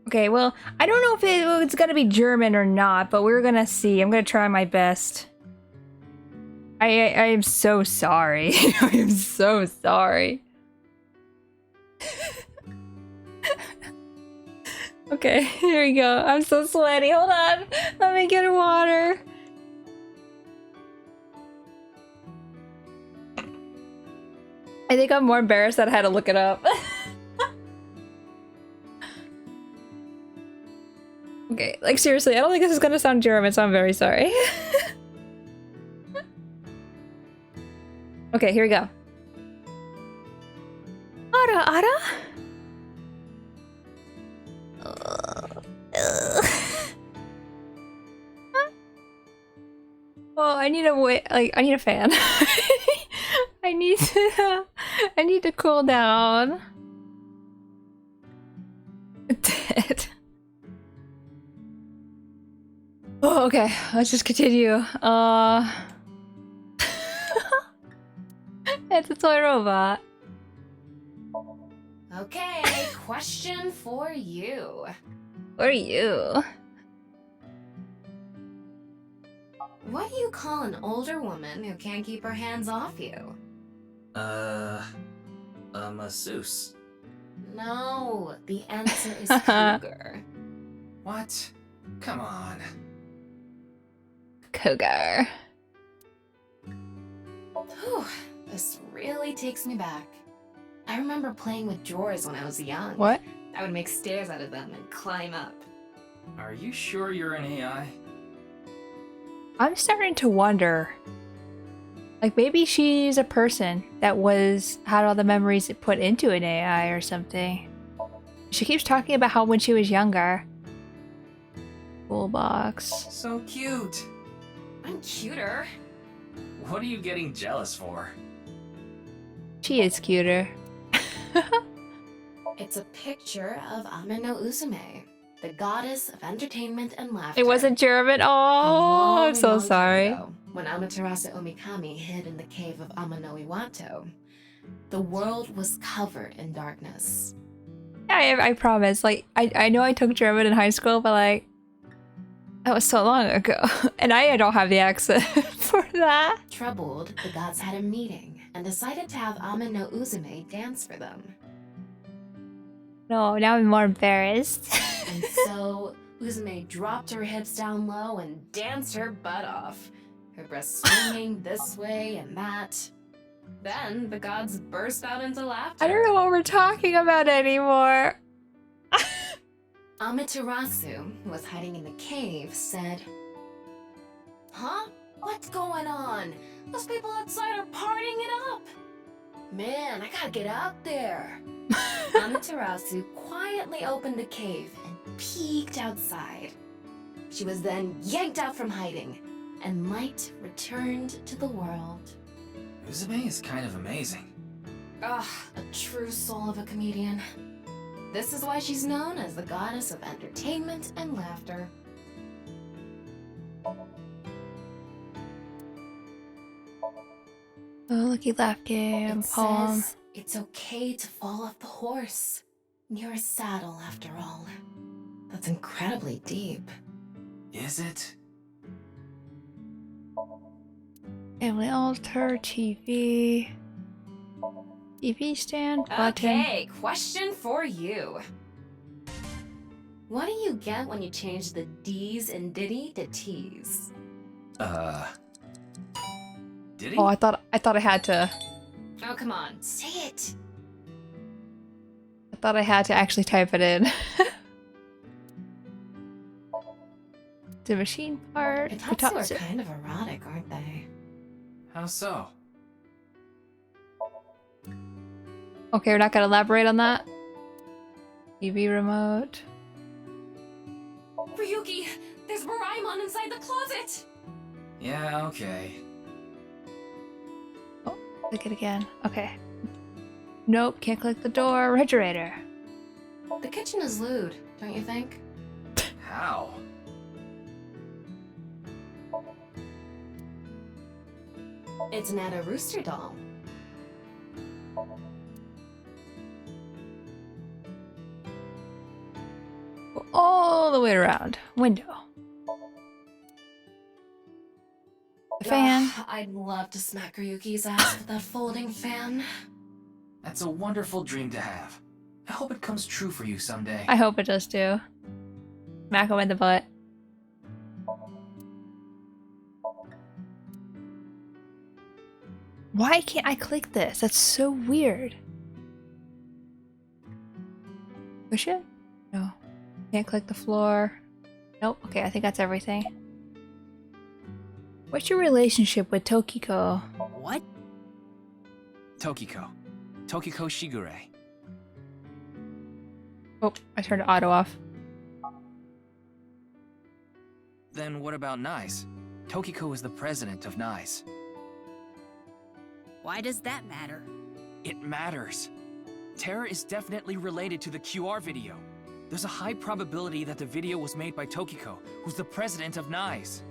Okay, well, I don't know if it's gonna be German or not, but we're gonna see. I'm gonna try my best. I am so sorry. I am so sorry. Okay, here we go. I'm so sweaty. Hold on. Let me get water. I think I'm more embarrassed that I had to look it up. Okay, like seriously, I don't think this is gonna sound German, so I'm very sorry. Okay, here we go. Ara. Oh, I need I need a fan. I need to cool down. Dead. Oh, okay. Let's just continue. It's a toy robot. Okay, question for you. For you. What do you call an older woman who can't keep her hands off you? A masseuse. No, the answer is cougar. What? Come on. Cougar. Whew, this really takes me back. I remember playing with drawers when I was young. What? I would make stairs out of them and climb up. Are you sure you're an AI? I'm starting to wonder. Like maybe she's a person that had all the memories put into an AI or something. She keeps talking about how when she was younger. Cool box. So cute. I'm cuter. What are you getting jealous for? She is cuter. It's a picture of Amino Uzume, the goddess of entertainment and laughter. It wasn't German. Oh, I'm so sorry. Ago, when Amaterasu Omikami hid in the cave of Amano Iwato, the world was covered in darkness. I promise. Like, I know I took German in high school, but like, that was so long ago. And I don't have the accent for that. Troubled, the gods had a meeting and decided to have Amino Uzume dance for them. No, now I'm more embarrassed. And so, Uzume dropped her hips down low and danced her butt off, her breasts swinging this way and that. Then, the gods burst out into laughter. I don't know what we're talking about anymore. Amaterasu, who was hiding in the cave, said, "Huh? What's going on? Those people outside are partying it up. Man, I gotta get out there." Amaterasu quietly opened the cave and peeked outside. She was then yanked out from hiding, and light returned to the world. Uzume is kind of amazing. Ah, a true soul of a comedian. This is why she's known as the goddess of entertainment and laughter. Oh, looky left game, It poem. says it's okay to fall off the horse. You're a saddle, after all. That's incredibly deep. Is it? Family altar, TV. TV stand, button. Okay, question for you. What do you get when you change the D's in Diddy to T's? Did he? Oh, I thought I had to. Oh, come on, say it. I thought I had to actually type it in. The machine part. Hitatsu are kind of erotic, aren't they? How so? Okay, we're not gonna elaborate on that. TV remote. Ryuki, there's Moraemon inside the closet! Yeah, okay. Oh, click it again. Okay. Nope, can't click the door. Refrigerator. The kitchen is lewd, don't you think? How? It's not a rooster doll. Go all the way around. Window. The fan. Ugh, I'd love to smack Ryuki's ass with that folding fan. That's a wonderful dream to have. I hope it comes true for you someday. I hope it does too. Smack him in the butt. Why can't I click this? That's so weird. Push it? No. Can't click the floor. Nope. Okay, I think that's everything. What's your relationship with Tokiko? What? Tokiko Shigure. Oh, I turned auto off. Then what about NICE? Tokiko is the president of NICE. Why does that matter? It matters. Terror is definitely related to the QR video. There's a high probability that the video was made by Tokiko, who's the president of NICE.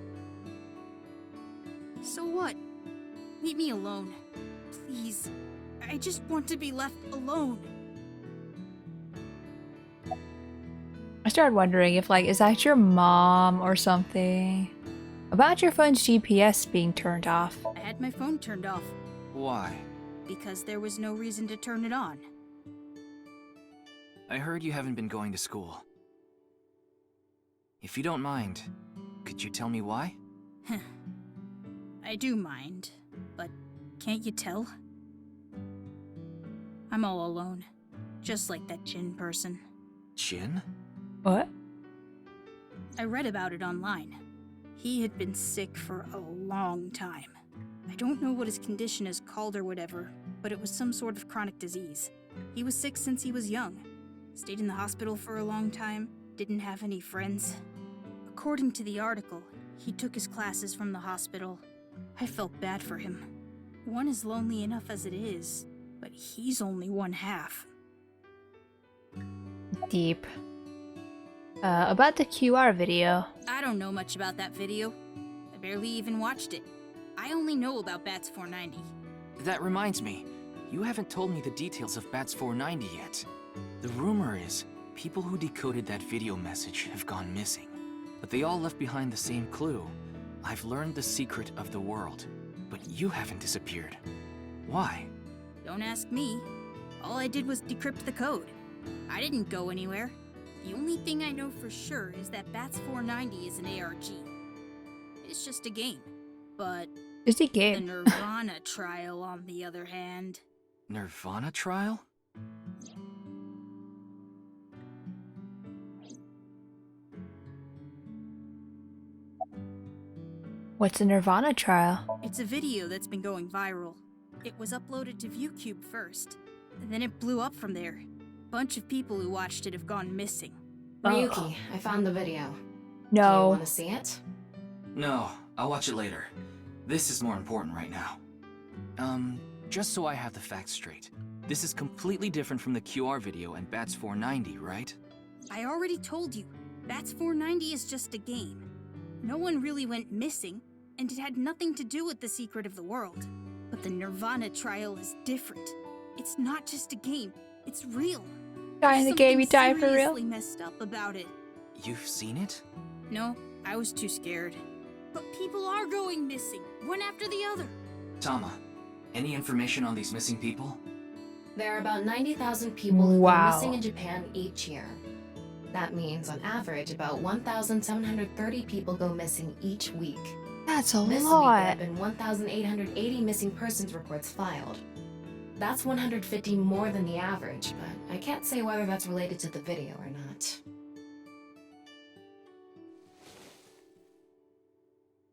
So what? Leave me alone. Please. I just want to be left alone. I started wondering if, like, is that your mom or something? About your phone's GPS being turned off. I had my phone turned off Why? because there was no reason to turn it on. I heard you haven't been going to school. If you don't mind, could you tell me why? I do mind, but can't you tell? I'm all alone, just like that Jin person. Jin? What? I read about it online. He had been sick for a long time. I don't know what his condition is called or whatever, but it was some sort of chronic disease. He was sick since he was young. Stayed in the hospital for a long time, didn't have any friends. According to the article, he took his classes from the hospital. I felt bad for him. One is lonely enough as it is, but he's only one half. Deep. About the QR video. I don't know much about that video. I barely even watched it. I only know about Bats 490. That reminds me, you haven't told me the details of Bats 490 yet. The rumor is, people who decoded that video message have gone missing. But they all left behind the same clue. I've learned the secret of the world, but you haven't disappeared. Why? Don't ask me. All I did was decrypt the code. I didn't go anywhere. The only thing I know for sure is that Bats 490 is an ARG. It's just a game. But It's a the game. nirvanA trial, on the other hand... nirvanA trial? What's a nirvanA trial? It's a video that's been going viral. It was uploaded to ViewCube first, and then it blew up from there. Bunch of people who watched it have gone missing. Ryuki, I found the video. Do you No. want to see it? No, I'll watch it later. This is more important right now. Just so I have the facts straight. This is completely different from the QR video and Bats 490, right? I already told you, Bats 490 is just a game. No one really went missing, and it had nothing to do with the secret of the world. But the nirvanA trial is different. It's not just a game, it's real. Die in the game, you die for real? Seriously messed up about it. You've seen it? No, I was too scared. But people are going missing, one after the other. Tama, any information on these missing people? There are about 90,000 people who Wow. go missing in Japan each year. That means, on average, about 1,730 people go missing each week. That's a This week, there lot. have been 1,880 missing persons reports filed. That's 150 more than the average, but I can't say whether that's related to the video or not.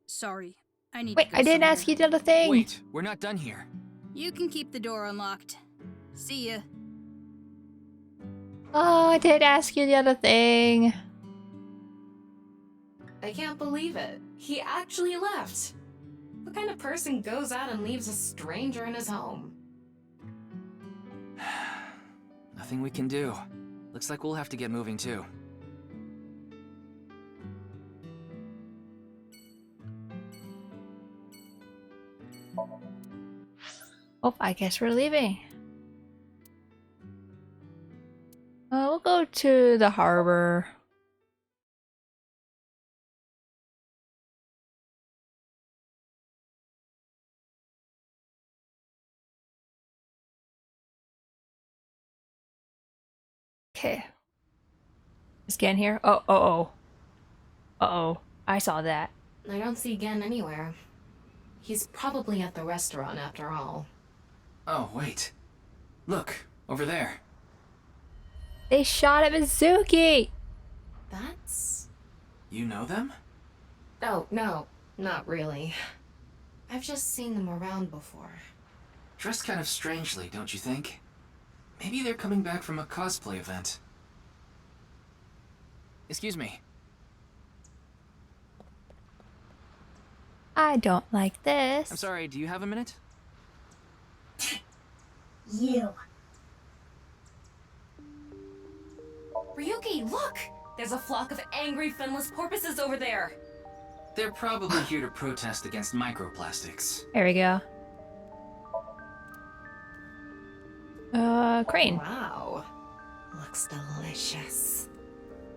Sorry, I need Wait, to go I didn't somewhere. ask you the other thing. Wait, we're not done here. You can keep the door unlocked. See ya. Oh, I did ask you the other thing. I can't believe it. He actually left. What kind of person goes out and leaves a stranger in his home? Nothing we can do. Looks like we'll have to get moving too. Oh, I guess we're leaving. We'll go to the harbor. Okay. Is Gen here? Oh. Uh-oh. I saw that. I don't see Gen anywhere. He's probably at the restaurant after all. Oh, wait. Look, over there. They shot at Mizuki! That's... You know them? Oh, no, not really. I've just seen them around before. Dressed kind of strangely, don't you think? Maybe they're coming back from a cosplay event. Excuse me. I don't like this. I'm sorry, do you have a minute? You. Ryuki, look! There's a flock of angry finless porpoises over there! They're probably here to protest against microplastics. There we go. Crane. Wow. Looks delicious.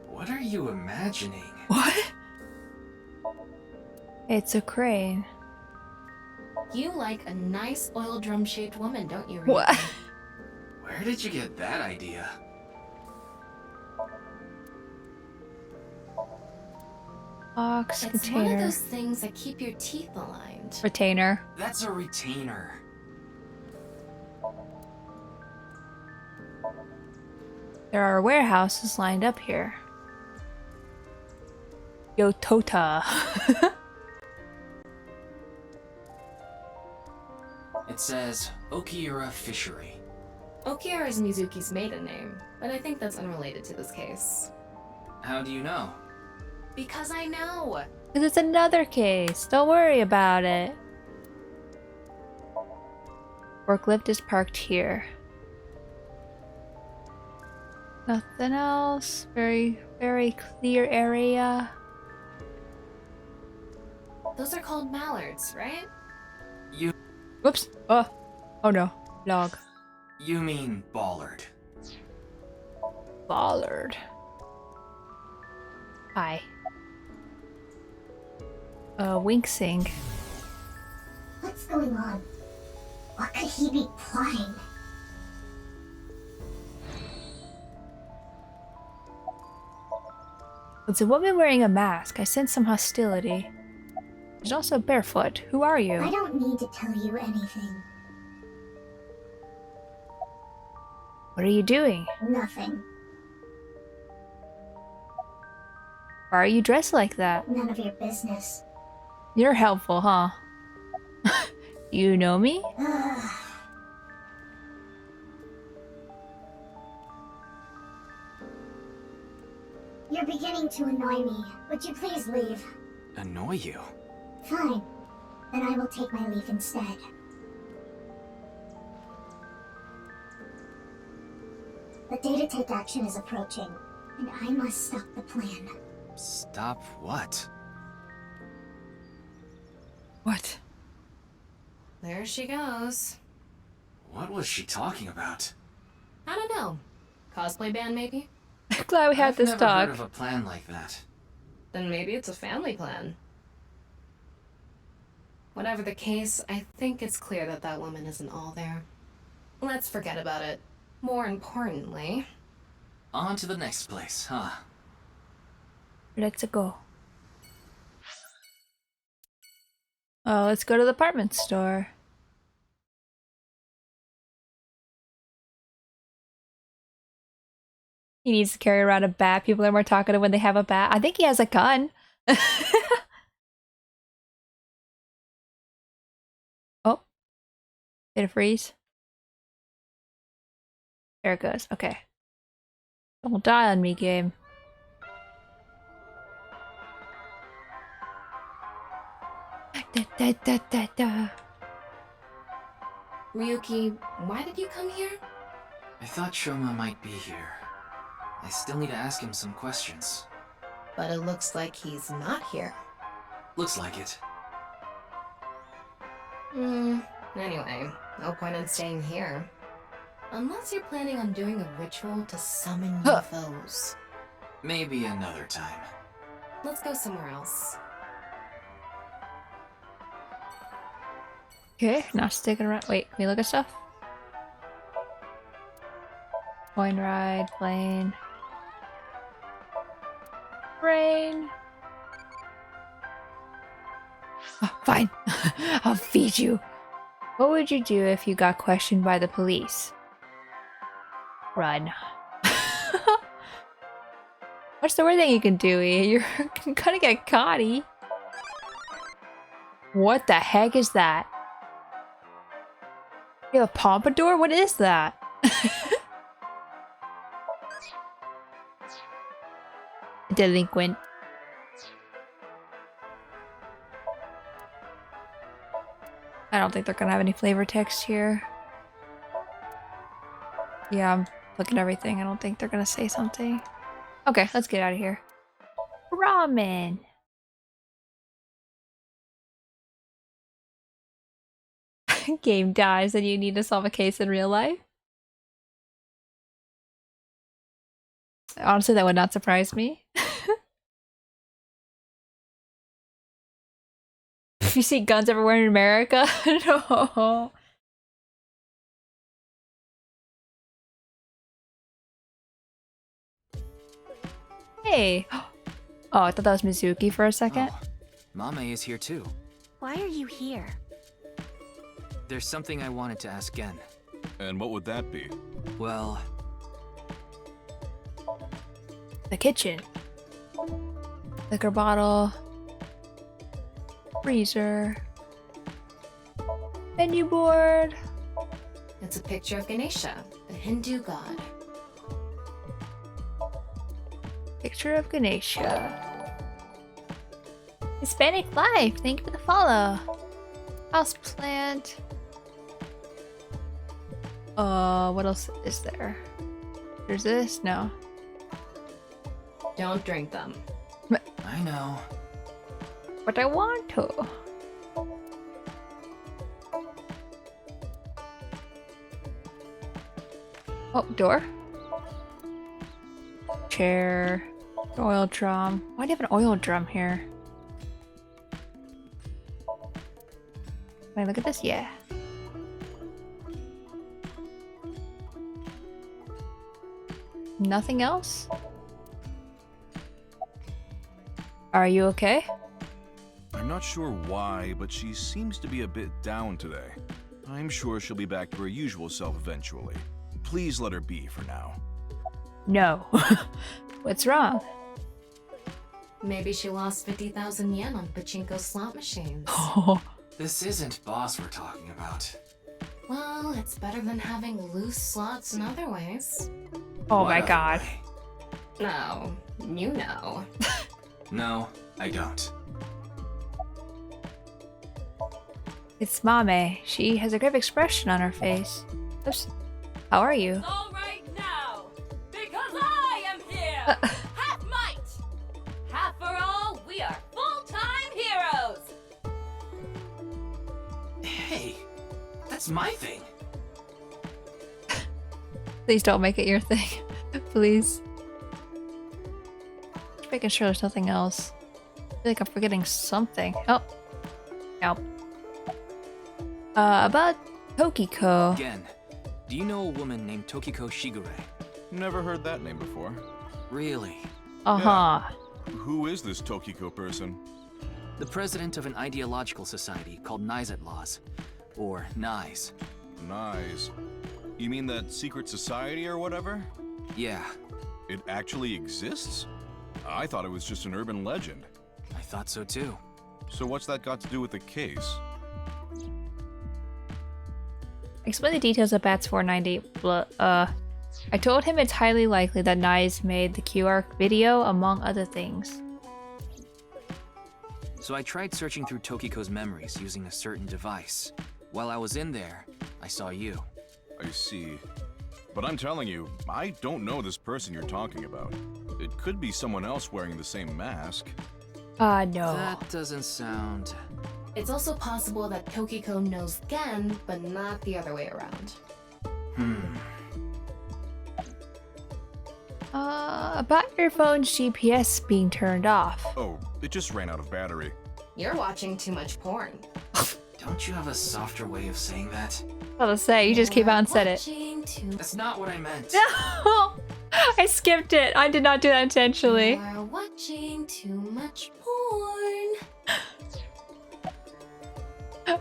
What are you imagining? What? It's a crane. You like a nice oil drum-shaped woman, don't you, Ryuki? What? Where did you get that idea? Box, It's container. one of those things that keep your teeth aligned. Retainer. That's a retainer. There are warehouses lined up here. Yotota. It says Okiura Fishery. Okiura is Mizuki's maiden name, but I think that's unrelated to this case. How do you know? Because I know! Because it's another case. Don't worry about it. Forklift is parked here. Nothing else. Very, very clear area. Those are called mallards, right? You... Whoops. Oh. Oh no. Log. You mean Ballard. Ballard. Hi. Winksing. What's going on? What could he be plotting? It's a woman wearing a mask. I sense some hostility. She's also barefoot. Who are you? I don't need to tell you anything. What are you doing? Nothing. Why are you dressed like that? None of your business. You're helpful, huh? You know me? You're beginning to annoy me. Would you please leave? Annoy you? Fine. Then I will take my leave instead. The day to take action is approaching, and I must stop the plan. Stop what? What? There she goes. What was she talking about? I don't know. Cosplay band, maybe? Glad we had I've this never talk. heard of a plan like that. Then maybe it's a family plan. Whatever the case, I think it's clear that that woman isn't all there. Let's forget about it. More importantly... On to the next place, huh? Let's go. Oh, let's go to the department store. He needs to carry around a bat. People are more talkative when they have a bat. I think he has a gun. Oh. Did it freeze? There it goes. Okay. Don't die on me, game. Ryuki, why did you come here? I thought Shoma might be here. I still need to ask him some questions. But it looks like he's not here. Looks like it. Anyway, no point in staying here. Unless you're planning on doing a ritual to summon your foes. Maybe another time. Let's go somewhere else. Okay, not sticking around. Wait, can we look at stuff? Coin ride, plane. Rain. Oh, fine. I'll feed you. What would you do if you got questioned by the police? Run. What's the worst thing you can do? You're gonna get caught. What the heck is that? You have a pompadour? What is that? Delinquent. I don't think they're gonna have any flavor text here. Yeah, I'm looking at everything. I don't think they're gonna say something. Okay, let's get out of here. Ramen. Game dies and you need to solve a case in real life. Honestly, that would not surprise me. If you see guns everywhere in America, no. Hey. Oh, I thought that was Mizuki for a second. Oh, Mame is here too. Why are you here? There's something I wanted to ask Gen. And what would that be? Well... The kitchen. Liquor bottle. Freezer. Menu board. It's a picture of Ganesha, the Hindu god. Picture of Ganesha. Hispanic Life, thank you for the follow. House plant. What else is there? There's this? No. Don't drink them. I know. But I want to. Oh, door. Chair. Oil drum. Why do you have an oil drum here? Wait, look at this. Yeah. Nothing else? Are you okay? I'm not sure why, but she seems to be a bit down today. I'm sure she'll be back to her usual self eventually. Please let her be for now. No. What's wrong? Maybe she lost 50,000 yen on pachinko slot machines. This isn't boss we're talking about. Well, it's better than having loose slots in other ways. Oh my god. No, you know. No, I don't. It's Mame. She has a grave expression on her face. Oops. How are you? All right now, because I am here. Half might, half for all. We are full-time heroes. Hey, that's my thing. Please don't make it your thing. Please. Just making sure there's nothing else. I feel like I'm forgetting something. Oh. Nope. About Tokiko. Again, do you know a woman named Tokiko Shigure? Never heard that name before. Really? Uh-huh. Yeah. Who is this Tokiko person? The president of an ideological society called Nizet Laws. Or NIZE. Nice. You mean that secret society or whatever? Yeah. It actually exists? I thought it was just an urban legend. I thought so too. So what's that got to do with the case? Explain the details of Bats 490. I told him it's highly likely that NIZE made the QR video, among other things. So I tried searching through Tokiko's memories using a certain device. While I was in there, I saw you. I see. But I'm telling you, I don't know this person you're talking about. It could be someone else wearing the same mask. No. That doesn't sound... It's also possible that Tokiko knows Gen, but not the other way around. About your phone's GPS being turned off. Oh, it just ran out of battery. You're watching too much porn. Don't you have a softer way of saying that? I was say, you just came out and said it. That's not what I meant. No! I skipped it. I did not do that intentionally. You're watching too much porn.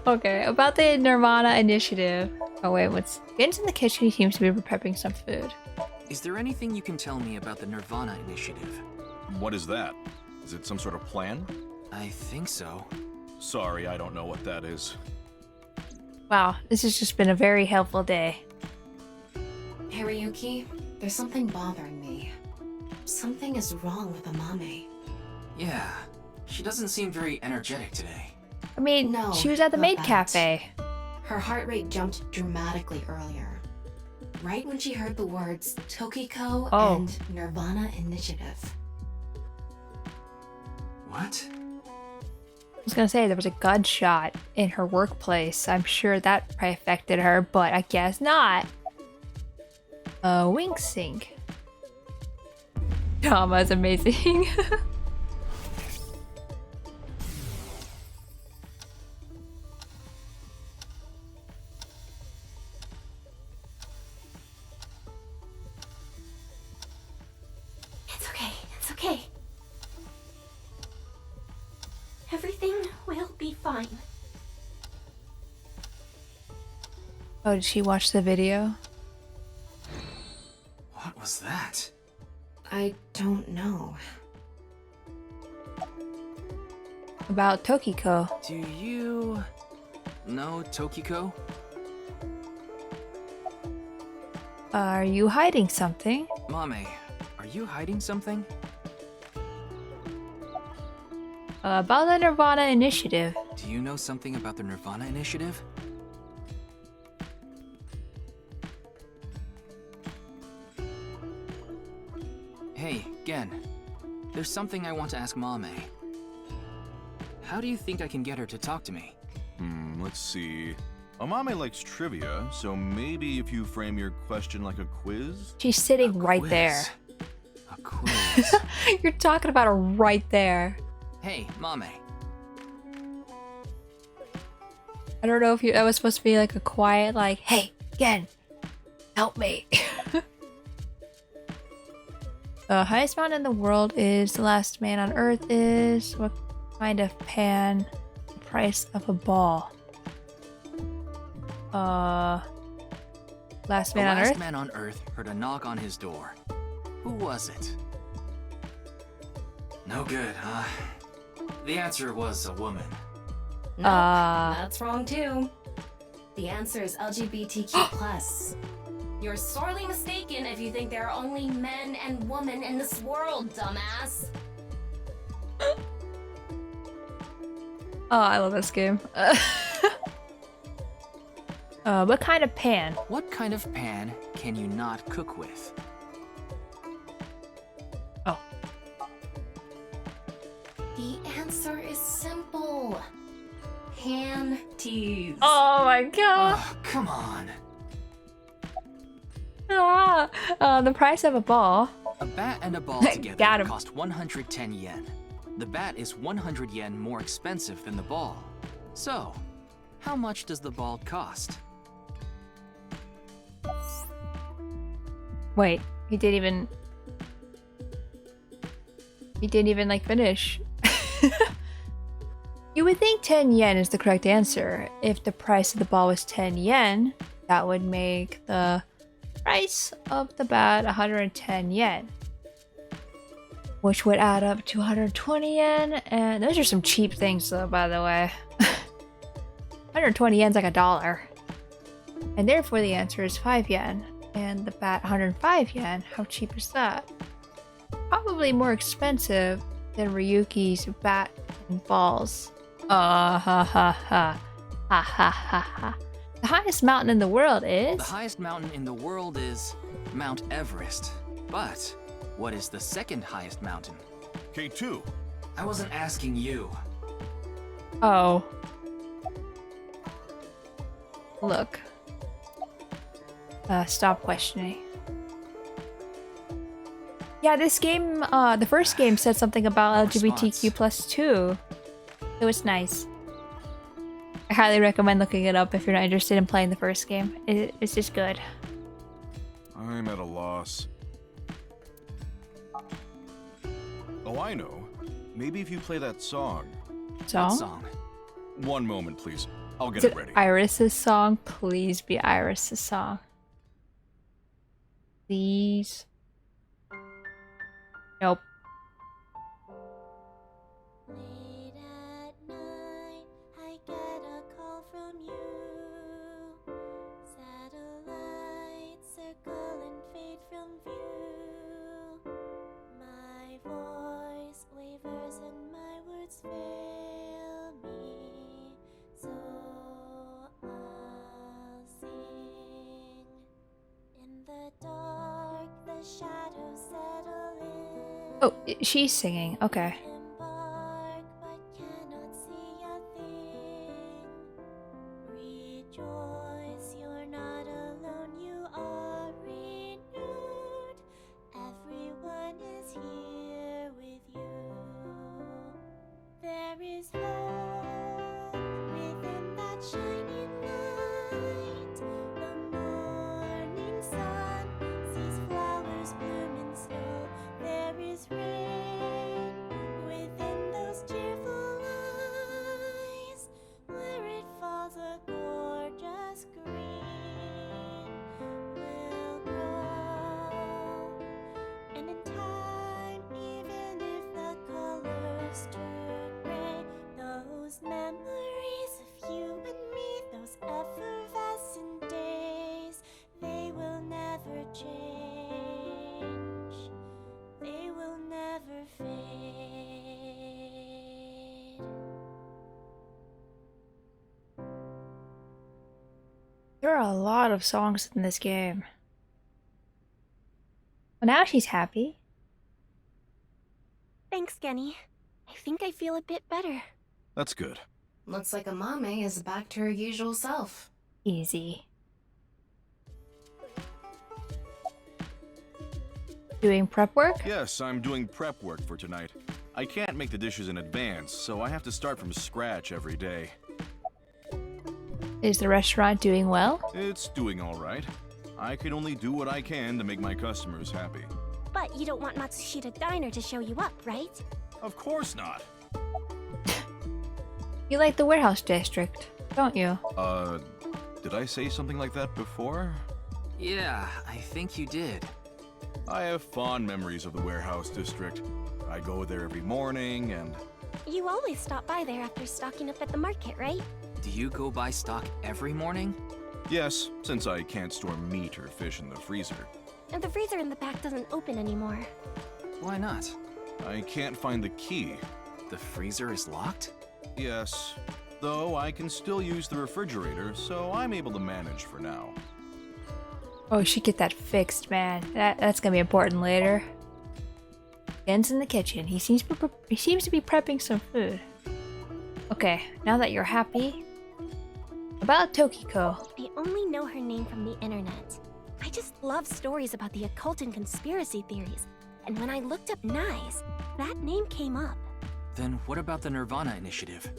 Okay, about the nirvanA initiative. Oh wait, get into the kitchen. He seems to be prepping some food. Is there anything you can tell me about the nirvanA initiative? What is that? Is it some sort of plan? I think so. Sorry, I don't know what that is. Wow, this has just been a very helpful day. Hariyuki, there's something bothering me. Something is wrong with Amame. Yeah, she doesn't seem very energetic today. I mean, No, she was at the not maid that. cafe. Her heart rate jumped dramatically earlier. Right when she heard the words Tokiko and nirvanA initiative. What? I was gonna say there was a gunshot in her workplace. I'm sure that probably affected her, but I guess not. Wink sync. Tama is amazing. It's okay, it's okay. Everything will be fine. Oh, did she watch the video? What was that? I don't know. About Tokiko. Do you... No, Tokiko? Are you hiding something? Mame, are you hiding something? About the nirvanA initiative. Do you know something about the nirvanA initiative? Hey, Gen. There's something I want to ask Mame. How do you think I can get her to talk to me? Let's see. Amame likes trivia, so maybe if you frame your question like a quiz? She's sitting right there. A quiz. You're talking about her right there. Hey, Mame. I don't know if that was supposed to be like a quiet, like, hey, Gen, help me. The highest mountain in the world is the last man on Earth is what kind of pan? The price of a ball. Last man on Earth? The last man on Earth heard a knock on his door. Who was it? No good, huh? The answer was a woman. Nope, that's wrong too. The answer is LGBTQ+. You're sorely mistaken if you think there are only men and women in this world, dumbass. Oh, I love this game. What kind of pan? What kind of pan can you not cook with? Oh. The answer is simple. Panties. Oh my god. Oh, come on. The price of a ball. A bat and a ball Got together him. cost 110 yen. The bat is 100 yen more expensive than the ball. So, how much does the ball cost? Wait, he didn't even like finish. You would think 10 yen is the correct answer. If the price of the ball was 10 yen, that would make the price of the bat 110 yen. Which would add up to 120 yen, and those are some cheap things though, by the way. 120 yen's like $1. And therefore the answer is 5 yen. And the bat 105 yen, how cheap is that? Probably more expensive than Ryuki's bat and balls. Ha ha ha. Ha ha ha ha. The highest mountain in the world is... The highest mountain in the world is Mount Everest. But what is the second highest mountain? K2. I wasn't asking you. Oh. Look. Stop questioning. Yeah, this game, the first game said something about LGBTQ+ too. It was nice. I highly recommend looking it up if you're not interested in playing the first game. It's just good. I'm at a loss. Oh, I know. Maybe if you play that song. Song? What song? One moment, please. I'll get Is it ready. Iris's song? Please be Iris's song. Please. Nope. Late at night, I get a call from you. Satellites circle and fade from view. My voice wavers and my words fail me. So I'll sing. In the dark, the shadows settle in. Oh, she's singing. Okay. Embark, but cannot see a thing. Rejoice, you're not alone, you are renewed. Everyone is here with you. There is hope within that shining light. The morning sun sees flowers bloom in snow. There is rain There are a lot of songs in this game. Well, now she's happy. Thanks, Genny. I think I feel a bit better. That's good. Looks like Amame is back to her usual self. Easy. Doing prep work? Yes, I'm doing prep work for tonight. I can't make the dishes in advance, so I have to start from scratch every day. Is the restaurant doing well? It's doing all right. I can only do what I can to make my customers happy. But you don't want Matsushita Diner to show you up, right? Of course not. You like the warehouse district, don't you? Did I say something like that before? Yeah, I think you did. I have fond memories of the warehouse district. I go there every morning and... You always stop by there after stocking up at the market, right? Do you go buy stock every morning? Yes, since I can't store meat or fish in the freezer. And the freezer in the back doesn't open anymore. Why not? I can't find the key. The freezer is locked? Yes, though I can still use the refrigerator, so I'm able to manage for now. Oh, we should get that fixed, man. That's gonna be important later. Gen's in the kitchen. He seems to be prepping some food. Okay, now that you're happy, about Tokiko. I only know her name from the internet. I just love stories about the occult and conspiracy theories. And when I looked up Nyes, that name came up. Then what about the nirvanA initiative?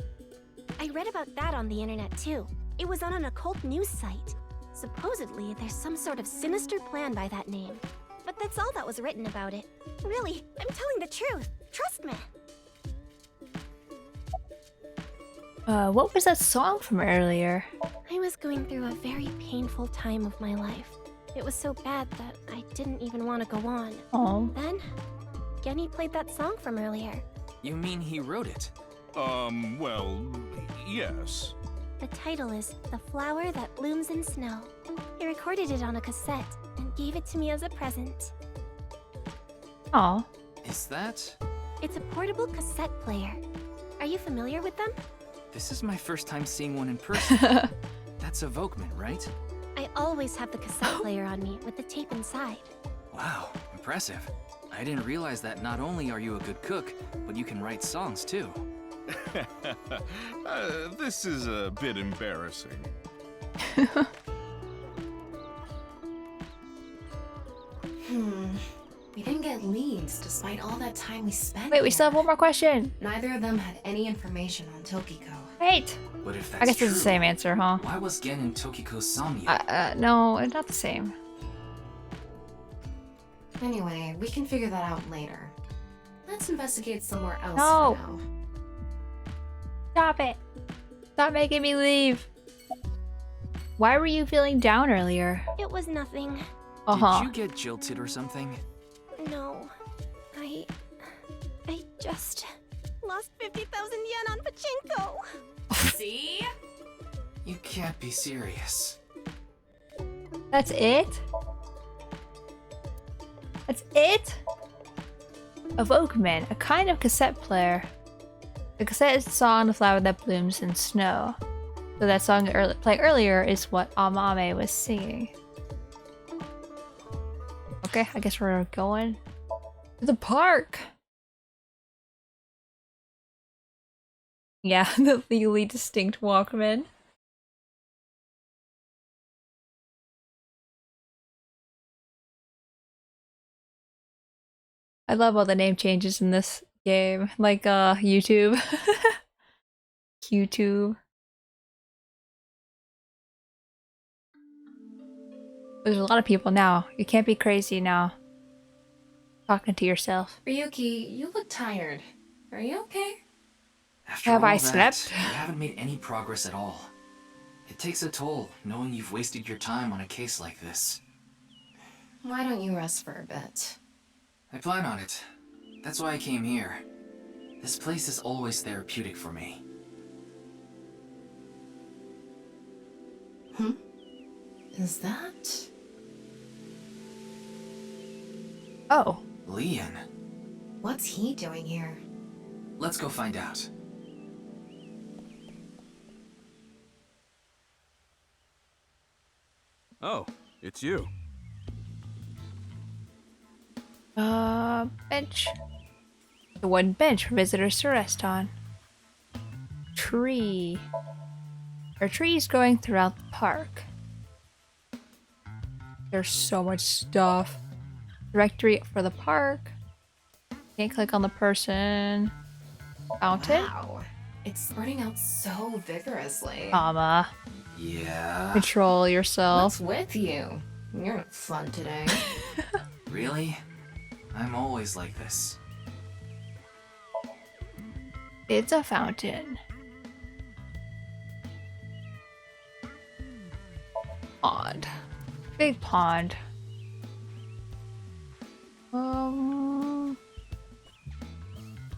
I read about that on the internet too. It was on an occult news site. Supposedly, there's some sort of sinister plan by that name. But that's all that was written about it. Really, I'm telling the truth. Trust me. What was that song from earlier? I was going through a very painful time of my life. It was so bad that I didn't even want to go on. Oh. Then, Genny played that song from earlier. You mean he wrote it? Well, yes. The title is The Flower That Blooms in Snow. He recorded it on a cassette and gave it to me as a present. Oh. Is that? It's a portable cassette player. Are you familiar with them? This is my first time seeing one in person. That's a Volkman, right? I always have the cassette player on me with the tape inside. Wow, impressive. I didn't realize that not only are you a good cook, but you can write songs too. This is a bit embarrassing. We didn't get leads despite all that time we spent. Wait, we here. still have one more question. Neither of them had any information on Tokiko. Wait. But if that's I guess true, it's the same answer, huh? Why was Gen in Tokiko's Samya? No, it's not the same. Anyway, we can figure that out later. Let's investigate somewhere else No. for now. Stop it. Stop making me leave. Why were you feeling down earlier? It was nothing. Did you get jilted or something? No. I just lost 50,000 yen on pachinko. See? You can't be serious. That's it? That's it? A Volkman, a kind of cassette player. The cassette is the song The Flower That Blooms in Snow. So that song playing earlier is what Amame was singing. Okay, I guess we're going to the park. Yeah, the legally distinct Walkman. I love all the name changes in this game, like YouTube. YouTube. There's a lot of people now. You can't be crazy now. Talking to yourself. Ryuki, you look tired. Are you okay? After Have all I that, slept? You haven't made any progress at all. It takes a toll, knowing you've wasted your time on a case like this. Why don't you rest for a bit? I plan on it. That's why I came here. This place is always therapeutic for me. Is that... Oh. Leon. What's he doing here? Let's go find out. Oh, it's you. Bench. The one bench for visitors to rest on. Tree. There are trees growing throughout the park. There's so much stuff. Directory for the park. Can't click on the person. Fountain. Wow. It's spreading out so vigorously. Comma. Yeah. Control yourself. What's with you? You're not fun today. Really? I'm always like this. It's a fountain. Pond. Big pond. There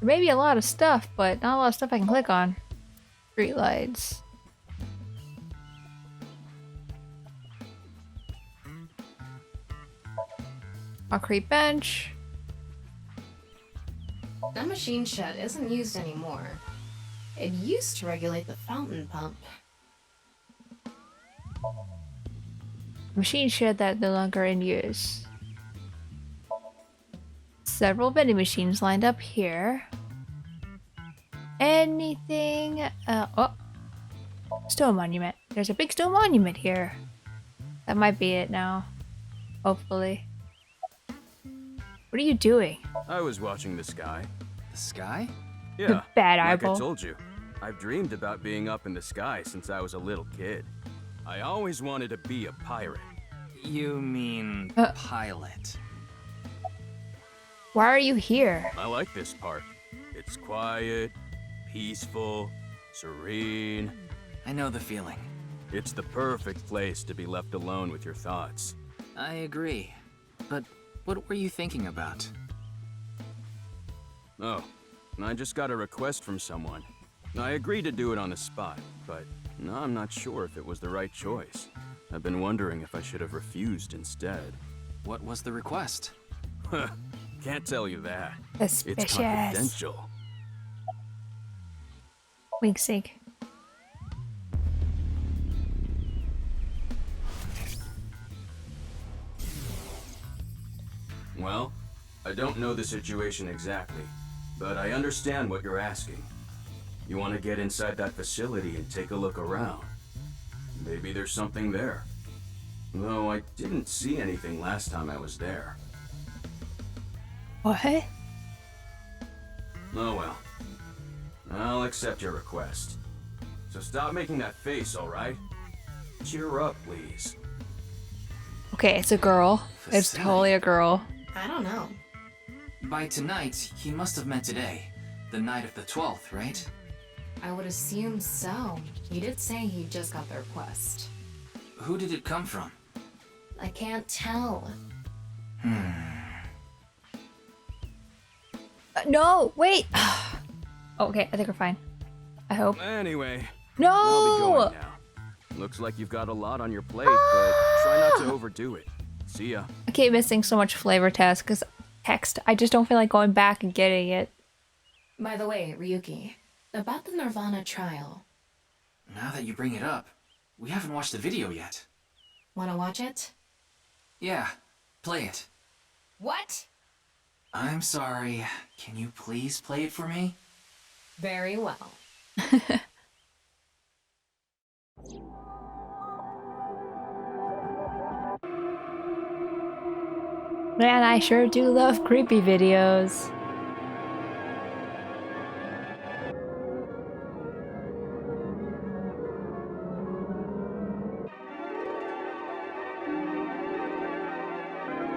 may be a lot of stuff, but not a lot of stuff I can click on. Street lights. Concrete bench. That machine shed isn't used anymore. It used to regulate the fountain pump. Machine shed that no longer in use. Several vending machines lined up here. Anything? Oh, stone monument. There's a big stone monument here. That might be it now. Hopefully. What are you doing? I was watching the sky. The sky? Yeah. The bad like eyeball. I told you, I've dreamed about being up in the sky since I was a little kid. I always wanted to be a pirate. You mean pilot? Why are you here? I like this part. It's quiet, peaceful, serene. I know the feeling. It's the perfect place to be left alone with your thoughts. I agree. But what were you thinking about? Oh, I just got a request from someone. I agreed to do it on the spot, but now I'm not sure if it was the right choice. I've been wondering if I should have refused instead. What was the request? Can't tell you that. Suspicious. It's confidential. Wink sake. Well, I don't know the situation exactly, but I understand what you're asking. You want to get inside that facility and take a look around. Maybe there's something there. Though I didn't see anything last time I was there. What? Oh well. I'll accept your request. So stop making that face, alright? Cheer up, please. Okay, it's a girl. It's totally a girl. I don't know. By tonight, he must have meant today. The night of the 12th, right? I would assume so. He did say he just got the request. Who did it come from? I can't tell. No, wait. Okay, I think we're fine. I hope. Anyway, No! I'll be going now. Looks like you've got a lot on your plate, but try not to overdo it. See ya. I keep missing so much flavor text because text. I just don't feel like going back and getting it. By the way, Ryuki, about the nirvanA trial. Now that you bring it up, we haven't watched the video yet. Wanna watch it? Yeah, play it. What? I'm sorry. Can you please play it for me? Very well. Man, I sure do love creepy videos.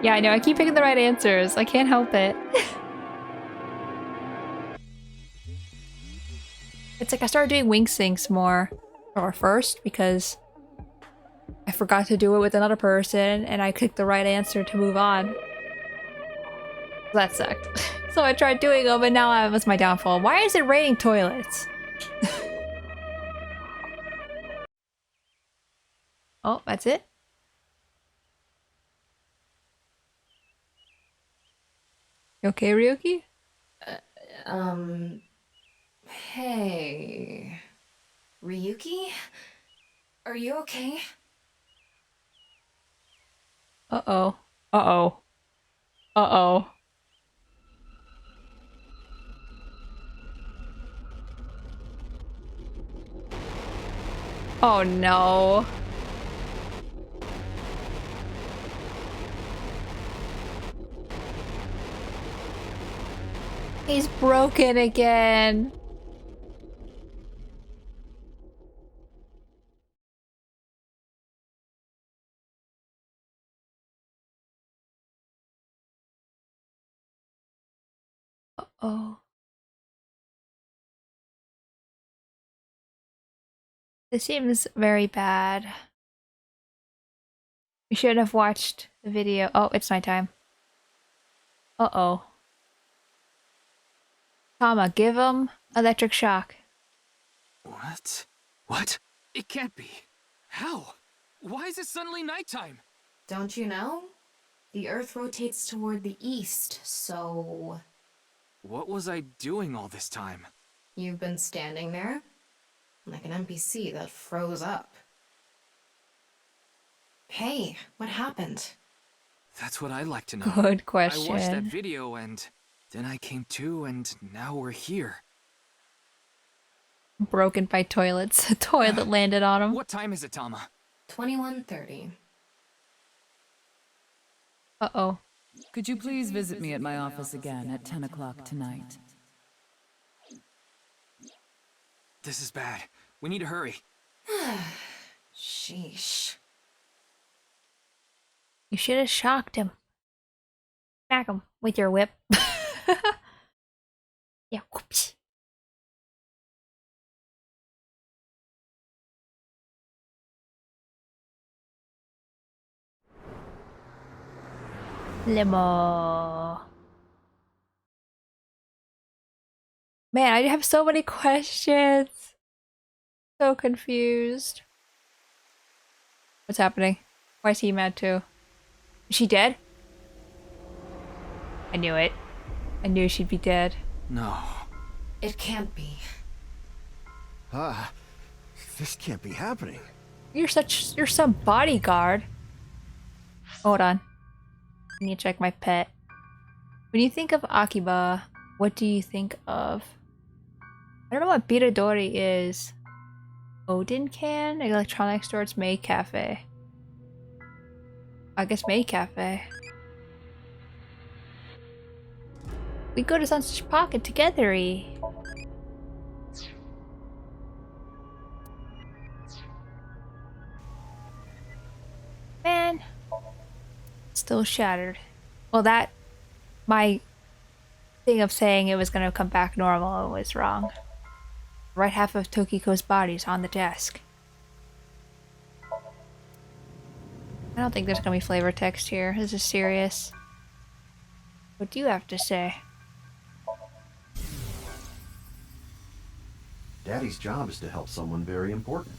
Yeah, I know, I keep picking the right answers. I can't help it. It's like I started doing wink syncs more. Or first, because I forgot to do it with another person, and I clicked the right answer to move on. That sucked. So I tried doing them, and now that was my downfall. Why is it raining toilets? Oh, that's it? You okay, Ryuki? Hey... Ryuki? Are you okay? Uh-oh. Uh-oh. Uh-oh. Oh no. He's broken again. Uh-oh. This seems very bad. We should have watched the video. Oh, it's nighttime. Uh-oh. Tama, give him electric shock. What? What? It can't be. How? Why is it suddenly nighttime? Don't you know? The Earth rotates toward the east, so... What was I doing all this time? You've been standing there? Like an NPC that froze up. Hey, what happened? That's what I'd like to know. Good question. I watched that video and then I came to and now we're here. Broken by toilets. A toilet landed on him. What time is it, Tama? 21:30. Uh-oh. Could you please visit me at my office again at 10 o'clock tonight? This is bad. We need to hurry. Sheesh. You should have shocked him. Smack him with your whip. Yeah, whoops. Limo. Man, I have so many questions. So confused. What's happening? Why is he mad too? Is she dead? I knew it. I knew she'd be dead. No. It can't be. This can't be happening. You're some bodyguard. Hold on. I need to check my pet. When you think of Akiba, what do you think of? I don't know what Biradori is. Odin Can? Electronics store, it's May Cafe. I guess May Cafe. We go to Sunset Pocket together-y. Man. Still shattered. Well, my thing of saying it was gonna come back normal was wrong. The right half of Tokiko's body's on the desk. I don't think there's gonna be flavor text here. This is serious. What do you have to say? Daddy's job is to help someone very important.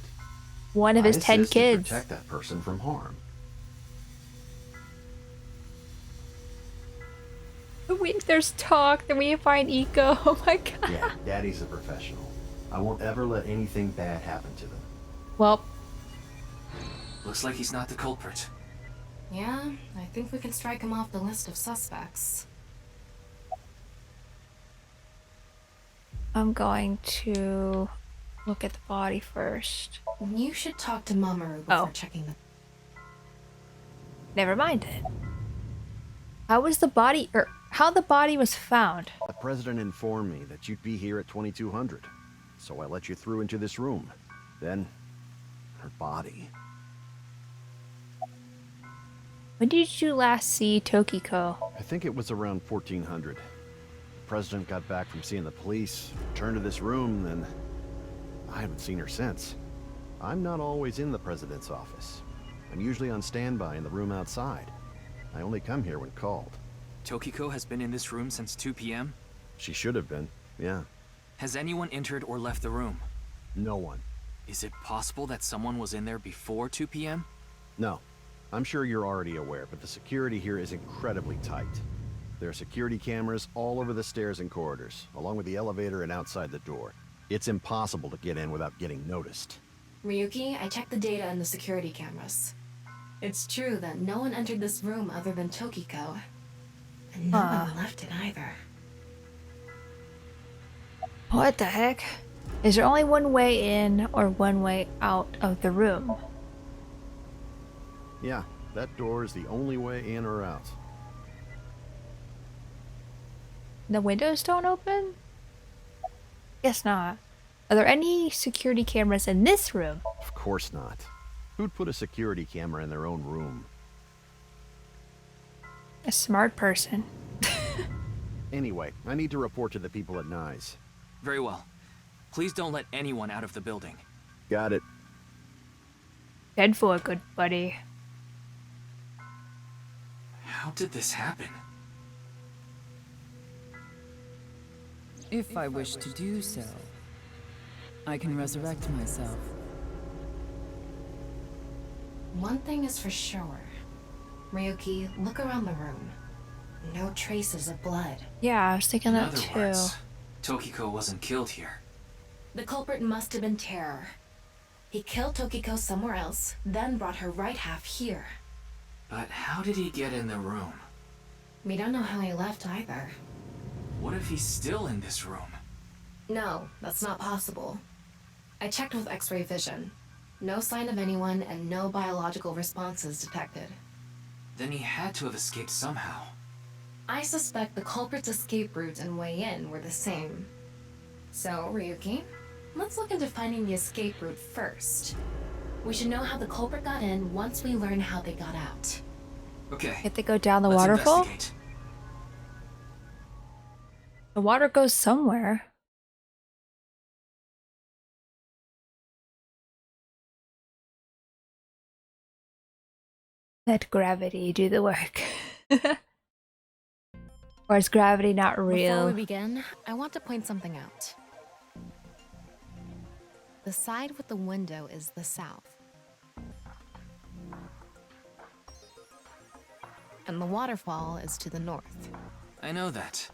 One of his 10 insist to kids. protect that person from harm. There's talk, then we find Eco. Oh my god. Yeah, Daddy's a professional. I won't ever let anything bad happen to them. Well. Looks like he's not the culprit. Yeah, I think we can strike him off the list of suspects. I'm going to look at the body first. You should talk to Mamoru before checking the... Never mind it. How was the body, or how the body was found? The president informed me that you'd be here at 2200, so I let you through into this room. Then, her body. When did you last see Tokiko? I think it was around 1400. The president got back from seeing the police, returned to this room, then I haven't seen her since. I'm not always in the president's office. I'm usually on standby in the room outside. I only come here when called. Tokiko has been in this room since 2 p.m.? She should have been, yeah. Has anyone entered or left the room? No one. Is it possible that someone was in there before 2 p.m.? No. I'm sure you're already aware, but the security here is incredibly tight. There are security cameras all over the stairs and corridors, along with the elevator and outside the door. It's impossible to get in without getting noticed. Ryuki, I checked the data in the security cameras. It's true that no one entered this room other than Tokiko. And no one left it either. What the heck? Is there only one way in or one way out of the room? Yeah, that door is the only way in or out. The windows don't open? Guess not. Are there any security cameras in this room? Of course not. Who'd put a security camera in their own room? A smart person. Anyway, I need to report to the people at Nyes. Very well. Please don't let anyone out of the building. Got it. Dead for a good buddy. How did this happen? If I wish to do so, I can resurrect myself. One thing is for sure. Ryuki, look around the room. No traces of blood. Yeah, I was thinking that too. In other words, Tokiko wasn't killed here. The culprit must have been Terror. He killed Tokiko somewhere else, then brought her right half here. But how did he get in the room? We don't know how he left either. What if he's still in this room? No, that's not possible. I checked with X-ray vision. No sign of anyone and no biological responses detected. Then he had to have escaped somehow. I suspect the culprit's escape route and way in were the same. So, Ryuki, let's look into finding the escape route first. We should know how the culprit got in once we learn how they got out. Okay. If they go down the let's waterfall? investigate. The water goes somewhere. Let gravity do the work. Or is gravity not Before real? we begin, I want to point something out. The side with the window is the south. And the waterfall is to the north. I know that.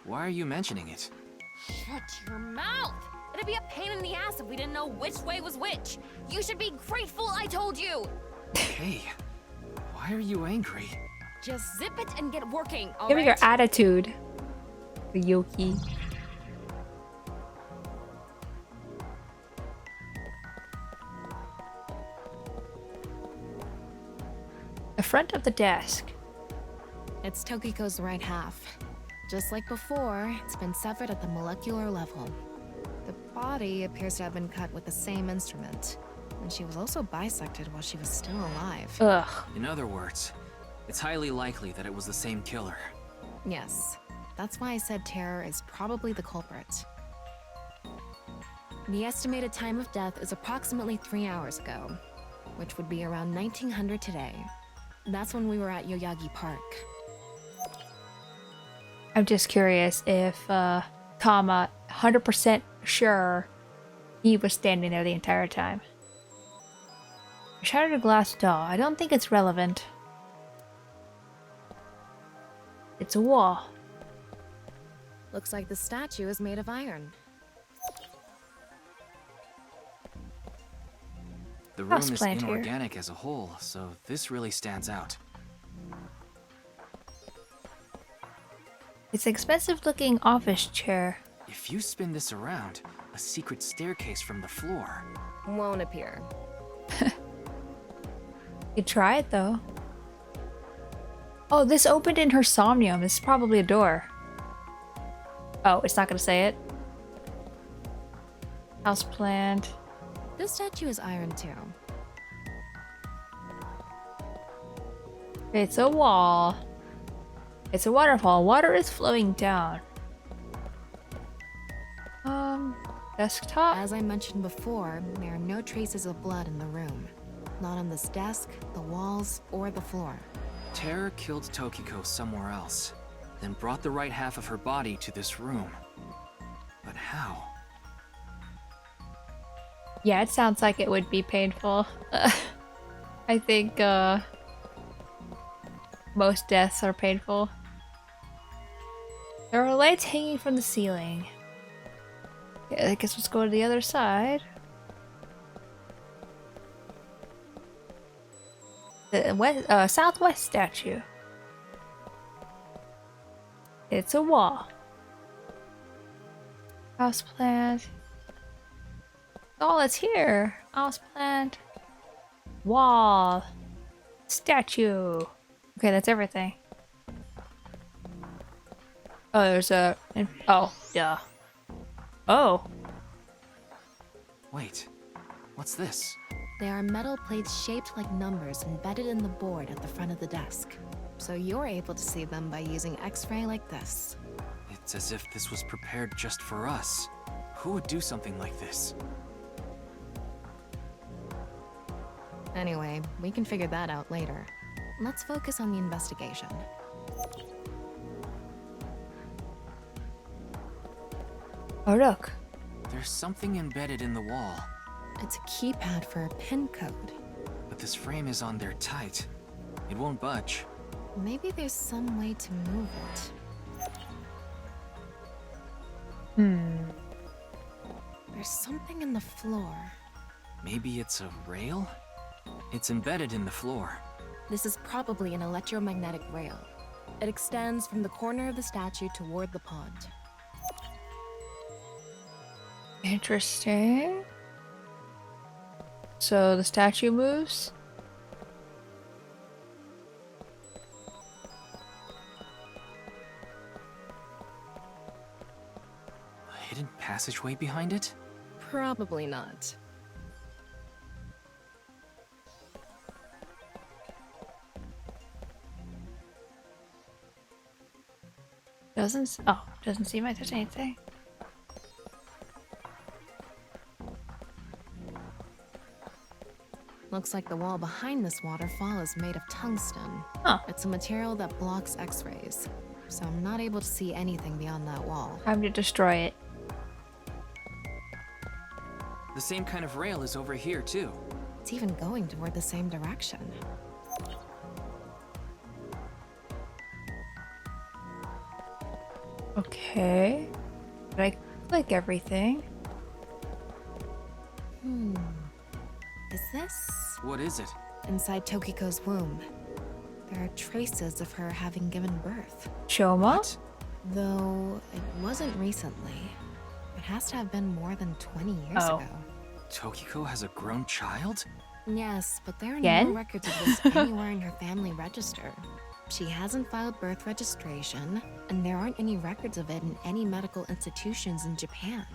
Why are you mentioning it? Shut your mouth! It'd be a pain in the ass if we didn't know which way was which. You should be grateful I told you! Hey, why are you angry? Just zip it and get working, alright? Give me your attitude, Ryuki. The front of the desk. It's Tokiko's right half. Just like before, it's been severed at the molecular level. The body appears to have been cut with the same instrument. And she was also bisected while she was still alive. Ugh. In other words, it's highly likely that it was the same killer. Yes. That's why I said Terror is probably the culprit. The estimated time of death is approximately 3 hours ago, which would be around 1900 today. That's when we were at Yoyagi Park. I'm just curious if Tama 100% sure he was standing there the entire time. Shattered a glass doll. I don't think it's relevant. It's a wall. Looks like the statue is made of iron. The room is Houseplant here. inorganic as a whole, so this really stands out. It's an expensive looking office chair. If you spin this around, a secret staircase from the floor won't appear. You try it though. Oh, this opened in her somnium. This is probably a door. Oh, it's not gonna say it. Houseplant. This statue is iron too. It's a wall. It's a waterfall. Water is flowing down. Desktop? As I mentioned before, there are no traces of blood in the room. Not on this desk, the walls, or the floor. Terror killed Tokiko somewhere else, then brought the right half of her body to this room. But how? Yeah, it sounds like it would be painful. I think most deaths are painful. There are lights hanging from the ceiling. Okay, I guess let's go to the other side. The southwest statue. It's a wall. Houseplant. All that's here. Houseplant. Wall. Statue. Okay, that's everything. Oh, there's a... Oh, duh. Oh. Wait, what's this? They are metal plates shaped like numbers embedded in the board at the front of the desk. So you're able to see them by using X-ray like this. It's as if this was prepared just for us. Who would do something like this? Anyway, we can figure that out later. Let's focus on the investigation. Oh, look. There's something embedded in the wall. It's a keypad for a pin code. But this frame is on there tight. It won't budge. Maybe there's some way to move it. There's something in the floor. Maybe it's a rail? It's embedded in the floor. This is probably an electromagnetic rail. It extends from the corner of the statue toward the pond. Interesting. So the statue moves? A hidden passageway behind it? Probably not. Doesn't seem like there's anything. Looks like the wall behind this waterfall is made of tungsten. Huh. It's a material that blocks X-rays, so I'm not able to see anything beyond that wall. Time to destroy it. The same kind of rail is over here, too. It's even going toward the same direction. Okay. Did I click everything? Is this? What is it? Inside Tokiko's womb. There are traces of her having given birth. Shoma? Though it wasn't recently. It has to have been more than 20 years ago. Tokiko has a grown child? Yes, but there are Again? no records of this anywhere in her family register. She hasn't filed birth registration, and there aren't any records of it in any medical institutions in Japan.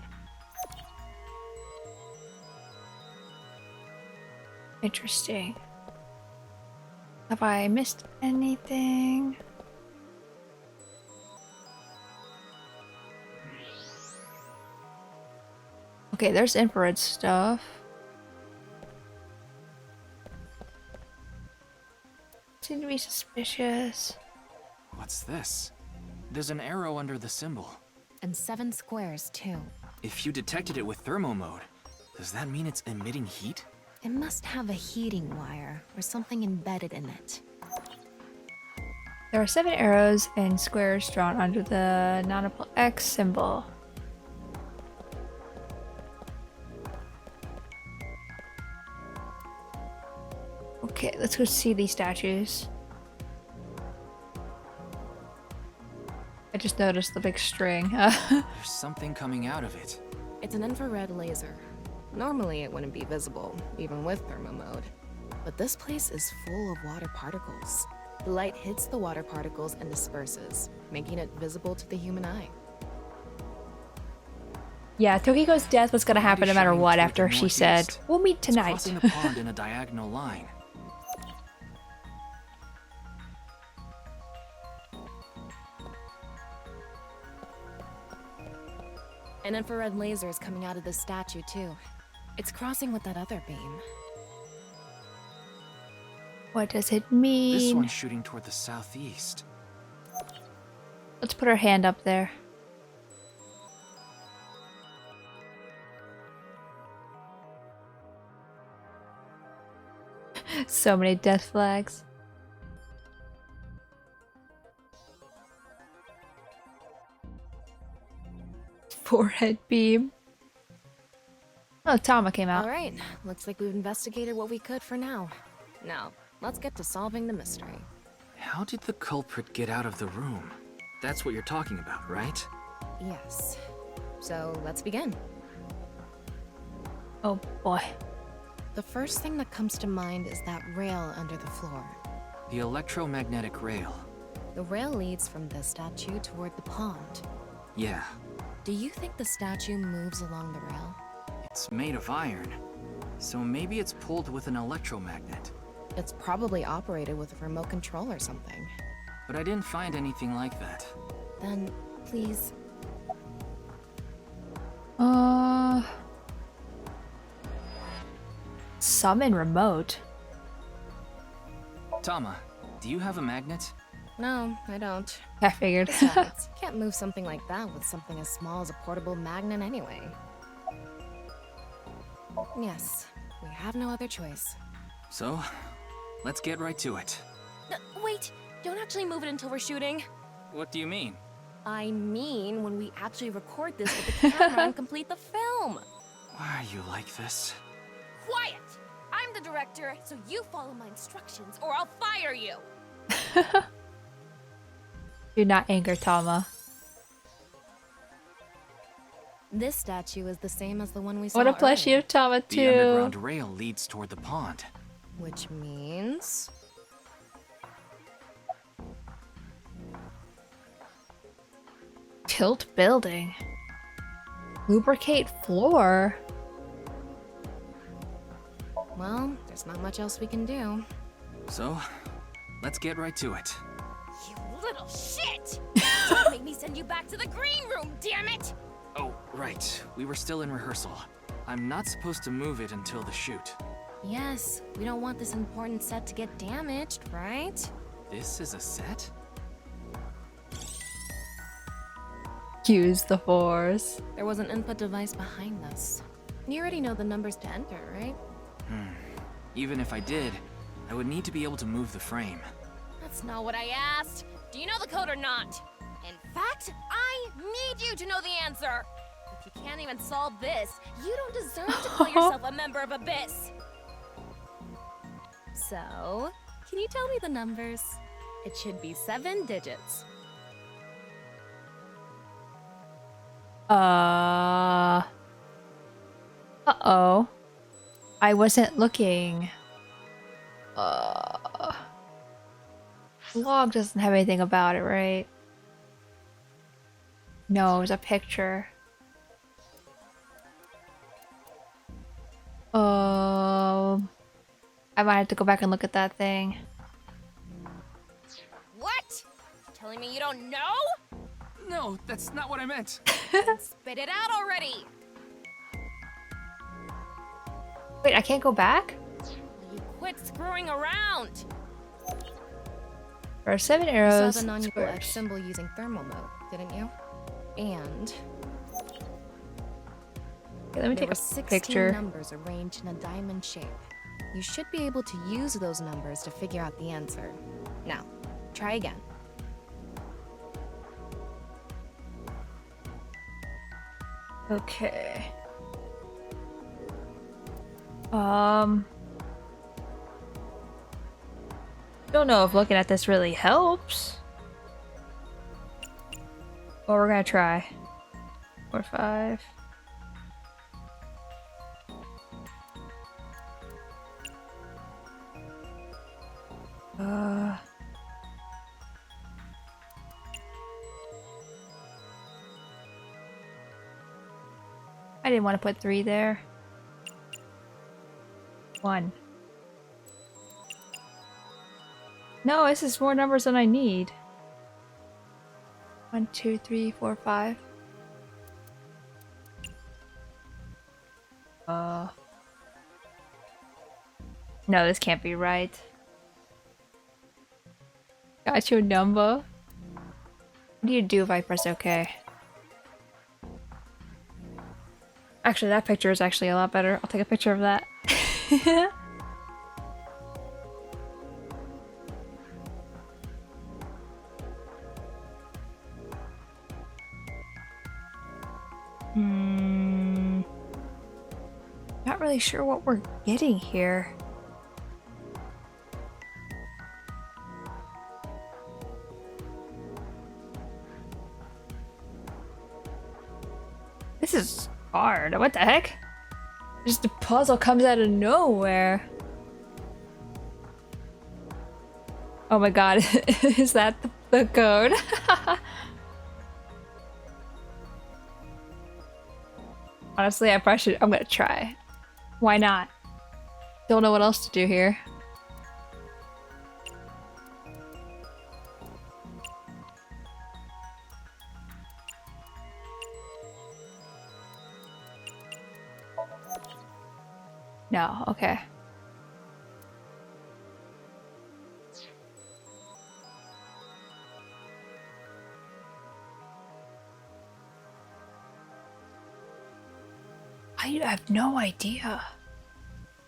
Interesting. Have I missed anything? Okay, there's infrared stuff. Seem to be suspicious. What's this? There's an arrow under the symbol. And 7 squares, too. If you detected it with thermo mode, does that mean it's emitting heat? It must have a heating wire or something embedded in it. There are 7 arrows and squares drawn under the nautical X symbol. Okay, let's go see these statues. I just noticed the big string. There's something coming out of it. It's an infrared laser. Normally it wouldn't be visible, even with thermo mode. But this place is full of water particles. The light hits the water particles and disperses, making it visible to the human eye. Yeah, Tokiko's death was gonna happen no matter what after she said, "We'll meet It's tonight." crossing the pond in a diagonal line. An infrared laser is coming out of this statue, too. It's crossing with that other beam. What does it mean? This one's shooting toward the southeast. Let's put our hand up there. So many death flags. Forehead beam. Oh, Tama came out. All right, looks like we've investigated what we could for now. Now, let's get to solving the mystery. How did the culprit get out of the room? That's what you're talking about, right? Yes. So let's begin. Oh boy. The first thing that comes to mind is that rail under the floor. The electromagnetic rail. The rail leads from the statue toward the pond. Yeah, Do you think the statue moves along the rail? it's made of iron. So maybe it's pulled with an electromagnet. It's probably operated with a remote control or something. But I didn't find anything like that. Then, please. Summon remote. Tama, do you have a magnet? No, I don't. I figured. Besides, you can't move something like that with something as small as a portable magnet anyway. Yes, we have no other choice. So, let's get right to it. Wait, don't actually move it until we're shooting. What do you mean? I mean when we actually record this with the camera and complete the film. Why are you like this? Quiet! I'm the director, so you follow my instructions or I'll fire you! Do not anger Tama. This statue is the same as the one we saw What a plushie earlier. of Tama The too. underground rail leads toward the pond. Which means... Tilt building. Lubricate floor. Well, there's not much else we can do. So, let's get right to it. You little shit! Don't make me send you back to the green room, damn it! Oh, right. We were still in rehearsal. I'm not supposed to move it until the shoot. Yes, we don't want this important set to get damaged, right? This is a set? Use the force. There was an input device behind this. You already know the numbers to enter, right? Even if I did, I would need to be able to move the frame. That's not what I asked. Do you know the code or not? In fact, I need you to know the answer. If you can't even solve this, you don't deserve to call yourself a member of Abyss. So, can you tell me the numbers? It should be 7 digits. Uh-oh. I wasn't looking. Log doesn't have anything about it, right? No, it's a picture. I might have to go back and look at that thing. What? Telling me you don't know? No, that's not what I meant. Spit it out already. Wait, I can't go back? You quit screwing around. There are 7 You arrows. saw the non-equal squares. X symbol using thermal mode, didn't you? And Okay, let me there take were a 16 picture. numbers arranged in a diamond shape. You should be able to use those numbers to figure out the answer. Now, try again. Okay. Don't know if looking at this really helps. Well, we're gonna try. 4, 5. I didn't want to put 3 there. 1. No, this is more numbers than I need. 1, 2, 3, 4, 5. No, this can't be right. Got your number. What do you do if I press OK? Actually, that picture is actually a lot better. I'll take a picture of that. Not really sure what we're getting here. This is hard. What the heck? Just the puzzle comes out of nowhere. Oh my god, is that the code? Honestly, I probably should. I'm gonna try. Why not? Don't know what else to do here. No, okay. I have no idea.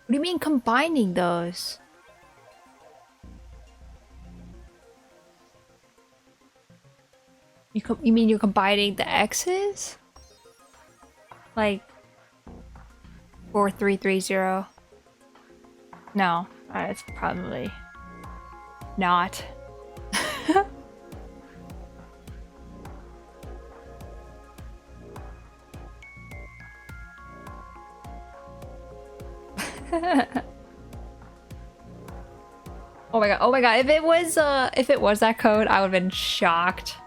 What do you mean combining those? You mean you're combining the X's? Like 4330. No, it's probably not. Oh my god, oh my god, if it was that code, I would have been shocked.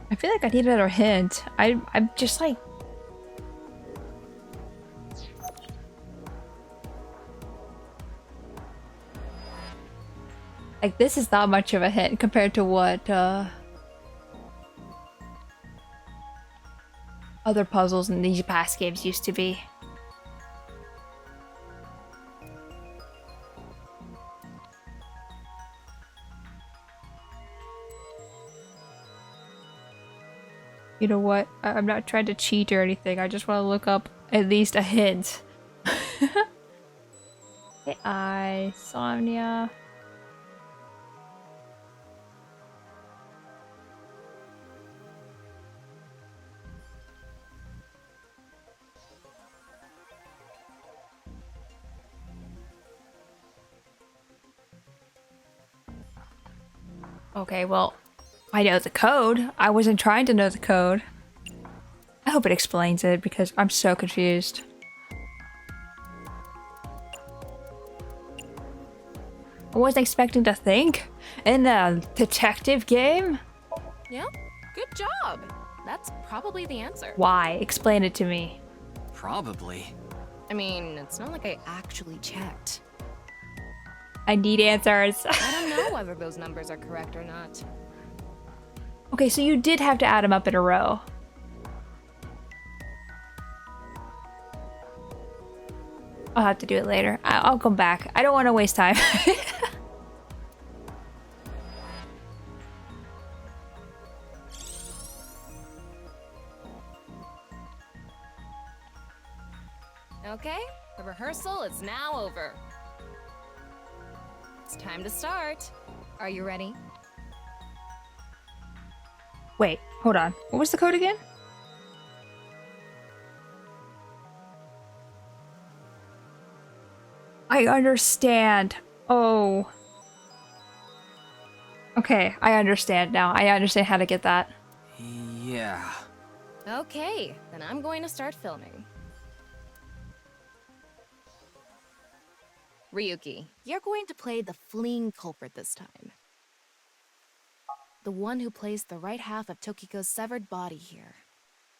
I feel like I need another hint. I'm just like... Like, this is not much of a hint compared to what, other puzzles in these past games used to be. You know what? I'm not trying to cheat or anything. I just want to look up at least a hint. Okay, Somnia. Okay, well, I know the code. I wasn't trying to know the code. I hope it explains it because I'm so confused. I wasn't expecting to think in a detective game. Yeah, good job. That's probably the answer. Why? Explain it to me. Probably. I mean, it's not like I actually checked. I need answers. I don't know whether those numbers are correct or not. Okay, so you did have to add them up in a row. I'll have to do it later. I'll come back. I don't want to waste time. Okay, the rehearsal is now over. It's time to start. Are you ready? Wait, hold on. What was the code again? I understand. Oh. Okay, I understand now. I understand how to get that. Yeah. Okay, then I'm going to start filming. Ryuki, you're going to play the fleeing culprit this time. The one who placed the right half of Tokiko's severed body here.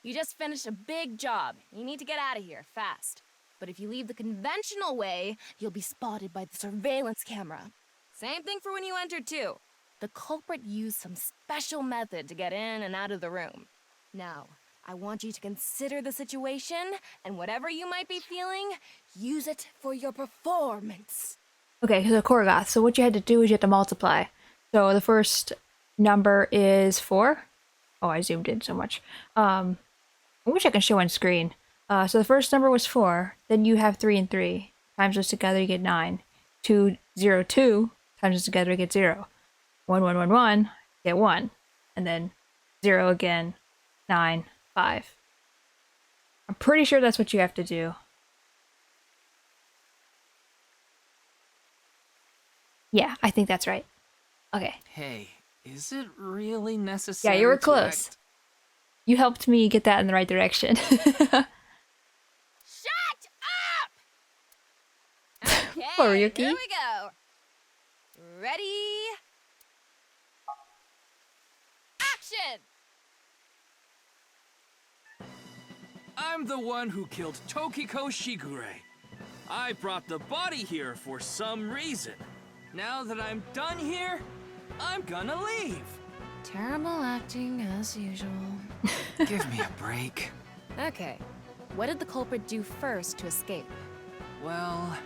You just finished a big job. You need to get out of here, fast. But if you leave the conventional way, you'll be spotted by the surveillance camera. Same thing for when you entered, too. The culprit used some special method to get in and out of the room. Now, I want you to consider the situation, and whatever you might be feeling, use it for your performance. Okay, so Korgoth. So what you had to do is you had to multiply. So the first number is 4. Oh, I zoomed in so much. I wish I could show on screen. So the first number was 4. Then you have 3 and 3. Times those together, you get 9. 2, 0, 2. Times those together, you get 0. 1, 1, 1, 1. You get 1. And then 0 again. 9, 5. I'm pretty sure that's what you have to do. Yeah, I think that's right. Okay. Hey, is it really Yeah, necessary? you were to close. act- You helped me get that in the right direction. Shut up! Okay, Poor here Ryuki. we go. Ready? Action! I'm the one who killed Tokiko Shigure. I brought the body here for some reason. Now that I'm done here, I'm gonna leave. Terrible acting as usual. Give me a break. Okay, what did the culprit do first to escape? Well,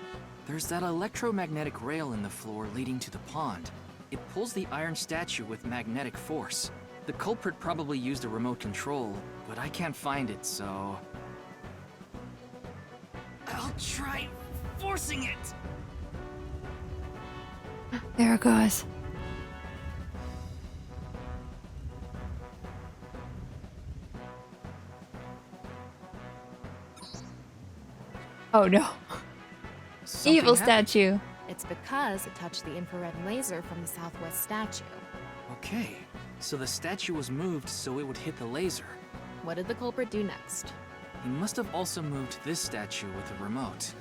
there's that electromagnetic rail in the floor leading to the pond. It pulls the iron statue with magnetic force. The culprit probably used a remote control, but I can't find it, so... I'll try forcing it! There it goes. Oh no. Something Evil happened. statue. It's because it touched the infrared laser from the southwest statue. Okay, so the statue was moved so it would hit the laser. What did the culprit do next? He must have also moved this statue with a remote.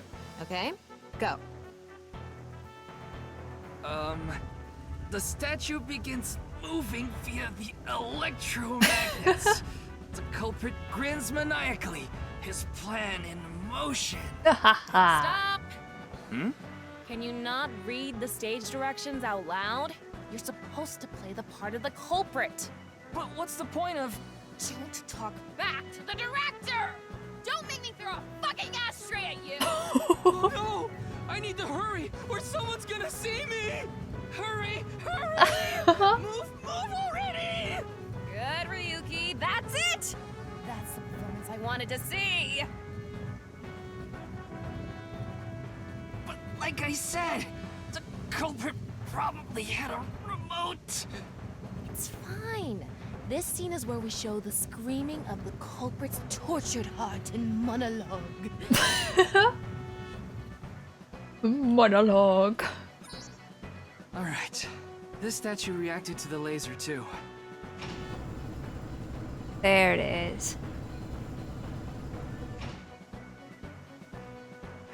Okay, go. The statue begins moving via the electromagnets. The culprit grins maniacally, his plan in motion. Stop! Hmm? Can you not read the stage directions out loud? You're supposed to play the part of the culprit. But what's the point of... Don't talk back to the director! Don't make me throw a fucking ashtray at you! Oh no! I need to hurry, or someone's gonna see me! Hurry! Hurry! Move already! Good, Ryuki, that's it! That's the performance I wanted to see! But like I said, the culprit probably had a remote. It's fine. This scene is where we show the screaming of the culprit's tortured heart in monologue. Monologue. Alright. This statue reacted to the laser too. There it is.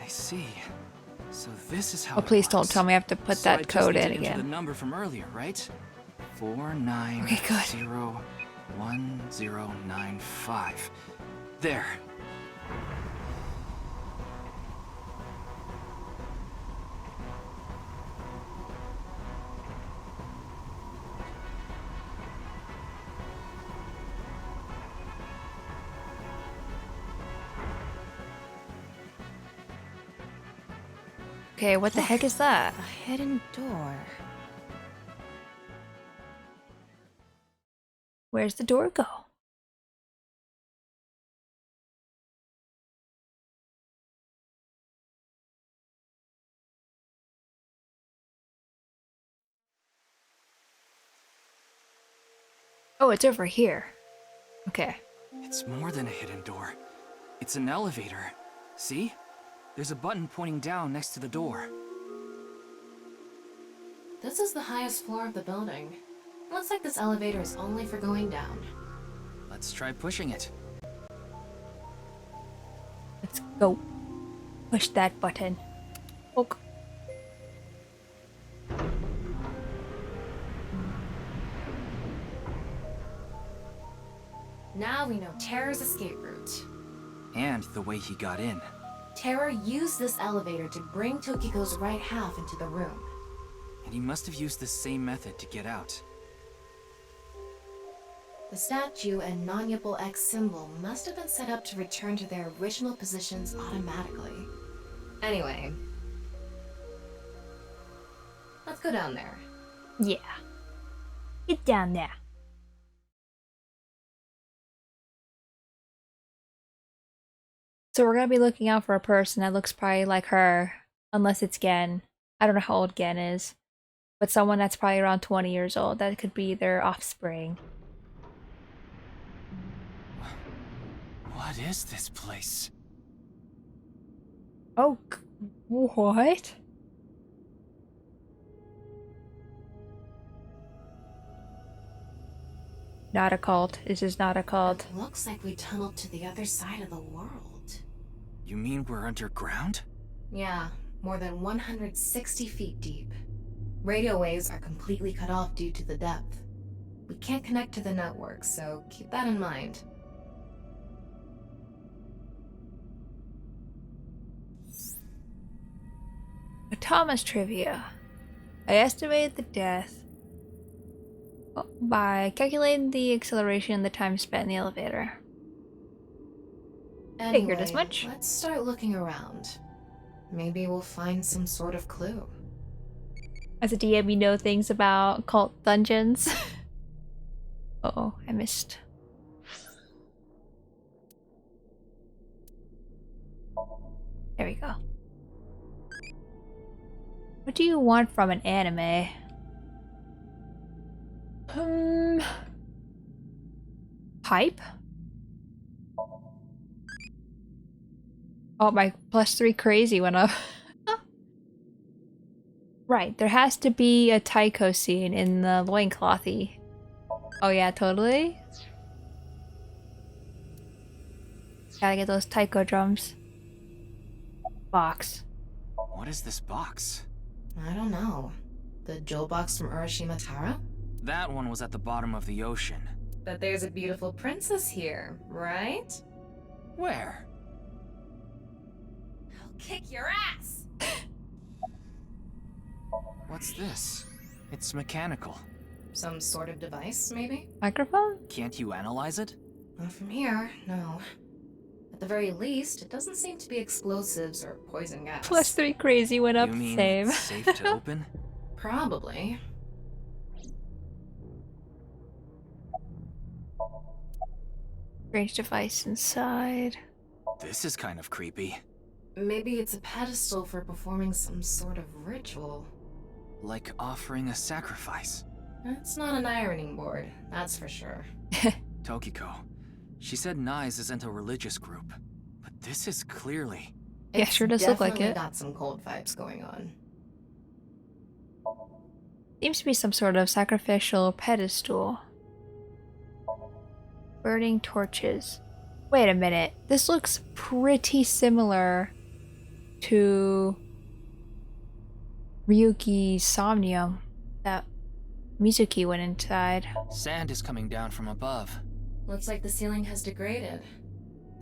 I see. So this is how Oh, it please don't works. tell me I have to put So I that just code need in to enter again. the number from earlier, right? Okay, good. 491095. There. Okay, what the heck is that? A hidden door. Where's the door go? Oh, it's over here. Okay. It's more than a hidden door. It's an elevator. See? There's a button pointing down next to the door. This is the highest floor of the building. Looks like this elevator is only for going down. Let's try pushing it. Let's go. Push that button. Okay. Now we know Terra's escape route. And the way he got in. Terra used this elevator to bring Tokiko's right half into the room. And he must have used the same method to get out. The statue and non-Yipple X symbol must have been set up to return to their original positions automatically. Anyway, let's go down there. Yeah. Get down there. So we're gonna be looking out for a person that looks probably like her, unless it's Gen. I don't know how old Gen is, but someone that's probably around 20 years old. That could be their offspring. What is this place? Oh, what? Not a cult. This is not a cult. It looks like we tunneled to the other side of the world. You mean we're underground? Yeah, more than 160 feet deep. Radio waves are completely cut off due to the depth. We can't connect to the network, so keep that in mind. A Thomas trivia. I estimated the death by calculating the acceleration and the time spent in the elevator. Anyway, Figured as much. Let's start looking around. Maybe we'll find some sort of clue. As a DM, you know things about cult dungeons. Uh-oh, I missed. There we go. What do you want from an anime? Hype? Oh, my +3 crazy went up. Right, there has to be a taiko scene in the loinclothy. Oh yeah, totally. Gotta get those taiko drums. Box. What is this box? I don't know. The jewel box from Urashima Tara? That one was at the bottom of the ocean. But there's a beautiful princess here, right? Where? I'll kick your ass! What's this? It's mechanical. Some sort of device, maybe? Microphone? Can't you analyze it? Not from here, no. At the very least, it doesn't seem to be explosives or poison gas. +3 crazy went up, You mean same. it's safe to open? Probably. Strange device inside. This is kind of creepy. Maybe it's a pedestal for performing some sort of ritual. Like offering a sacrifice. It's not an ironing board, that's for sure. Tokiko. She said Nyes isn't a religious group. But this is clearly... Yeah, sure does look like Definitely it. got some cold vibes going on. Seems to be some sort of sacrificial pedestal. Burning torches. Wait a minute. This looks pretty similar to Ryuki's Somnium that Mizuki went inside. Sand is coming down from above. Looks like the ceiling has degraded.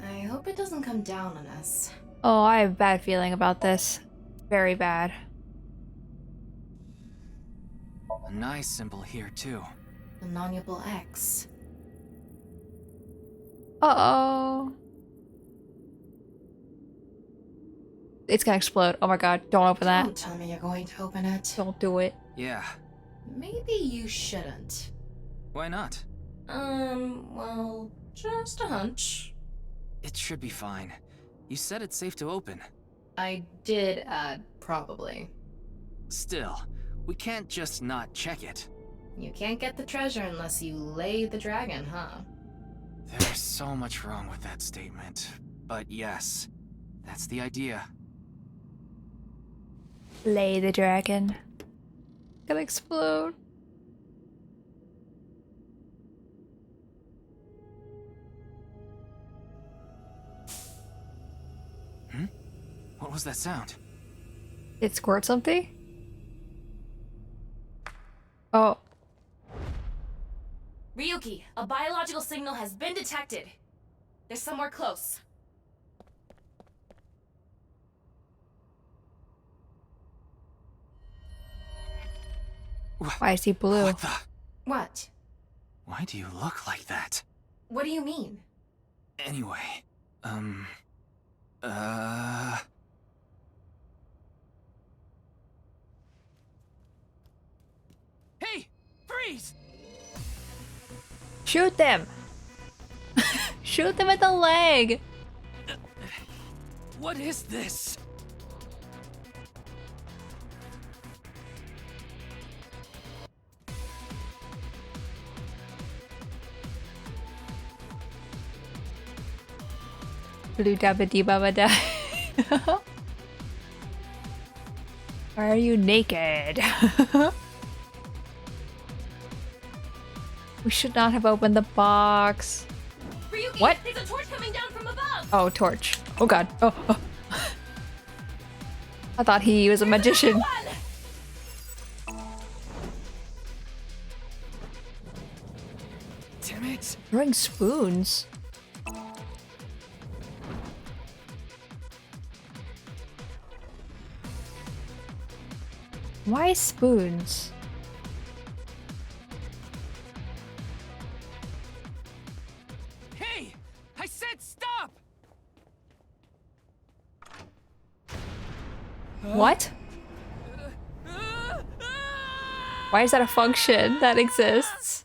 I hope it doesn't come down on us. Oh, I have a bad feeling about this. Very bad. A nice symbol here, too. The non-nuable X. Uh-oh. It's gonna explode. Oh my god, don't open that. Don't tell me you're going to open it. Don't do it. Yeah. Maybe you shouldn't. Why not? Well, just a hunch. It should be fine. You said it's safe to open. I did add probably. Still, we can't just not check it. You can't get the treasure unless you lay the dragon, huh? There's so much wrong with that statement. But yes, that's the idea. Lay the dragon. Gonna explode. What was that sound? It squirt something? Oh. Ryuki, a biological signal has been detected. They're somewhere close. Why is he blue? What the? What? Why do you look like that? What do you mean? Anyway, Hey! Freeze! Shoot them! Shoot them at the leg! What is this? Blue dabba dee baba da. Why are you naked? We should not have opened the box. Ryuki, What? there's a torch coming down from above. Oh, torch. Oh god. Oh. I thought he was a magician. Damn it. Throwing spoons. Why spoons? Hey! I said stop! What? Why is that a function that exists?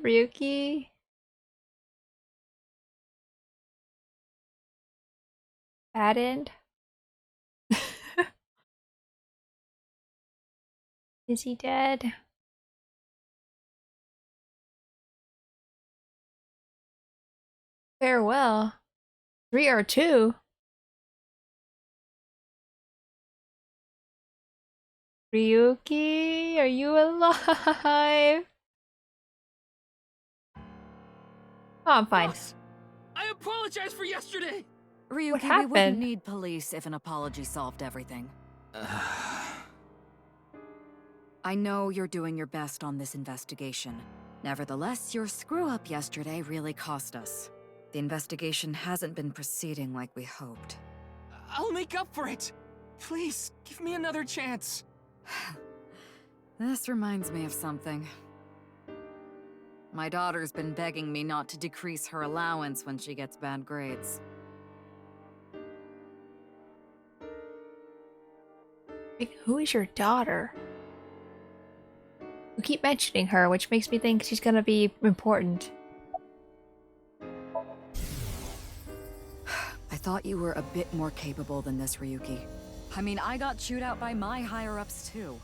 Ryuki? Added? Is he dead? Farewell. 3 or 2? Ryuki, are you alive? Oh, I'm fine. Boss, I apologize for yesterday! Ryuki, we happened? wouldn't need police if an apology solved everything. I know you're doing your best on this investigation. Nevertheless, your screw-up yesterday really cost us. The investigation hasn't been proceeding like we hoped. I'll make up for it! Please, give me another chance. This reminds me of something. My daughter's been begging me not to decrease her allowance when she gets bad grades. Who is your daughter? You keep mentioning her, which makes me think she's gonna be important. I thought you were a bit more capable than this, Ryuki. I mean, I got chewed out by my higher-ups, too.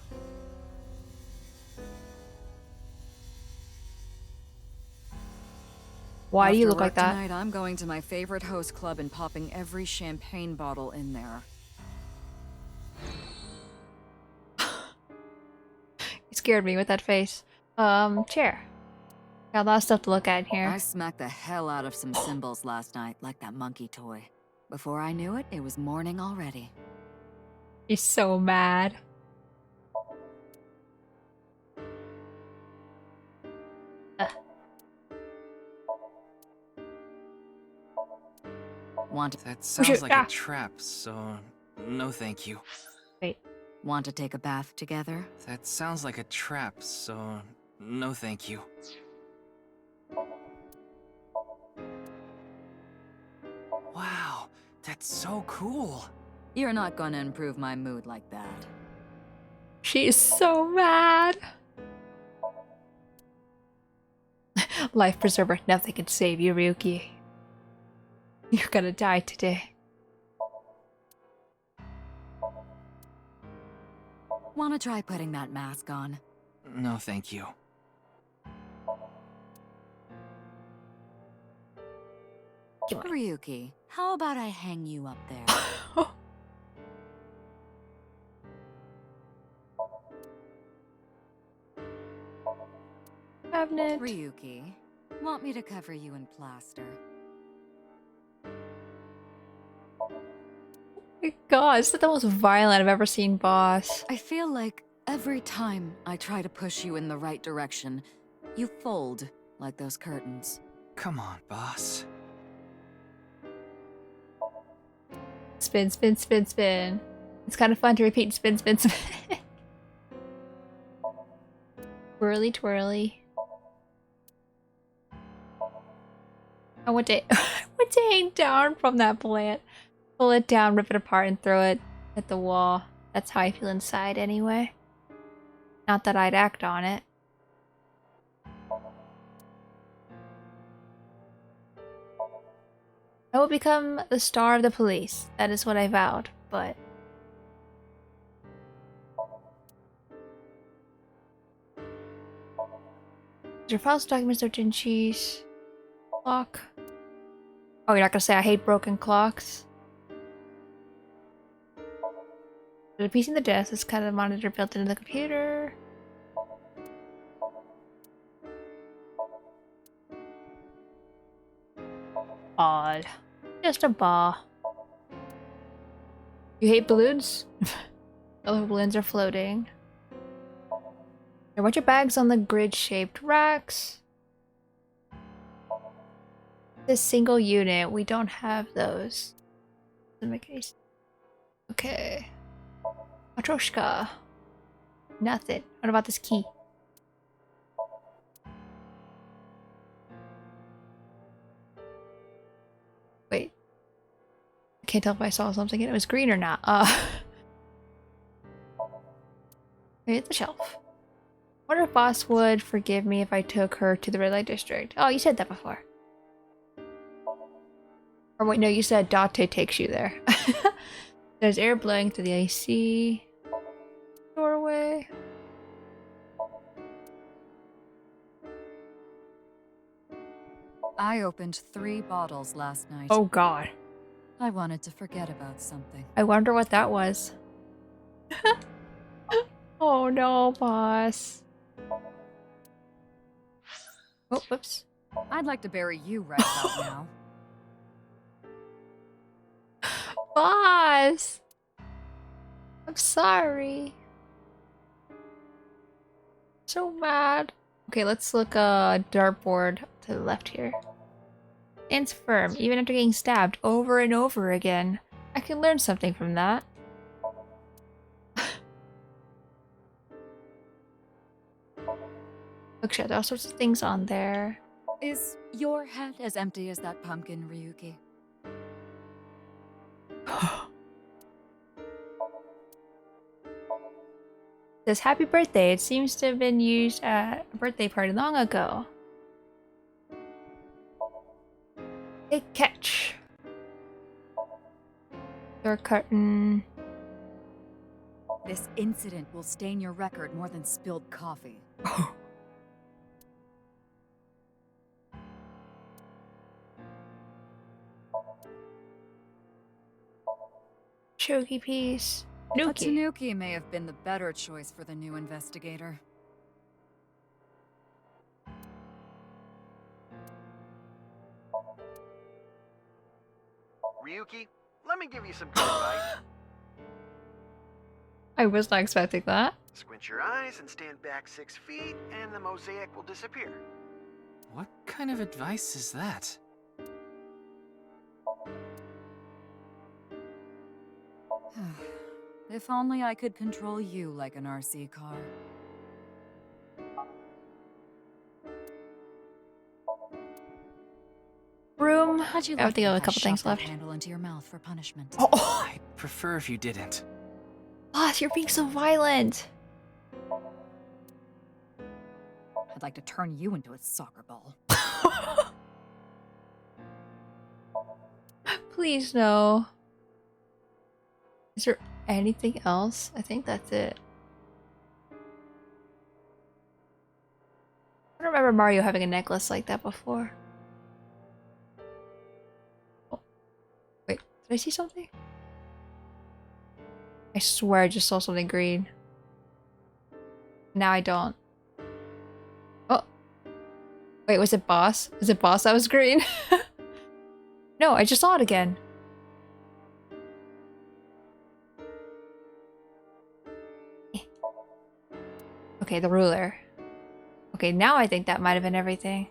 Why do you After look like work that? Tonight, I'm going to my favorite host club and popping every champagne bottle in there. You scared me with that face. Chair. Got a lot of stuff to look at here. I smacked the hell out of some symbols last night, like that monkey toy. Before I knew it, it was morning already. He's so mad. That sounds like a trap, so no thank you. Wait. Want to take a bath together? That sounds like a trap, so no thank you. Wow, that's so cool. You're not gonna improve my mood like that. She's so mad. Life preserver, nothing can save you, Ryuki. You're gonna die today. Wanna try putting that mask on? No thank you. Ryuki, how about I hang you up there? Cabinet. Ryuki, want me to cover you in plaster? My god, is that the most violent I've ever seen, boss? I feel like every time I try to push you in the right direction, you fold like those curtains. Come on, boss. Spin, spin, spin, spin. It's kind of fun to repeat spin, spin, spin. Twirly, twirly. I want to hang down from that plant. Pull it down, rip it apart, and throw it at the wall. That's how I feel inside anyway. Not that I'd act on it. I will become the star of the police. That is what I vowed, but... Your files, documents, or Jinchi's clock. Oh, you're not gonna say I hate broken clocks? The PC in the desk is kind of a monitor built into the computer. Odd. Just a ball. You hate balloons? Other balloons are floating. There are a bunch of bags on the grid-shaped racks. This single unit, we don't have those. Doesn't make any sense. Okay. Matroshka. Nothing. What about this key? Wait. I can't tell if I saw something and it was green or not. Maybe it's a shelf. Wonder if Boss would forgive me if I took her to the red light district. Oh, you said that before. Or wait, no, you said Date takes you there. There's air blowing through the AC doorway. I opened 3 bottles last night. Oh god. I wanted to forget about something. I wonder what that was. Oh no, boss. Oh, whoops. I'd like to bury you right about now. Boss! I'm sorry. So mad. Okay, let's look dartboard to the left here. Stands firm, even after getting stabbed over and over again. I can learn something from that. Bookshelf, there are all sorts of things on there. Is your head as empty as that pumpkin, Ryuki? Says happy birthday. It seems to have been used at a birthday party long ago. Big catch. Door curtain. This incident will stain your record more than spilled coffee. Choky piece. A Nuki. Tanuki may have been the better choice for the new investigator. Ryuki, let me give you some good advice. I was not expecting that. Squint your eyes and stand back 6 feet, and the mosaic will disappear. What kind of advice is that? If only I could control you like an RC car. Room. How'd you I like think I have a if couple shoved things that left. handle into your mouth for punishment? Oh, I'd prefer if you didn't. boss, you're being so violent. I'd like to turn you into a soccer ball. Please no. Is there anything else? I think that's it. I don't remember Mario having a necklace like that before. Oh. Wait, did I see something? I swear I just saw something green. Now I don't. Oh. Wait, was it boss? Was it boss that was green? No, I just saw it again. Okay, the ruler. Okay, now I think that might have been everything.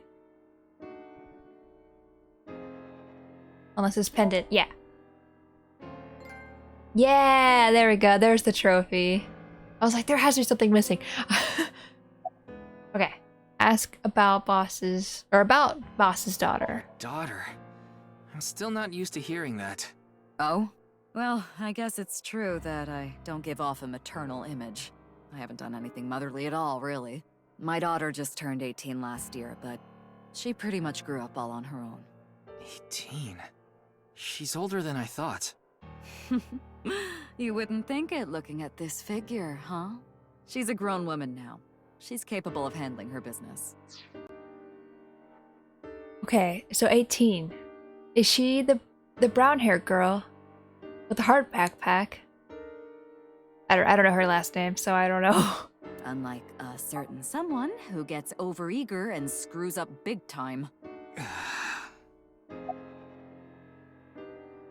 Unless it's pendant. Yeah. Yeah, there we go. There's the trophy. I was like, there has to be something missing. Okay. Ask about boss's... Or about boss's daughter. Daughter? I'm still not used to hearing that. Oh? Well, I guess it's true that I don't give off a maternal image. I haven't done anything motherly at all, really. My daughter just turned 18 last year, but she pretty much grew up all on her own. 18? She's older than I thought. You wouldn't think it looking at this figure, huh? She's a grown woman now. She's capable of handling her business. Okay, so 18. Is she the brown-haired girl with the heart backpack? I don't know her last name, so I don't know. Unlike a certain someone who gets overeager and screws up big time.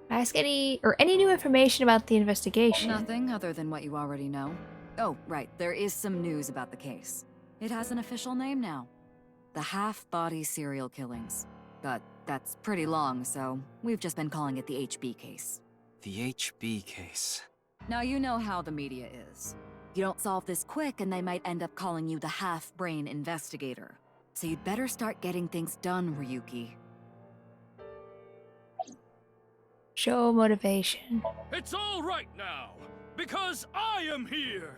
Ask any new information about the investigation. Nothing other than what you already know. Oh, right, there is some news about the case. It has an official name now. The half-body serial killings. But that's pretty long, so we've just been calling it the HB case. The HB case. Now you know how the media is. You don't solve this quick and they might end up calling you the half-brain investigator. So you'd better start getting things done, Ryuki. Show motivation. It's all right now, because I am here.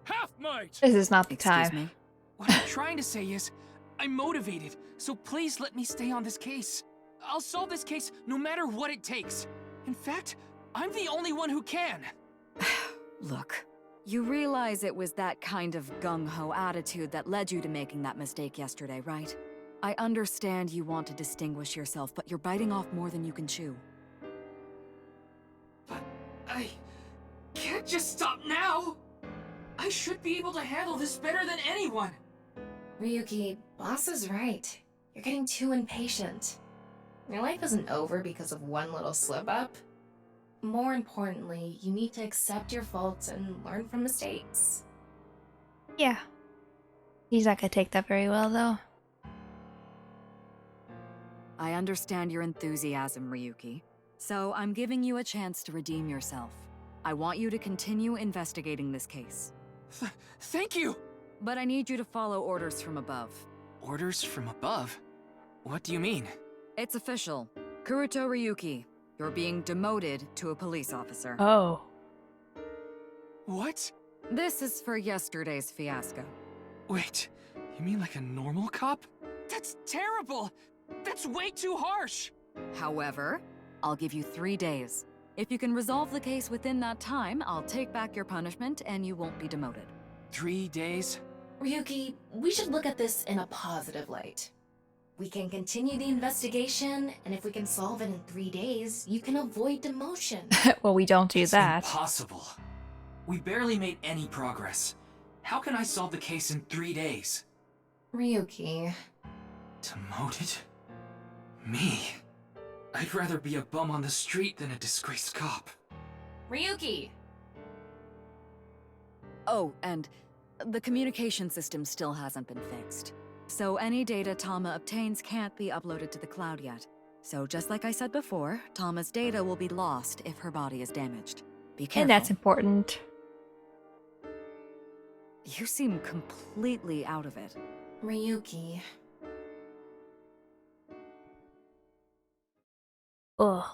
Half might. This is not the Excuse time. me? What I'm trying to say is, I'm motivated, so please let me stay on this case. I'll solve this case no matter what it takes. In fact, I'm the only one who can. Look, you realize it was that kind of gung-ho attitude that led you to making that mistake yesterday, right? I understand you want to distinguish yourself, but you're biting off more than you can chew. I can't just stop now. I should be able to handle this better than anyone. Ryuki, boss is right. You're getting too impatient. Your life isn't over because of one little slip-up. More importantly, you need to accept your faults and learn from mistakes. Yeah. He's not gonna take that very well, though. I understand your enthusiasm, Ryuki. So I'm giving you a chance to redeem yourself. I want you to continue investigating this case. Thank you! But I need you to follow orders from above. Orders from above? What do you mean? It's official. Kuruto Ryuki, you're being demoted to a police officer. Oh. What? This is for yesterday's fiasco. Wait, you mean like a normal cop? That's terrible! That's way too harsh! However, I'll give you 3 days. If you can resolve the case within that time, I'll take back your punishment and you won't be demoted. 3 days? Ryuki, we should look at this in a positive light. We can continue the investigation, and if we can solve it in 3 days, you can avoid demotion. Well, we don't do that. Impossible. We barely made any progress. How can I solve the case in 3 days? Ryuki. Demoted? Me? I'd rather be a bum on the street than a disgraced cop. Ryuki! Oh, and the communication system still hasn't been fixed. So any data Tama obtains can't be uploaded to the cloud yet. So just like I said before, Tama's data will be lost if her body is damaged. Be careful. And that's important. You seem completely out of it. Ryuki. Ugh.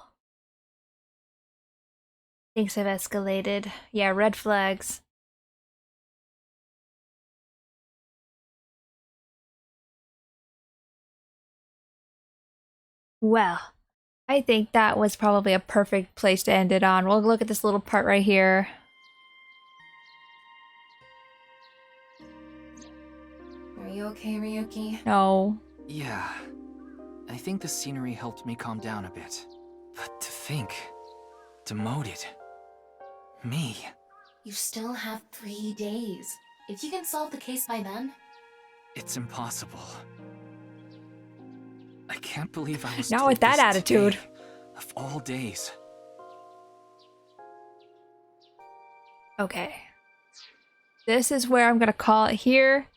Things have escalated. Yeah, red flags. Well, I think that was probably a perfect place to end it on. We'll look at this little part right here. Are you okay, Ryuki? No. Yeah. I think the scenery helped me calm down a bit. But to think... demoted. Me. You still have 3 days. If you can solve the case by then... It's impossible. I can't believe I was Not told with that this attitude. today, of all days. Okay. This is where I'm gonna call it here.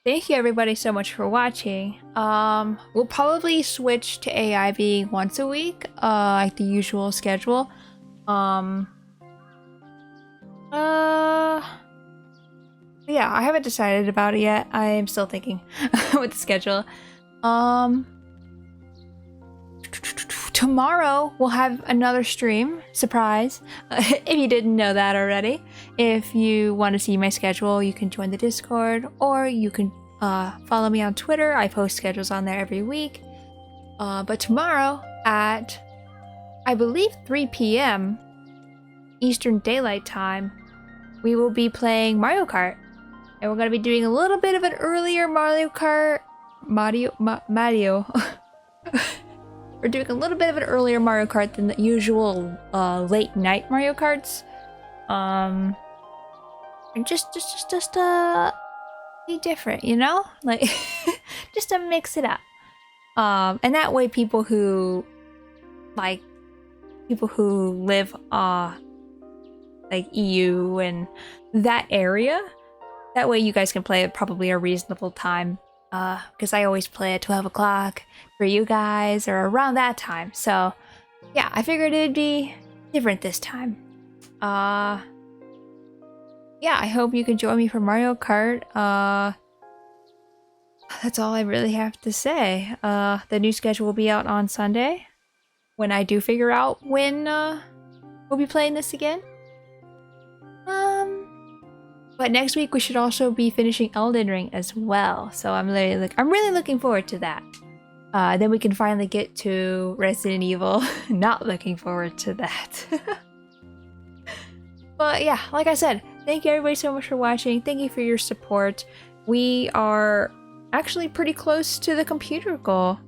Thank you everybody so much for watching. We'll probably switch to AI being once a week, like the usual schedule. Yeah, I haven't decided about it yet. I am still thinking with the schedule. Tomorrow we'll have another stream, surprise, if you didn't know that already. If you want to see my schedule, you can join the Discord, or you can follow me on Twitter. I post schedules on there every week. But tomorrow at, I believe, 3 p.m. Eastern Daylight Time, we will be playing Mario Kart. And we're going to be doing a little bit of an earlier Mario Kart... Mario. We're doing a little bit of an earlier Mario Kart than the usual late night Mario Karts. And just be different, you know? Like, just to mix it up. And that way people who live like EU and that area, that way you guys can play at probably a reasonable time. Because I always play at 12 o'clock for you guys or around that time. So yeah, I figured it'd be different this time. Yeah, I hope you can join me for Mario Kart. That's all I really have to say. The new schedule will be out on Sunday when I do figure out when we'll be playing this again. But next week we should also be finishing Elden Ring as well. So I'm really looking forward to that. Then we can finally get to Resident Evil. Not looking forward to that. But yeah, like I said, thank you everybody so much for watching. Thank you for your support. We are actually pretty close to the computer goal.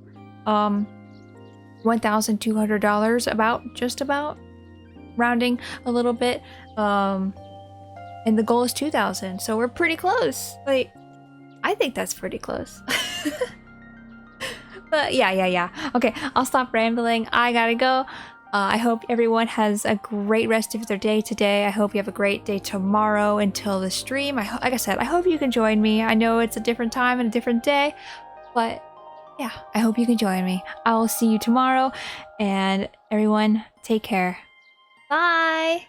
$1,200 just about. Rounding a little bit. And the goal is 2,000, so we're pretty close. Like, I think that's pretty close. But yeah. Okay, I'll stop rambling. I gotta go. I hope everyone has a great rest of their day today. I hope you have a great day tomorrow until the stream. Like I said, I hope you can join me. I know it's a different time and a different day, but yeah, I hope you can join me. I will see you tomorrow, and everyone, take care. Bye!